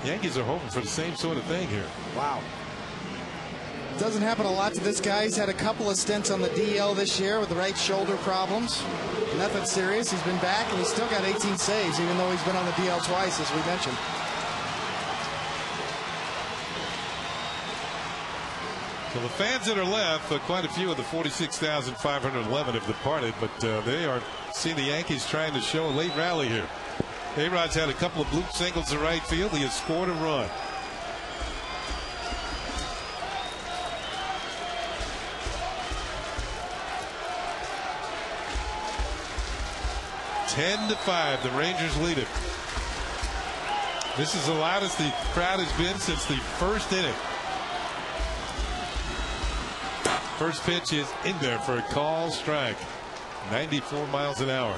Yankees are hoping for the same sort of thing here. Wow. Doesn't happen a lot to this guy. He's had a couple of stints on the DL this year with the right shoulder problems. Nothing serious. He's been back and he's still got 18 saves, even though he's been on the DL twice, as we mentioned. So the fans that are left, quite a few of the 46,511 have departed, but they are seeing the Yankees trying to show a late rally here. A-Rod's had a couple of bloop singles to right field. He has scored a run. (10-5), the Rangers lead it. This is the loudest the crowd has been since the first inning. First pitch is in there for a call strike. 94 miles an hour.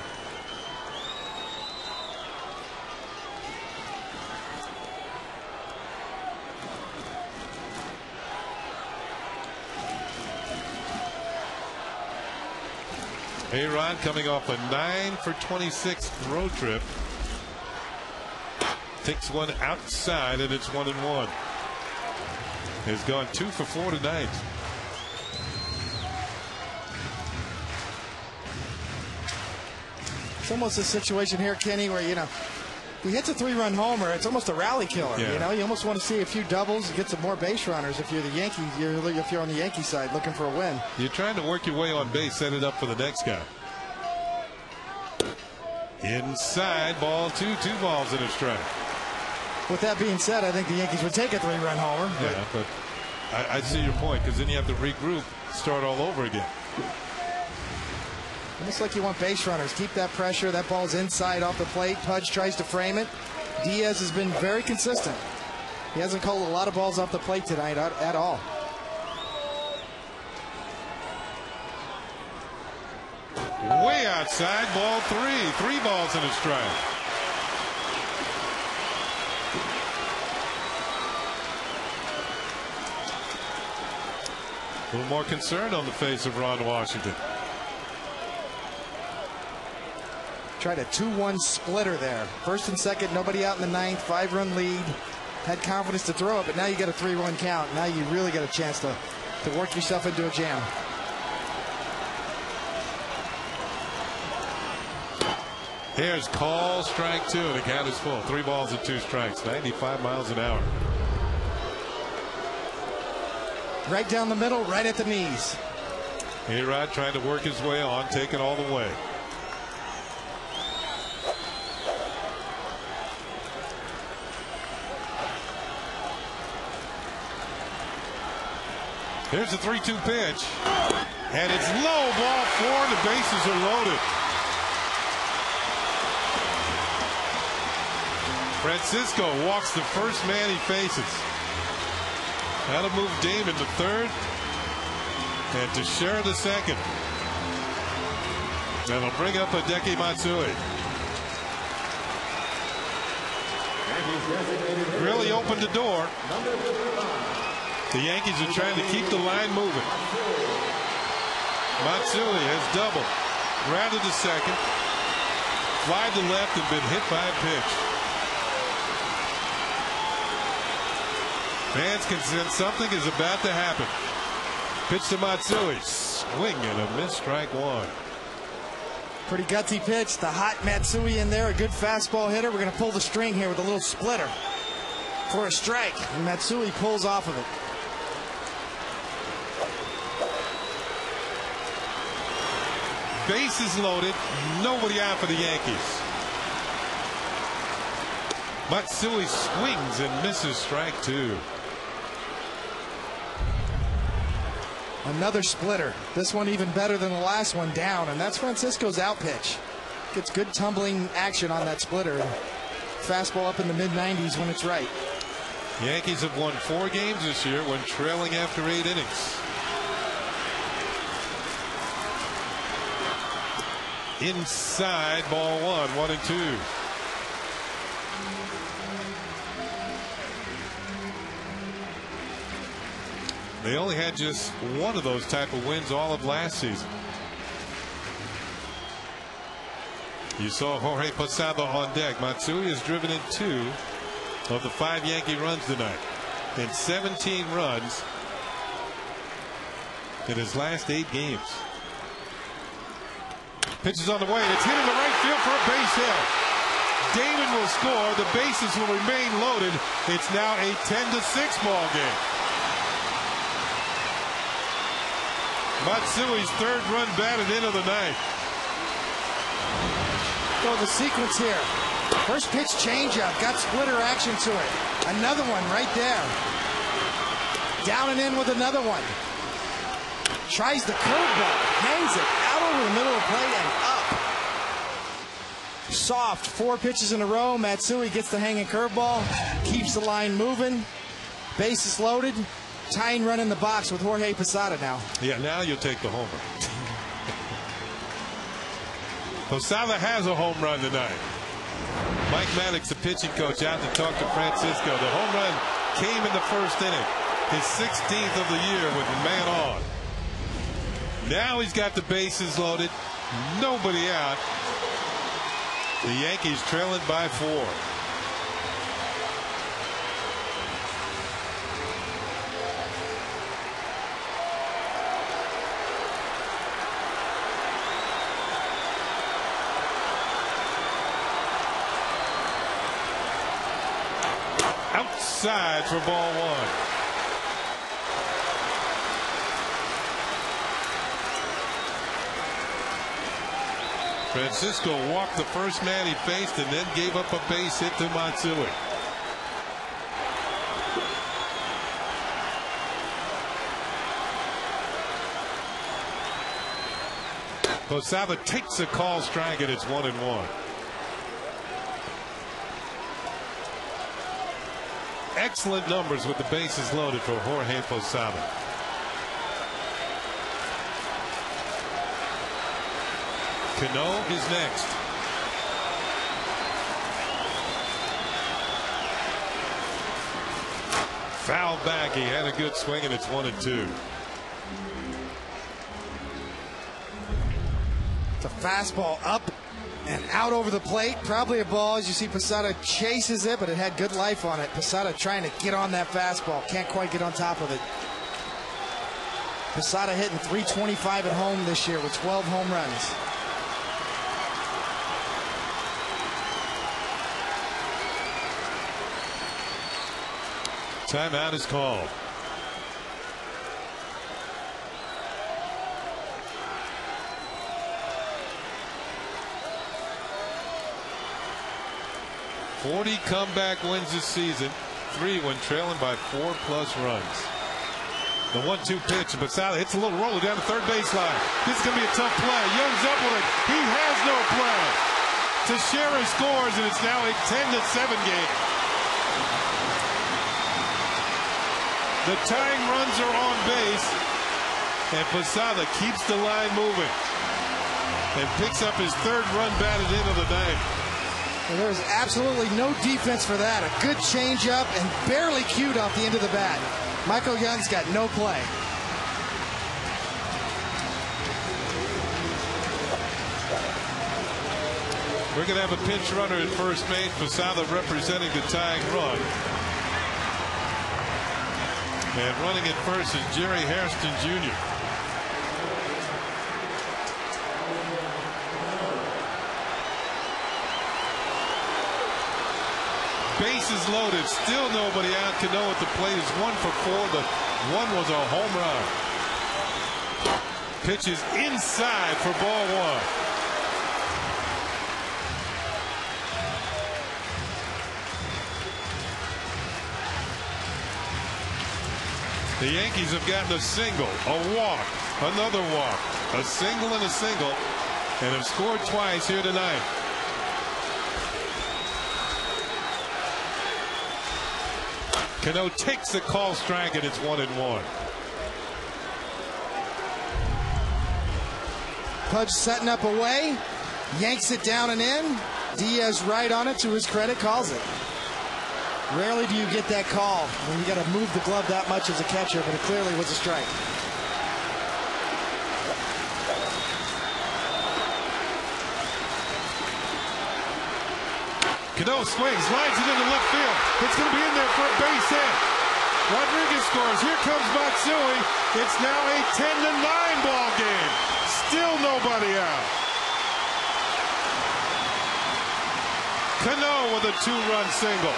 A-Rod coming off a 9 for 26 road trip. Takes one outside and it's 1-1. Has gone 2 for 4 tonight. It's almost a situation here, Kenny, where, if he hits a 3-run homer, it's almost a rally killer. Yeah. You almost want to see a few doubles, get some more base runners if you're the Yankees. If you're on the Yankee side looking for a win. You're trying to work your way on base, set it up for the next guy. Inside, ball 2, 2 balls and a strike. With that being said, I think the Yankees would take a 3-run homer. Yeah, but I see your point, because then you have to regroup, start all over again. Almost like you want base runners. Keep that pressure. That ball's inside off the plate. Pudge tries to frame it. Diaz has been very consistent. He hasn't called a lot of balls off the plate tonight at all. Way outside, ball 3. 3 balls and a strike. A little more concern on the face of Ron Washington. Tried a 2-1 splitter there. First and second, nobody out in the ninth. 5-run lead. Had confidence to throw it, but now you get a 3-run count. Now you really get a chance to work yourself into a jam. Here's call strike 2, and the count is full. 3 balls and 2 strikes. 95 miles an hour. Right down the middle, right at the knees. A-Rod trying to work his way on, take it all the way. Here's the 3-2 pitch. And it's low, ball 4. The bases are loaded. Francisco walks the first man he faces. That'll move Damon to third. And Teixeira to second. That'll bring up Hideki Matsui. Really opened the door. The Yankees are trying to keep the line moving. Matsui has doubled. Grounded to second. Fly to left and been hit by a pitch. Fans can sense something is about to happen. Pitch to Matsui. Swing and a miss, strike 1. Pretty gutsy pitch. The hot Matsui in there, a good fastball hitter. We're going to pull the string here with a little splitter for a strike. And Matsui pulls off of it. Bases loaded, nobody out for the Yankees. Matsui swings and misses strike 2. Another splitter. This one even better than the last one, down, and that's Francisco's out pitch. Gets good tumbling action on that splitter. Fastball up in the mid-90s when it's right. Yankees have won 4 games this year when trailing after 8 innings. Inside, ball 1, 1-2. They only had just one of those type of wins all of last season. You saw Jorge Posada on deck. Matsui has driven in 2 of the 5 Yankee runs tonight. And 17 runs in his last 8 games. Pitch is on the way. It's hit in the right field for a base hit. Damon will score. The bases will remain loaded. It's now a 10-6 ball game. Matsui's 3rd run batted into the ninth. So the sequence here. First pitch changeup. Got splitter action to it. Another one right there. Down and in with another one. Tries the curveball. Hangs it out over the middle of the plate and up. Soft. 4 pitches in a row. Matsui gets the hanging curveball. Keeps the line moving. Bases loaded. Tying run in the box with Jorge Posada now. Yeah, now you'll take the homer. Posada has a home run tonight. Mike Maddox, the pitching coach, out to talk to Francisco. The home run came in the 1st inning. His 16th of the year with a man on. Now he's got the bases loaded. Nobody out. The Yankees trailing by 4. Outside for ball 1. Francisco walked the first man he faced and then gave up a base hit to Matsui. Posada takes a call strike and it's 1-1. Excellent numbers with the bases loaded for Jorge Posada. Cano is next. Foul back. He had a good swing and it's 1-2. The fastball up and out over the plate. Probably a ball, as you see Posada chases it, but it had good life on it. Posada trying to get on that fastball. Can't quite get on top of it. Posada hitting .325 at home this year with 12 home runs. Timeout is called. .40 comeback wins this season. 3 when trailing by 4+ runs. The 1-2 pitch, and Posada hits a little roller down the third baseline. This is going to be a tough play. Young's up with it. He has no play. Teixeira scores, and it's now a 10-7 game. The tying runs are on base, and Posada keeps the line moving and picks up his 3rd run batted into the ninth. And there's absolutely no defense for that. A good changeup and barely cued off the end of the bat. Michael Young's got no play. We're going to have a pinch runner at first base. Posada representing the tying run. And running at first is Jerry Hairston Jr. bases loaded, still nobody out. Cano at the plate is 1 for 4. The one was a home run. Pitches inside for ball 1. The Yankees have gotten a single, a walk, another walk, a single and a single, and have scored twice here tonight. Cano takes the call strike, and it's 1-1. Pudge setting up away, yanks it down and in. Diaz right on it, to his credit, calls it. Rarely do you get that call when you got to move the glove that much as a catcher, but it clearly was a strike. Cano swings, lines it into left field. It's going to be in there for a base hit. Rodriguez scores. Here comes Matsui. It's now a 10-9 ball game. Still nobody out. Cano with a 2-run single.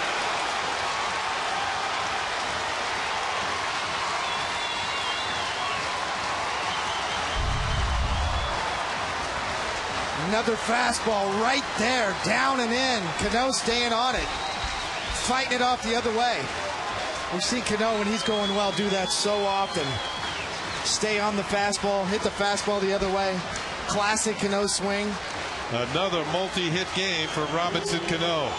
Another fastball right there, down and in. Cano staying on it, fighting it off the other way. We've seen Cano, when he's going well, do that so often. Stay on the fastball, hit the fastball the other way. Classic Cano swing. Another multi-hit game for Robinson Cano.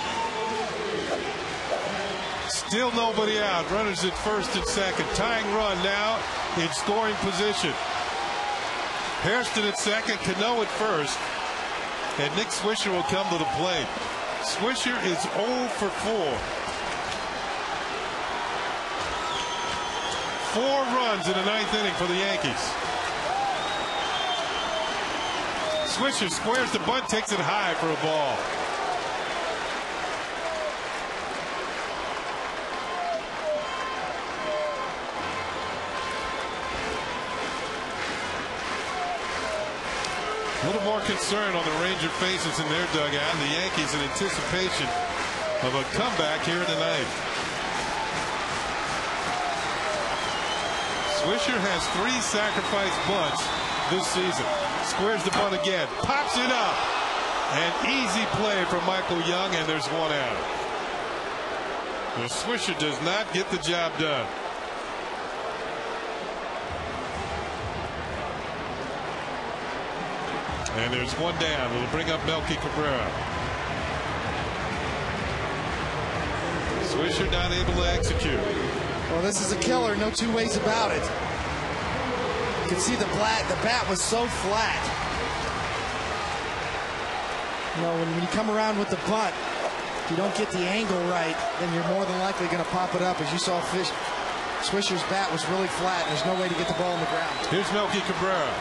Still nobody out. Runners at first and second. Tying run now in scoring position. Hairston at second, Cano at first. And Nick Swisher will come to the plate. Swisher is 0 for 4. 4 runs in the 9th inning for the Yankees. Swisher squares the bunt, takes it high for a ball. A little more concern on the Ranger faces in their dugout. The Yankees in anticipation of a comeback here tonight. Swisher has 3 sacrifice bunts this season. Squares the bunt again, pops it up. An easy play from Michael Young, and there's 1 out. The Swisher does not get the job done. And there's 1 down. It'll bring up Melky Cabrera. Swisher not able to execute. Well, this is a killer, no 2 ways about it. You can see the bat was so flat. You know, when you come around with the bunt, if you don't get the angle right, then you're more than likely going to pop it up. As you saw, Swisher's bat was really flat. There's no way to get the ball on the ground. Here's Melky Cabrera.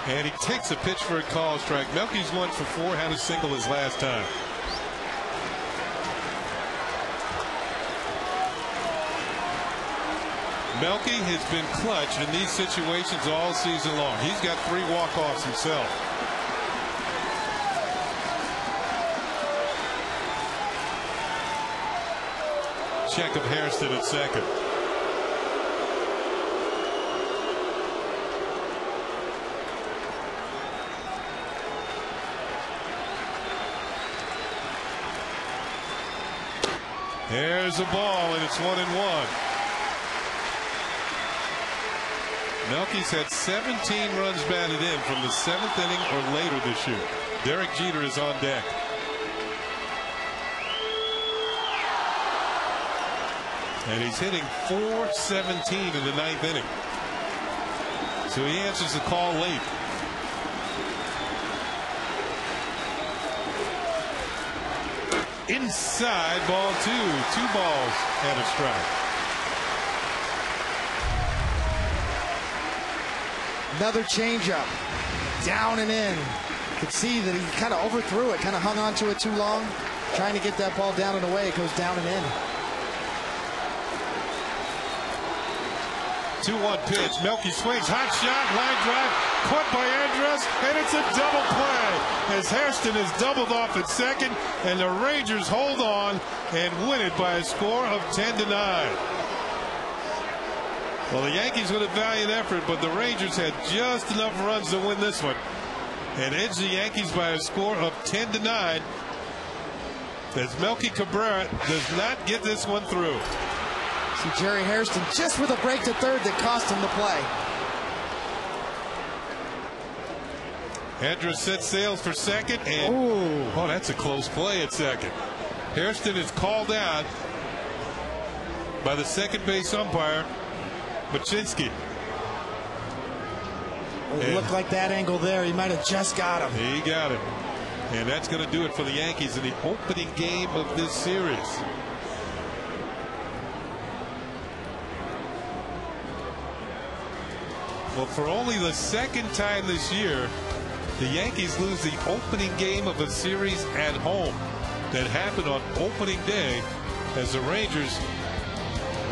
And he takes a pitch for a call strike. Melky's 1 for 4, had a single his last time. Melky has been clutch in these situations all season long. He's got 3 walk-offs himself. Check of Hairston at second. There's a ball, and it's 1-1. Melky's had 17 runs batted in from the 7th inning or later this year. Derek Jeter is on deck. And he's hitting .417 in the 9th inning. So he answers the call late. Inside, ball 2. 2 balls and a strike. Another changeup, down and in. You could see that he kind of overthrew it, kind of hung on to it too long, trying to get that ball down and away. It goes down and in. 2-1 pitch. Melky swings, hot shot, line drive, caught by Andrus, and it's a double play as Hairston is doubled off at second, and the Rangers hold on and win it by a score of 10-9. Well, the Yankees with a valiant effort, but the Rangers had just enough runs to win this one and edge the Yankees by a score of 10-9 as Melky Cabrera does not get this one through. See Jerry Hairston just with a break to third that cost him the play. Andrus sets sails for second, and oh, that's a close play at second. Hairston is called out by the second base umpire, Baczynski. It looked like that angle there. He might have just got him. He got him. And that's going to do it for the Yankees in the opening game of this series. Well, for only the second time this year, the Yankees lose the opening game of a series at home. That happened on opening day as the Rangers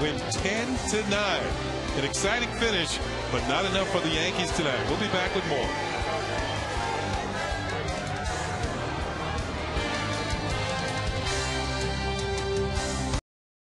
win 10-9. An exciting finish, but not enough for the Yankees tonight. We'll be back with more.